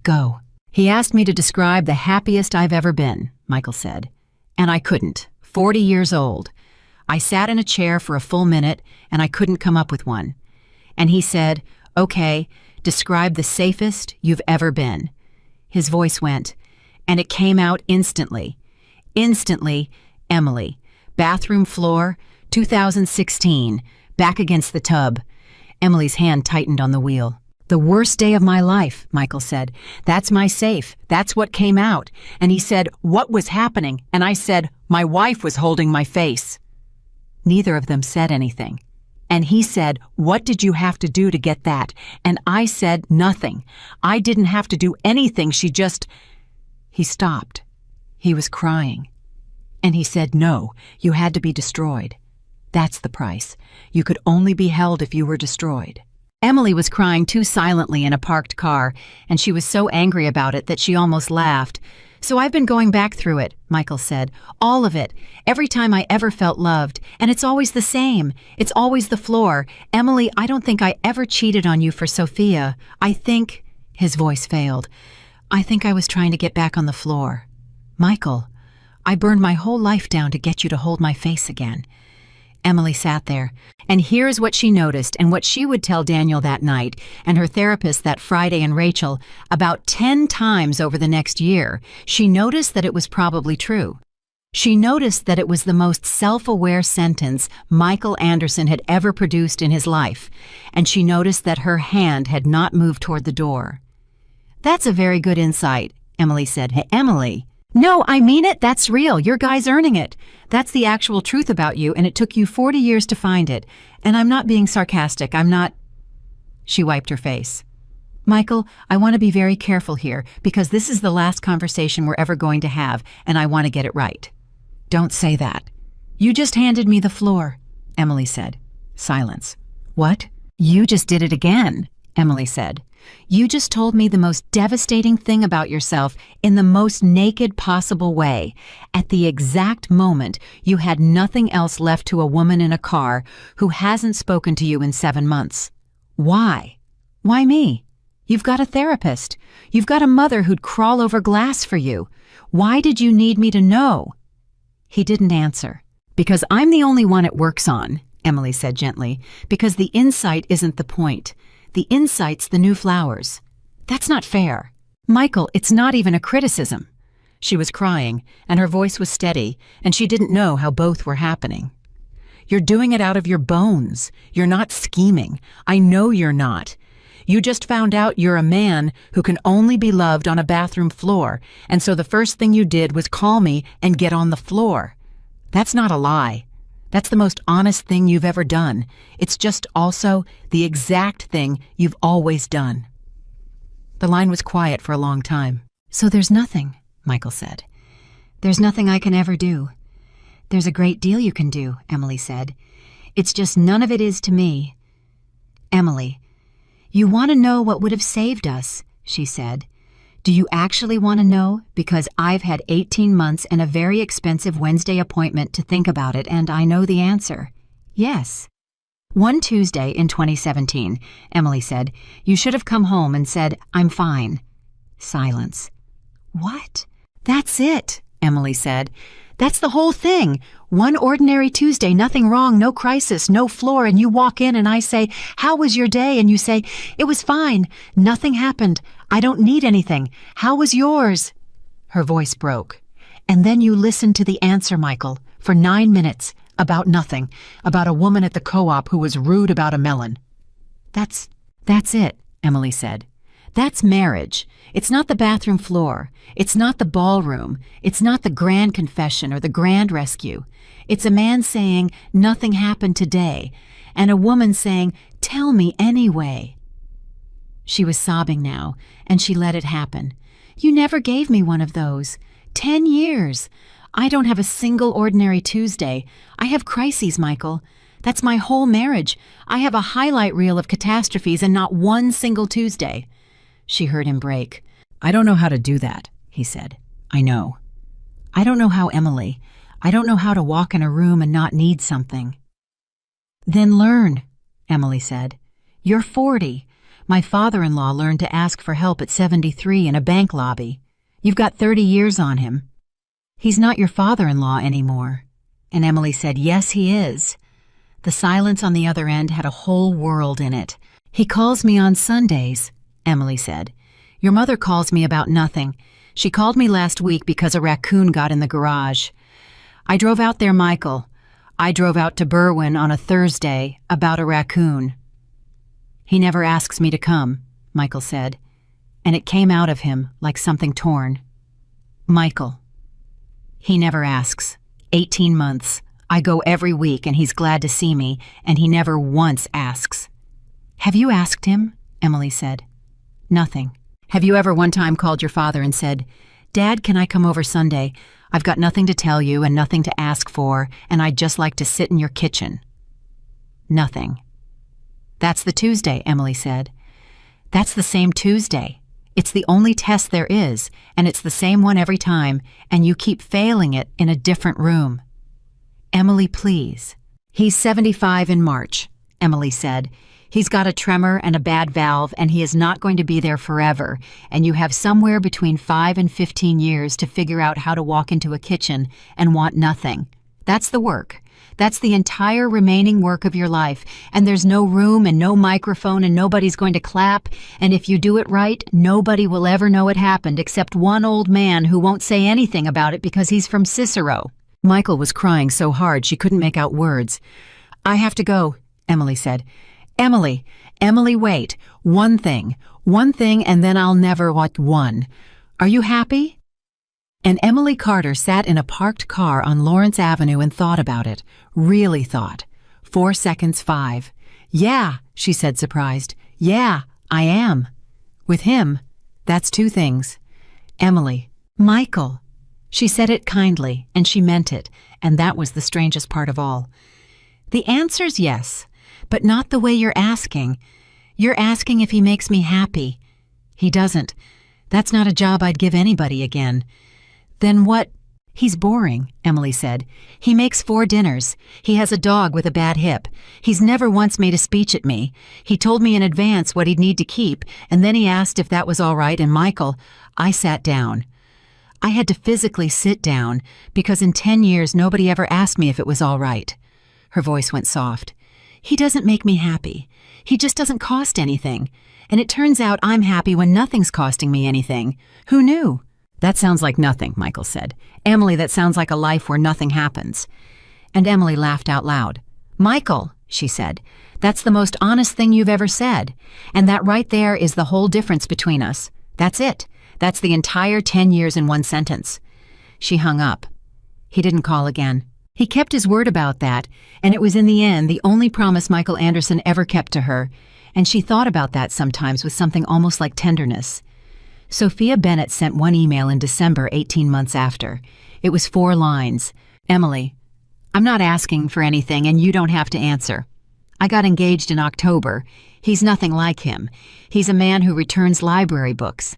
"Go." "He asked me to describe the happiest I've ever been," Michael said. "And I couldn't. 40 years old. I sat in a chair for a full minute and I couldn't come up with one. And he said, 'Okay, describe the safest you've ever been.'" His voice went, and it came out instantly. Instantly, Emily. Bathroom floor, 2016, back against the tub. Emily's hand tightened on the wheel. "The worst day of my life," Michael said. "That's my safe. That's what came out." And he said, "What was happening?" And I said, "My wife was holding my face." Neither of them said anything. And he said, "What did you have to do to get that?" And I said, "Nothing. I didn't have to do anything. She just..." He stopped. He was crying. And he said, "No, you had to be destroyed. That's the price. You could only be held if you were destroyed. Emily was crying too silently in a parked car, and she was so angry about it that she almost laughed. "So I've been going back through it," Michael said. "All of it. Every time I ever felt loved. And it's always the same. It's always the floor. Emily, I don't think I ever cheated on you for Sophia. I think—" His voice failed. "I think I was trying to get back on the floor. Michael, I burned my whole life down to get you to hold my face again." Emily sat there, and here's what she noticed and what she would tell Daniel that night and her therapist that Friday and Rachel about 10 times over the next year. She noticed that it was probably true. She noticed that it was the most self-aware sentence Michael Anderson had ever produced in his life, and she noticed that her hand had not moved toward the door. "That's a very good insight," Emily said. "Hey, Emily." "No, I mean it. That's real. Your guy's earning it. That's the actual truth about you, and it took you 40 years to find it. And I'm not being sarcastic. I'm not—" She wiped her face. "Michael, I want to be very careful here, because this is the last conversation we're ever going to have, and I want to get it right." "Don't say that." "You just handed me the floor," Emily said. Silence. "What? You just did it again," Emily said. "You just told me the most devastating thing about yourself in the most naked possible way, at the exact moment you had nothing else left to a woman in a car who hasn't spoken to you in 7 months. Why? Why me? You've got a therapist. You've got a mother who'd crawl over glass for you. Why did you need me to know?" He didn't answer. "Because I'm the only one it works on," Emily said gently. "Because the insight isn't the point. The insight's the new flowers. That's not fair. Michael, it's not even a criticism." She was crying, and her voice was steady, and she didn't know how both were happening. "You're doing it out of your bones. You're not scheming. I know you're not. You just found out you're a man who can only be loved on a bathroom floor, and so the first thing you did was call me and get on the floor. That's not a lie. That's the most honest thing you've ever done. It's just also the exact thing you've always done." The line was quiet for a long time. "So there's nothing," Michael said. "There's nothing I can ever do." "There's a great deal you can do," Emily said. "It's just none of it is to me." "Emily, you want to know what would have saved us," she said. "Do you actually want to know? Because I've had 18 months and a very expensive Wednesday appointment to think about it, and I know the answer. Yes." "One Tuesday in 2017, Emily said, you should have come home and said, 'I'm fine.'" Silence. "What?" "That's it," Emily said. "That's the whole thing. One ordinary Tuesday, nothing wrong, no crisis, no floor, and you walk in and I say, 'How was your day?' And you say, 'It was fine. Nothing happened. I don't need anything. How was yours?'" Her voice broke. "And then you listen to the answer, Michael, for 9 minutes, about nothing, about a woman at the co-op who was rude about a melon." That's it," Emily said. "That's marriage. It's not the bathroom floor. It's not the ballroom. It's not the grand confession or the grand rescue. It's a man saying, 'Nothing happened today,' and a woman saying, 'Tell me anyway.'" She was sobbing now, and she let it happen. "You never gave me one of those. 10 years. I don't have a single ordinary Tuesday. I have crises, Michael. That's my whole marriage. I have a highlight reel of catastrophes and not one single Tuesday." She heard him break. "I don't know how to do that," he said. "I know. I don't know how, Emily. I don't know how to walk in a room and not need something." "Then learn," Emily said. "You're 40. My father-in-law learned to ask for help at 73 in a bank lobby. You've got 30 years on him. He's not your father-in-law anymore." And Emily said, "Yes, he is." The silence on the other end had a whole world in it. "He calls me on Sundays," Emily said. "Your mother calls me about nothing. She called me last week because a raccoon got in the garage. I drove out there, Michael. I drove out to Berwyn on a Thursday about a raccoon." "He never asks me to come," Michael said, and it came out of him like something torn. "Michael. He never asks. 18 months. I go every week and he's glad to see me, and he never once asks." "Have you asked him?" Emily said. "Nothing." "Have you ever one time called your father and said, "Dad, can I come over Sunday? I've got nothing to tell you and nothing to ask for, and I'd just like to sit in your kitchen." Nothing. "That's the Tuesday," Emily said. "That's the same Tuesday. It's the only test there is, and it's the same one every time, and you keep failing it in a different room." "Emily, please." "He's 75 in March," Emily said. "He's got a tremor and a bad valve, and he is not going to be there forever, and you have somewhere between 5 and 15 years to figure out how to walk into a kitchen and want nothing. That's the work. That's the entire remaining work of your life, and there's no room and no microphone and nobody's going to clap, and if you do it right, nobody will ever know it happened except one old man who won't say anything about it because he's from Cicero." Michael was crying so hard she couldn't make out words. "I have to go," Emily said. Emily, wait. One thing, and then I'll never want one. Are you happy?" And Emily Carter sat in a parked car on Lawrence Avenue and thought about it. Really thought. 4 seconds, 5. "Yeah," she said, surprised. "Yeah, I am. With him. That's 2 things. Emily. Michael." She said it kindly, and she meant it, and that was the strangest part of all. "The answer's yes, but not the way you're asking. You're asking if he makes me happy. He doesn't. That's not a job I'd give anybody again." "Then what?" "He's boring," Emily said. "He makes 4 dinners. He has a dog with a bad hip. He's never once made a speech at me. He told me in advance what he'd need to keep, and then he asked if that was all right, and Michael, I sat down. I had to physically sit down, because in 10 years nobody ever asked me if it was all right." Her voice went soft. "He doesn't make me happy. He just doesn't cost anything. And it turns out I'm happy when nothing's costing me anything. Who knew?" "That sounds like nothing," Michael said. "Emily, that sounds like a life where nothing happens." And Emily laughed out loud. "Michael," she said, "that's the most honest thing you've ever said. And that right there is the whole difference between us. That's it. That's the entire 10 years in one sentence." She hung up. He didn't call again. He kept his word about that, and it was in the end the only promise Michael Anderson ever kept to her, and she thought about that sometimes with something almost like tenderness. Sophia Bennett sent one email in December 18 months after. It was 4 lines. "Emily, I'm not asking for anything and you don't have to answer. I got engaged in October. He's nothing like him. He's a man who returns library books.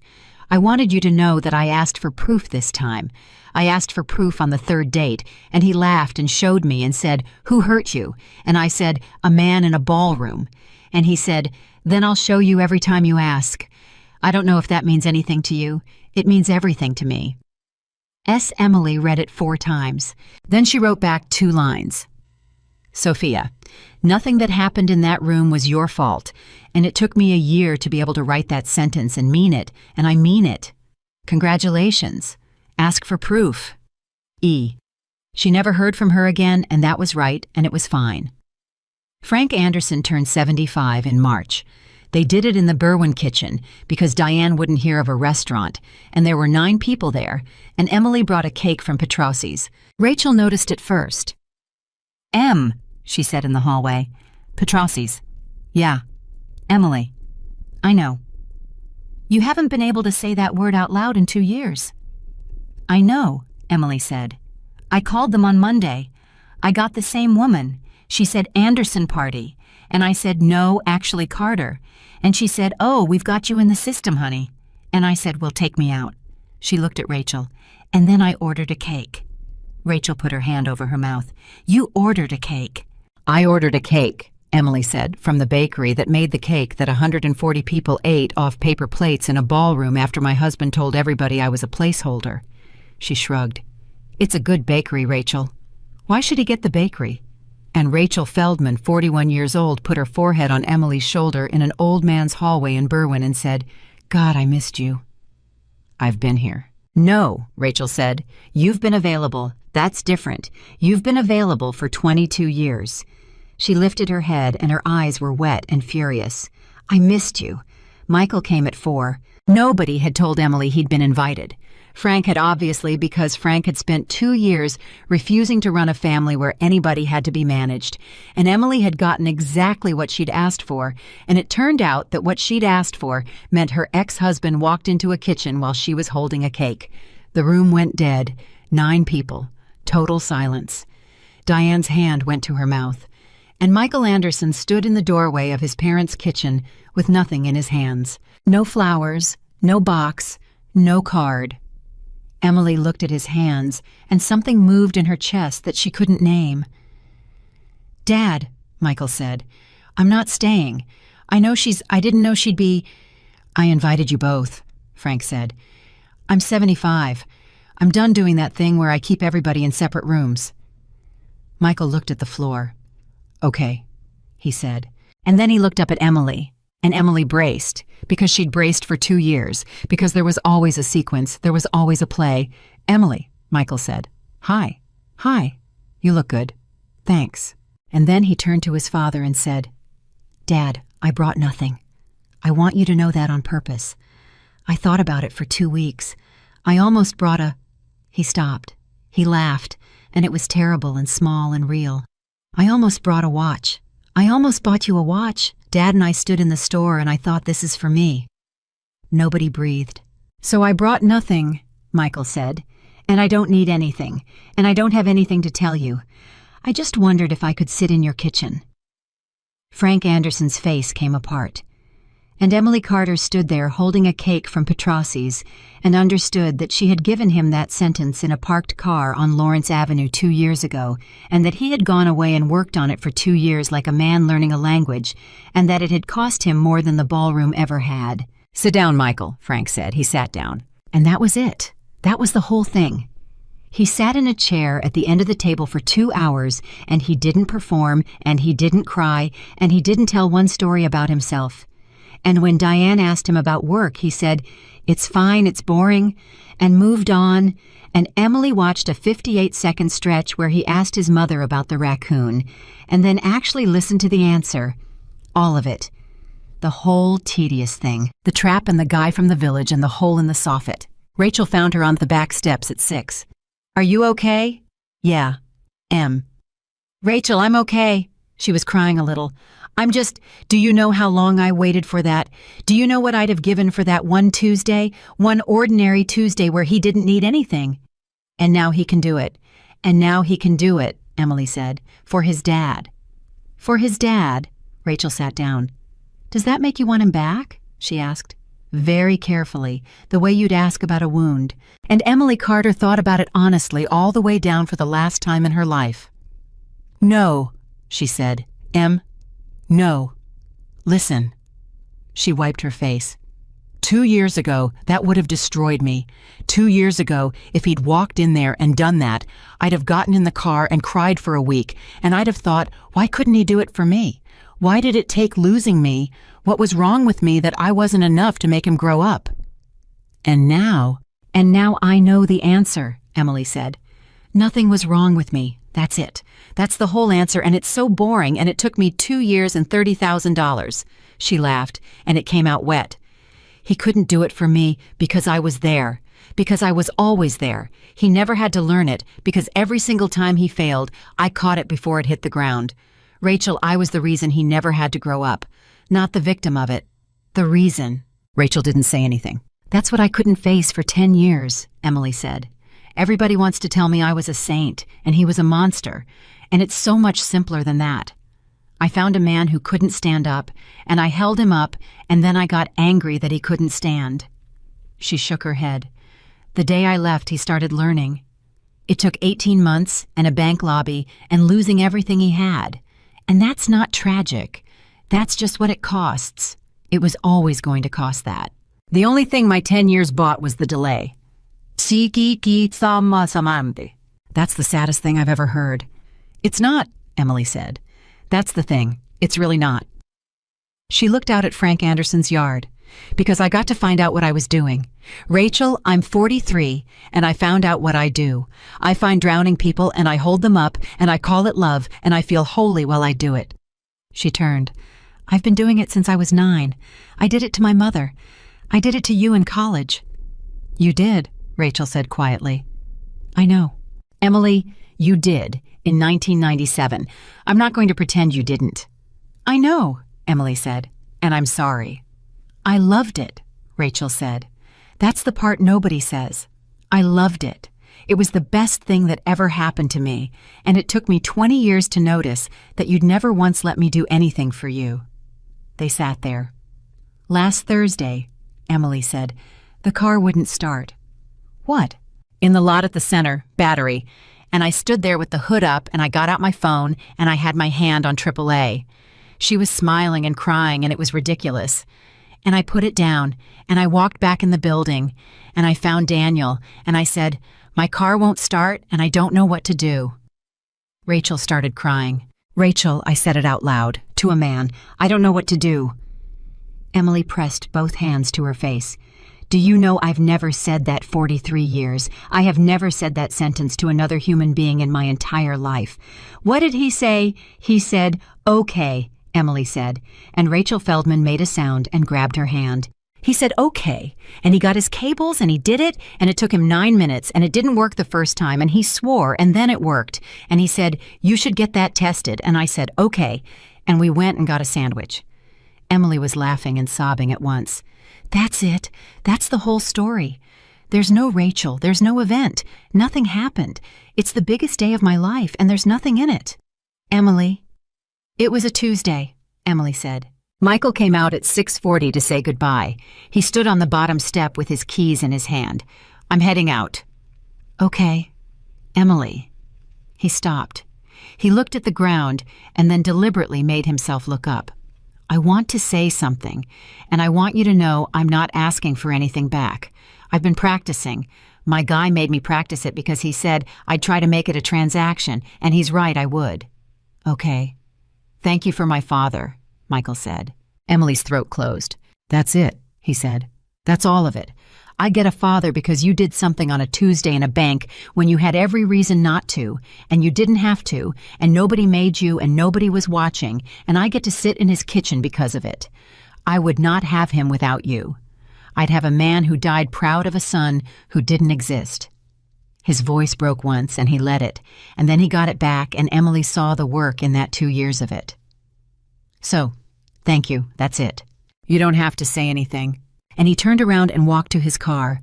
I wanted you to know that I asked for proof this time. I asked for proof on the 3rd date, and he laughed and showed me and said, 'Who hurt you?' And I said, 'A man in a ballroom.' And he said, 'Then I'll show you every time you ask.' I don't know if that means anything to you. It means everything to me." Emily read it 4 times. Then she wrote back 2 lines. "Sophia, nothing that happened in that room was your fault, and it took me a year to be able to write that sentence and mean it, and I mean it. Congratulations. Ask for proof. E." She never heard from her again, and that was right, and it was fine. Frank Anderson turned 75 in March. They did it in the Berwyn kitchen because Diane wouldn't hear of a restaurant, and there were 9 people there, and Emily brought a cake from Petrosi's. Rachel noticed it first. "M," she said in the hallway. "Petrosi's." "Yeah." "Emily." "I know." "You haven't been able to say that word out loud in 2 years." "I know," Emily said. "I called them on Monday. I got the same woman. She said Anderson party. And I said, no, actually Carter. And she said, oh, we've got you in the system, honey. And I said, well, take me out. She looked at Rachel. And then I ordered a cake. Rachel put her hand over her mouth. You ordered a cake. I ordered a cake, Emily said, from the bakery that made the cake that 140 people ate off paper plates in a ballroom after my husband told everybody I was a placeholder. She shrugged. It's a good bakery, Rachel. Why should he get the bakery? And Rachel Feldman, 41 years old, put her forehead on Emily's shoulder in an old man's hallway in Berwyn and said, God, I missed you. I've been here. No, Rachel said. You've been available. That's different. You've been available for 22 years. She lifted her head and her eyes were wet and furious. I missed you. Michael came at 4. Nobody had told Emily he'd been invited. Frank had obviously, because Frank had spent 2 years refusing to run a family where anybody had to be managed, and Emily had gotten exactly what she'd asked for, and it turned out that what she'd asked for meant her ex-husband walked into a kitchen while she was holding a cake. The room went dead. 9 people. Total silence. Diane's hand went to her mouth, and Michael Anderson stood in the doorway of his parents' kitchen with nothing in his hands. No flowers, no box, no card. Emily looked at his hands, and something moved in her chest that she couldn't name. "Dad," Michael said, "I'm not staying. I didn't know she'd be—" "I invited you both," Frank said. "I'm 75. I'm done doing that thing where I keep everybody in separate rooms." Michael looked at the floor. "Okay," he said. And then he looked up at Emily, and Emily braced, because she'd braced for 2 years, because there was always a sequence, there was always a play. "Emily," Michael said. "Hi. Hi. You look good. Thanks." And then he turned to his father and said, "Dad, I brought nothing. I want you to know that on purpose. I thought about it for 2 weeks. I almost brought a—" He stopped. He laughed, and it was terrible and small and real. "I almost brought a watch. I almost bought you a watch. Dad and I stood in the store and I thought, this is for me." Nobody breathed. "So I brought nothing," Michael said, "and I don't need anything, and I don't have anything to tell you. I just wondered if I could sit in your kitchen." Frank Anderson's face came apart, and Emily Carter stood there holding a cake from Petrossi's and understood that she had given him that sentence in a parked car on Lawrence Avenue 2 years ago, and that he had gone away and worked on it for 2 years like a man learning a language, and that it had cost him more than the ballroom ever had. "Sit down, Michael," Frank said. He sat down. And that was it. That was the whole thing. He sat in a chair at the end of the table for 2 hours, and he didn't perform, and he didn't cry, and he didn't tell one story about himself. And when Diane asked him about work, he said, "It's fine, it's boring," and moved on. And Emily watched a 58-second stretch where he asked his mother about the raccoon, and then actually listened to the answer. All of it. The whole tedious thing. The trap and the guy from the village and the hole in the soffit. Rachel found her on the back steps at 6. "Are you okay?" "Yeah. M." "Rachel, I'm okay." She was crying a little. Do you know how long I waited for that? Do you know what I'd have given for that one Tuesday? One ordinary Tuesday where he didn't need anything. And now he can do it. And now he can do it, Emily said, for his dad. For his dad? Rachel sat down. "Does that make you want him back?" she asked. Very carefully, the way you'd ask about a wound. And Emily Carter thought about it honestly all the way down for the last time in her life. "No," she said. No. Listen." She wiped her face. 2 years ago, that would have destroyed me. 2 years ago, if he'd walked in there and done that, I'd have gotten in the car and cried for a week, and I'd have thought, why couldn't he do it for me? Why did it take losing me? What was wrong with me that I wasn't enough to make him grow up? And now I know the answer," Emily said. "Nothing was wrong with me. That's it. That's the whole answer, and it's so boring, and it took me 2 years and $30,000. She laughed, and it came out wet. "He couldn't do it for me because I was there, because I was always there. He never had to learn it, because every single time he failed, I caught it before it hit the ground. Rachel, I was the reason he never had to grow up. Not the victim of it. The reason." Rachel didn't say anything. "That's what I couldn't face for 10 years, Emily said. "Everybody wants to tell me I was a saint, and he was a monster, and it's so much simpler than that. I found a man who couldn't stand up, and I held him up, and then I got angry that he couldn't stand." She shook her head. "The day I left, he started learning. It took 18 months and a bank lobby and losing everything he had. And that's not tragic. That's just what it costs. It was always going to cost that. The only thing my 10 years bought was the delay." "That's the saddest thing I've ever heard." "It's not," Emily said. "That's the thing. It's really not." She looked out at Frank Anderson's yard. "Because I got to find out what I was doing. Rachel, I'm 43, and I found out what I do. I find drowning people, and I hold them up, and I call it love, and I feel holy while I do it." She turned. "I've been doing it since I was 9. I did it to my mother. I did it to you in college." "You did," Rachel said quietly. "I know." "Emily, you did, in 1997. I'm not going to pretend you didn't." "I know," Emily said, "and I'm sorry." "I loved it," Rachel said. "That's the part nobody says. I loved it. It was the best thing that ever happened to me, and it took me 20 years to notice that you'd never once let me do anything for you." They sat there. "Last Thursday," Emily said, "the car wouldn't start." "What?" "In the lot at the center, battery. And I stood there with the hood up and I got out my phone and I had my hand on AAA. She was smiling and crying and it was ridiculous. And I put it down and I walked back in the building and I found Daniel and I said, 'My car won't start and I don't know what to do.'" Rachel started crying. "Rachel," I said it out loud, to a man, "I don't know what to do." Emily pressed both hands to her face. "Do you know I've never said that 43 years? I have never said that sentence to another human being in my entire life." "What did he say?" "He said, 'Okay,'" Emily said, and Rachel Feldman made a sound and grabbed her hand. "He said, 'Okay,' and he got his cables and he did it, and it took him 9 minutes, and it didn't work the first time, and he swore, and then it worked. And he said, 'You should get that tested,' and I said, 'Okay,' and we went and got a sandwich." Emily was laughing and sobbing at once. "That's it. That's the whole story. There's no Rachel. There's no event. Nothing happened. It's the biggest day of my life, and there's nothing in it." "Emily." "It was a Tuesday," Emily said. Michael came out at 6:40 to say goodbye. He stood on the bottom step with his keys in his hand. "I'm heading out." "Okay." "Emily." He stopped. He looked at the ground and then deliberately made himself look up. "I want to say something, and I want you to know I'm not asking for anything back. I've been practicing. My guy made me practice it because he said I'd try to make it a transaction, and he's right, I would." "Okay." "Thank you for my father," Michael said. Emily's throat closed. "That's it," he said. "That's all of it. I get a father because you did something on a Tuesday in a bank when you had every reason not to, and you didn't have to, and nobody made you and nobody was watching, and I get to sit in his kitchen because of it. I would not have him without you. I'd have a man who died proud of a son who didn't exist." His voice broke once, and he let it, and then he got it back, and Emily saw the work in that 2 years of it. "So, thank you, that's it. You don't have to say anything." And he turned around and walked to his car.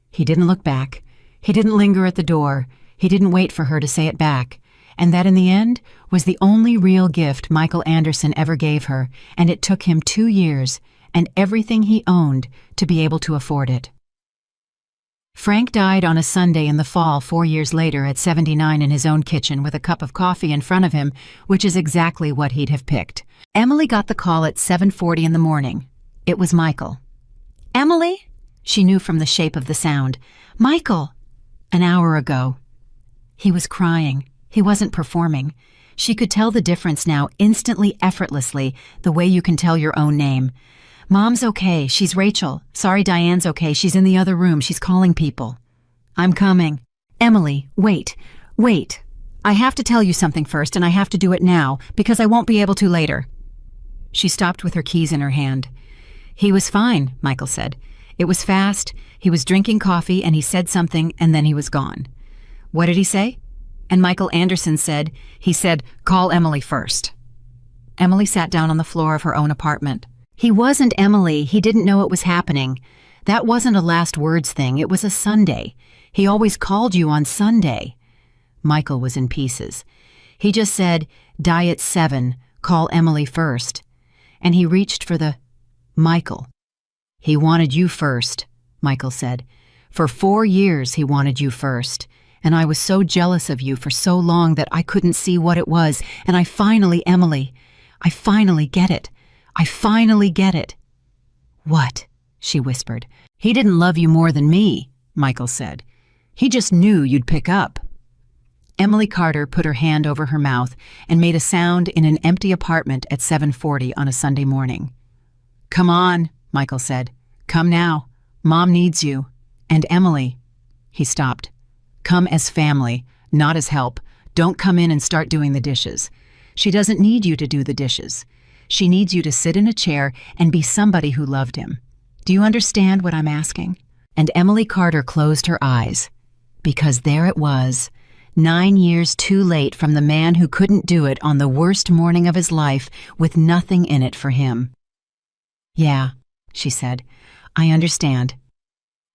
He didn't look back. He didn't linger at the door. He didn't wait for her to say it back. And that, in the end, was the only real gift Michael Anderson ever gave her, and it took him 2 years and everything he owned to be able to afford it. Frank died on a Sunday in the fall 4 years later at 79 in his own kitchen with a cup of coffee in front of him, which is exactly what he'd have picked. Emily got the call at 7:40 in the morning. It was Michael. "Emily?" She knew from the shape of the sound. "Michael!" "An hour ago." He was crying. He wasn't performing. She could tell the difference now instantly, effortlessly, the way you can tell your own name. "Mom's okay. She's Rachel. Sorry, Diane's okay. She's in the other room. She's calling people." "I'm coming." "Emily, wait. Wait. I have to tell you something first, and I have to do it now, because I won't be able to later." She stopped with her keys in her hand. "He was fine," Michael said. "It was fast. He was drinking coffee, and he said something, and then he was gone." "What did he say?" And Michael Anderson said, "He said, 'Call Emily first.'" Emily sat down on the floor of her own apartment. "He wasn't Emily. He didn't know it was happening. That wasn't a last words thing. It was a Sunday. He always called you on Sunday." Michael was in pieces. "He just said, 'Die at 7, call Emily first.' And he reached for the... Michael. He wanted you first," Michael said. "For 4 years he wanted you first. And I was so jealous of you for so long that I couldn't see what it was. And I finally, Emily, I finally get it. I finally get it." "What?" she whispered. "He didn't love you more than me," Michael said. "He just knew you'd pick up." Emily Carter put her hand over her mouth and made a sound in an empty apartment at 7:40 on a Sunday morning. "Come on," Michael said. "Come now. Mom needs you. And Emily." He stopped. "Come as family, not as help. Don't come in and start doing the dishes. She doesn't need you to do the dishes. She needs you to sit in a chair and be somebody who loved him. Do you understand what I'm asking?" And Emily Carter closed her eyes. Because there it was, 9 years too late from the man who couldn't do it on the worst morning of his life with nothing in it for him. "Yeah," she said. "I understand."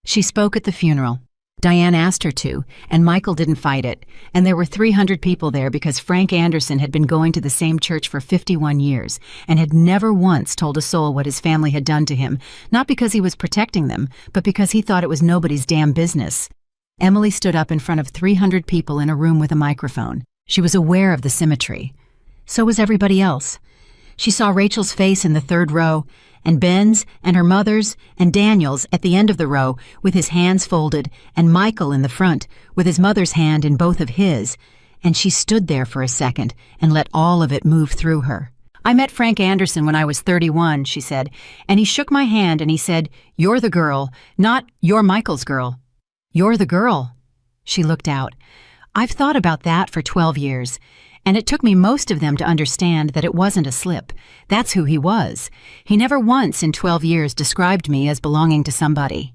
She spoke at the funeral. Diane asked her to, and Michael didn't fight it, and there were 300 people there because Frank Anderson had been going to the same church for 51 years and had never once told a soul what his family had done to him, not because he was protecting them, but because he thought it was nobody's damn business. Emily stood up in front of 300 people in a room with a microphone. She was aware of the symmetry. So was everybody else. She saw Rachel's face in the third row, and Ben's, and her mother's, and Daniel's at the end of the row with his hands folded, and Michael in the front with his mother's hand in both of his, and she stood there for a second and let all of it move through her. "I met Frank Anderson when I was 31, she said, and he shook my hand and he said, 'You're the girl, not you're Michael's girl.' 'You're the girl.'" She looked out. "I've thought about that for 12 years. And it took me most of them to understand that it wasn't a slip. That's who he was. He never once in 12 years described me as belonging to somebody."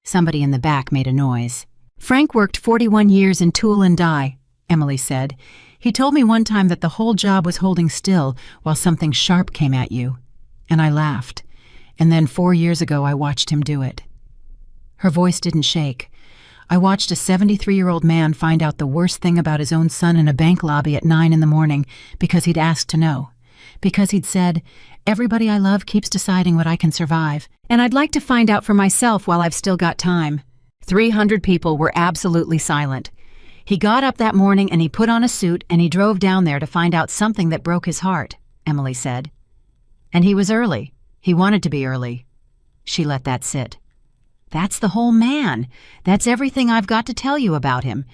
Somebody in the back made a noise. "Frank worked 41 years in tool and die," Emily said. "He told me one time that the whole job was holding still while something sharp came at you." And I laughed. And then 4 years ago I watched him do it. Her voice didn't shake. I watched a 73-year-old man find out the worst thing about his own son in a bank lobby at 9 in the morning because he'd asked to know. Because he'd said, "Everybody I love keeps deciding what I can survive, and I'd like to find out for myself while I've still got time." 300 people were absolutely silent. "He got up that morning and he put on a suit and he drove down there to find out something that broke his heart," Emily said. "And he was early. He wanted to be early." She let that sit. "That's the whole man. That's everything I've got to tell you about him.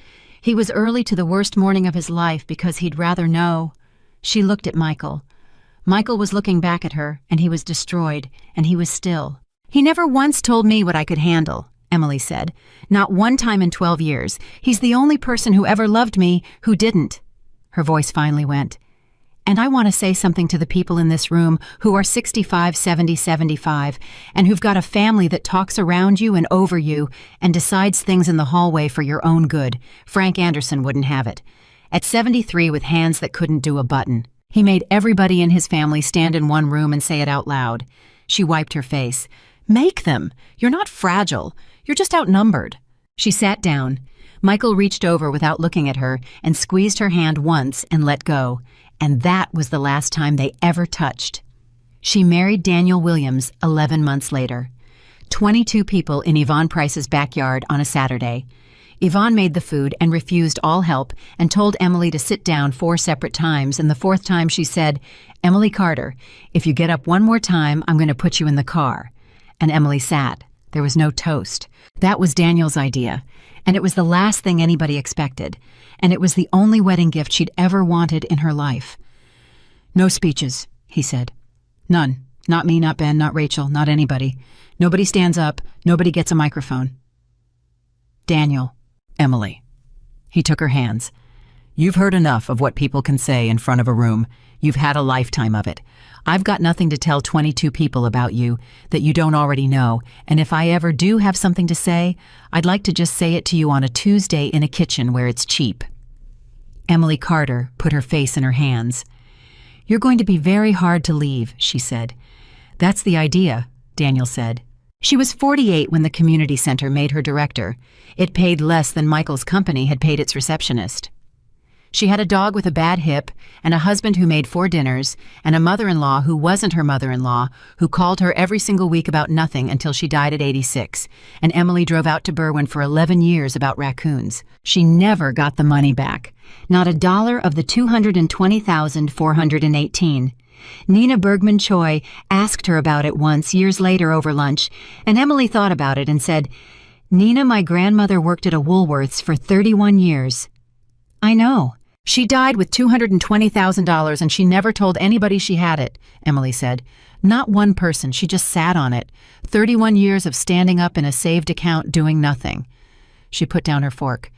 He was early to the worst morning of his life because he'd rather know." She looked at Michael. Michael was looking back at her, and he was destroyed, and he was still. "He never once told me what I could handle," Emily said. "Not one time in 12 years. He's the only person who ever loved me who didn't." Her voice finally went. "And I want to say something to the people in this room who are 65, 70, 75, and who've got a family that talks around you and over you and decides things in the hallway for your own good. Frank Anderson wouldn't have it. At 73 with hands that couldn't do a button. He made everybody in his family stand in one room and say it out loud." She wiped her face. "Make them. You're not fragile. You're just outnumbered." She sat down. Michael reached over without looking at her and squeezed her hand once and let go. And that was the last time they ever touched. She married Daniel Williams 11 months later. 22 people in Yvonne Price's backyard on a Saturday. Yvonne made the food and refused all help and told Emily to sit down 4 separate times, and the 4th time she said, "Emily Carter, if you get up one more time, I'm going to put you in the car." And Emily sat. There was no toast. That was Daniel's idea. And it was the last thing anybody expected. And it was the only wedding gift she'd ever wanted in her life. "No speeches," he said. "None. Not me, not Ben, not Rachel, not anybody. Nobody stands up. Nobody gets a microphone." "Daniel, Emily." He took her hands. "You've heard enough of what people can say in front of a room. You've had a lifetime of it. I've got nothing to tell 22 people about you that you don't already know, and if I ever do have something to say, I'd like to just say it to you on a Tuesday in a kitchen where it's cheap." Emily Carter put her face in her hands. "You're going to be very hard to leave," she said. "That's the idea," Daniel said. She was 48 when the community center made her director. It paid less than Michael's company had paid its receptionist. She had a dog with a bad hip, and a husband who made 4 dinners, and a mother-in-law who wasn't her mother-in-law, who called her every single week about nothing until she died at 86, and Emily drove out to Berwyn for 11 years about raccoons. She never got the money back, not a dollar of the $220,418. Nina Bergman Choi asked her about it once years later over lunch, and Emily thought about it and said, "Nina, my grandmother worked at a Woolworth's for 31 years. "I know. She died with $220,000 and she never told anybody she had it," Emily said. "Not one person. She just sat on it. 31 years of standing up in a saved account doing nothing." She put down her fork.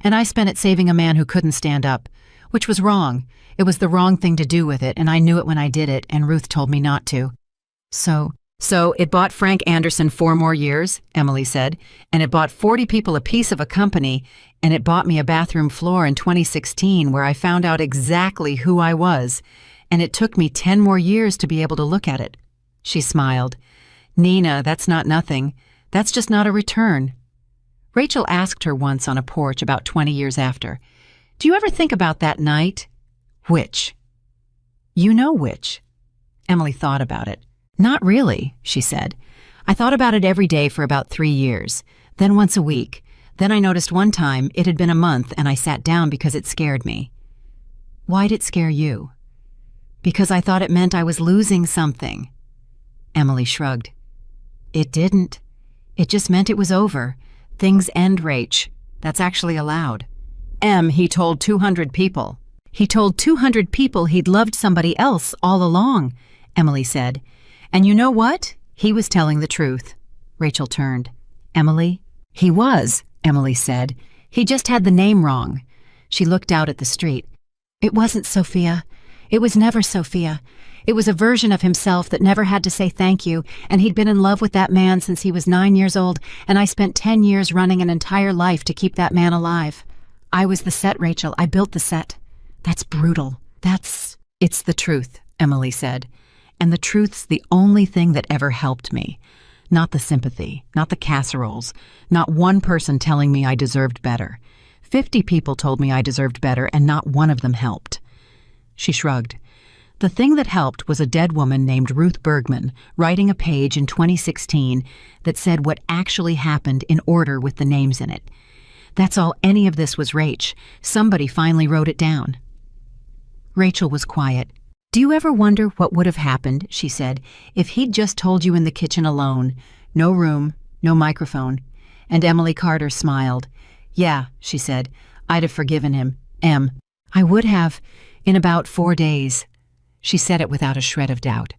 "And I spent it saving a man who couldn't stand up, which was wrong. It was the wrong thing to do with it, and I knew it when I did it, and Ruth told me not to." So it bought Frank Anderson 4 more years, Emily said, and it bought 40 people a piece of a company, and it bought me a bathroom floor in 2016 where I found out exactly who I was, and it took me 10 more years to be able to look at it. She smiled. "Nina, that's not nothing. That's just not a return." Rachel asked her once on a porch about 20 years after, "Do you ever think about that night?" "Which?" "You know which." Emily thought about it. "Not really," she said. "I thought about it every day for about 3 years, then once a week. Then I noticed one time it had been a month and I sat down because it scared me." "Why'd it scare you?" "Because I thought it meant I was losing something." Emily shrugged. "It didn't. It just meant it was over. Things end, Rach. That's actually allowed." He told 200 people. "He told 200 people he'd loved somebody else all along," Emily said. "And you know what? He was telling the truth." Rachel turned. "Emily?" "He was," Emily said. "He just had the name wrong." She looked out at the street. "It wasn't Sophia. It was never Sophia. It was a version of himself that never had to say thank you, and he'd been in love with that man since he was 9 years old, and I spent 10 years running an entire life to keep that man alive. I was the set, Rachel. I built the set. That's brutal. It's the truth," Emily said. "And the truth's the only thing that ever helped me. Not the sympathy, not the casseroles, not one person telling me I deserved better. 50 people told me I deserved better, and not one of them helped." She shrugged. "The thing that helped was a dead woman named Ruth Bergman writing a page in 2016 that said what actually happened in order with the names in it. That's all any of this was, Rach. Somebody finally wrote it down." Rachel was quiet. "Do you ever wonder what would have happened," she said, "if he'd just told you in the kitchen alone? No room, no microphone." And Emily Carter smiled. "Yeah," she said, "I'd have forgiven him. I would have, in about 4 days." She said it without a shred of doubt.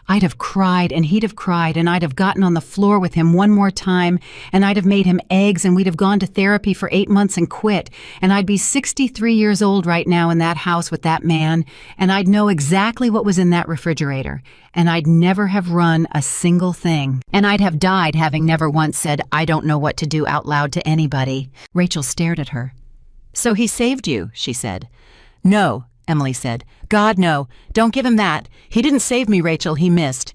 "I'd have cried, and he'd have cried, and I'd have gotten on the floor with him one more time, and I'd have made him eggs, and we'd have gone to therapy for 8 months and quit, and I'd be 63 years old right now in that house with that man, and I'd know exactly what was in that refrigerator, and I'd never have run a single thing, and I'd have died having never once said, 'I don't know what to do' out loud to anybody." Rachel stared at her. "So he saved you," she said. "No," Emily said. "God, no. Don't give him that. He didn't save me, Rachel. He missed."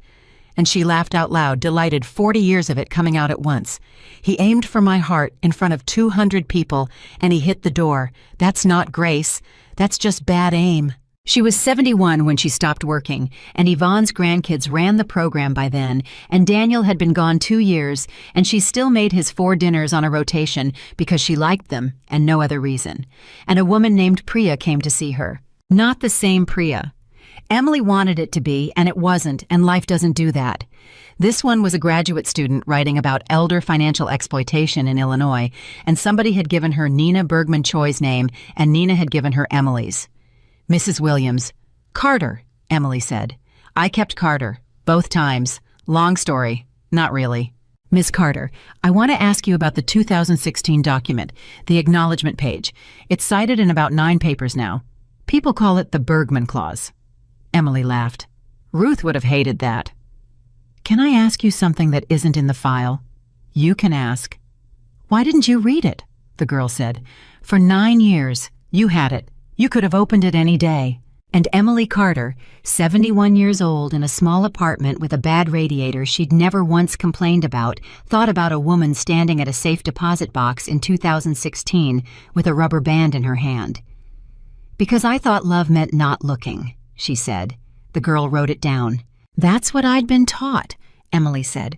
And she laughed out loud, delighted, 40 years of it coming out at once. "He aimed for my heart in front of 200 people, and he hit the door. That's not grace. That's just bad aim." She was 71 when she stopped working, and Yvonne's grandkids ran the program by then, and Daniel had been gone 2 years, and she still made his 4 dinners on a rotation because she liked them and no other reason. And a woman named Priya came to see her. Not the same Priya. Emily wanted it to be, and it wasn't, and life doesn't do that. This one was a graduate student writing about elder financial exploitation in Illinois, and somebody had given her Nina Bergman Choi's name, and Nina had given her Emily's. "Mrs. Williams." "Carter," Emily said. "I kept Carter, both times. Long story. Not really." "Miss Carter, I want to ask you about the 2016 document, the acknowledgement page. It's cited in about 9 papers now. People call it the Bergman Clause." Emily laughed. "Ruth would have hated that." "Can I ask you something that isn't in the file?" "You can ask." "Why didn't you read it?" the girl said. "For 9 years, you had it. You could have opened it any day." And Emily Carter, 71 years old in a small apartment with a bad radiator she'd never once complained about, thought about a woman standing at a safe deposit box in 2016 with a rubber band in her hand. "Because I thought love meant not looking," she said. The girl wrote it down. "That's what I'd been taught," Emily said.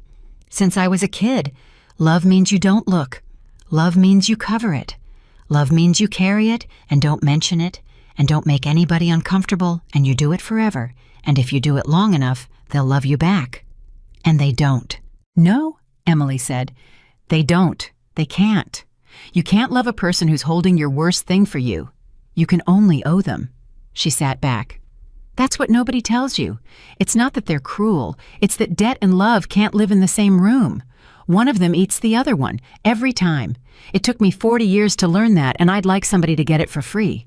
"Since I was a kid. Love means you don't look. Love means you cover it. Love means you carry it and don't mention it and don't make anybody uncomfortable, and you do it forever. And if you do it long enough, they'll love you back." And they don't. "No," Emily said. "They don't. They can't. You can't love a person who's holding your worst thing for you. You can only owe them." She sat back. "That's what nobody tells you. It's not that they're cruel. It's that debt and love can't live in the same room. One of them eats the other one, every time. It took me 40 years to learn that, and I'd like somebody to get it for free."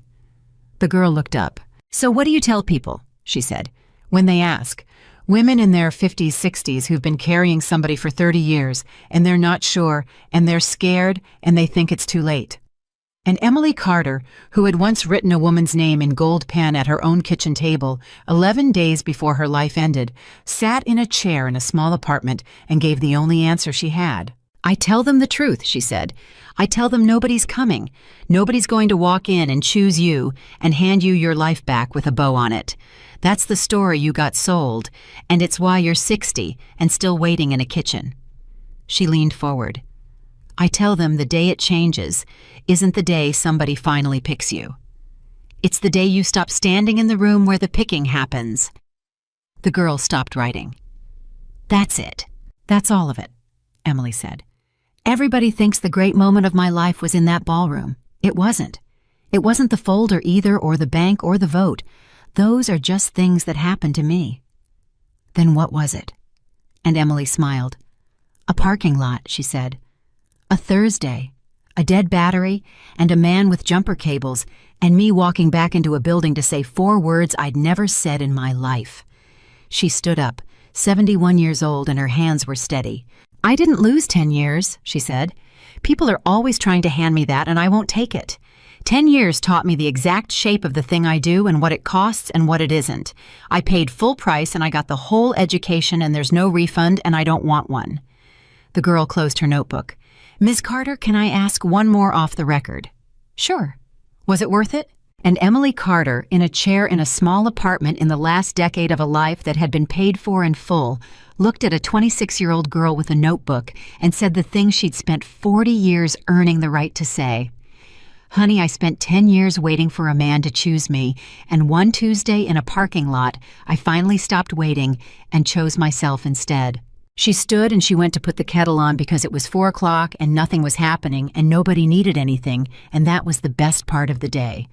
The girl looked up. "So what do you tell people," she said, "when they ask? Women in their 50s, 60s who've been carrying somebody for 30 years, and they're not sure, and they're scared, and they think it's too late." And Emily Carter, who had once written a woman's name in gold pen at her own kitchen table 11 days before her life ended, sat in a chair in a small apartment and gave the only answer she had. I tell them the truth, she said. I tell them nobody's coming. Nobody's going to walk in and choose you and hand you your life back with a bow on it. That's the story you got sold, and it's why you're 60 and still waiting in a kitchen. She leaned forward. I tell them the day it changes isn't the day somebody finally picks you. It's the day you stop standing in the room where the picking happens. The girl stopped writing. That's it. That's all of it, Emily said. Everybody thinks the great moment of my life was in that ballroom. It wasn't. It wasn't the folder either, or the bank, or the vote. Those are just things that happened to me. Then what was it? And Emily smiled. A parking lot, she said. A Thursday, a dead battery, and a man with jumper cables, and me walking back into a building to say 4 words I'd never said in my life. She stood up, 71 years old, and her hands were steady. I didn't lose 10 years, she said. People are always trying to hand me that, and I won't take it. 10 years taught me the exact shape of the thing I do and what it costs and what it isn't. I paid full price and I got the whole education, and there's no refund, and I don't want one. The girl closed her notebook. Ms. Carter, can I ask one more off the record? Sure. Was it worth it? And Emily Carter, in a chair in a small apartment in the last decade of a life that had been paid for in full, looked at a 26-year-old girl with a notebook and said the thing she'd spent 40 years earning the right to say. Honey, I spent 10 years waiting for a man to choose me, and one Tuesday in a parking lot, I finally stopped waiting and chose myself instead. She stood and she went to put the kettle on because it was 4 o'clock and nothing was happening and nobody needed anything, and that was the best part of the day.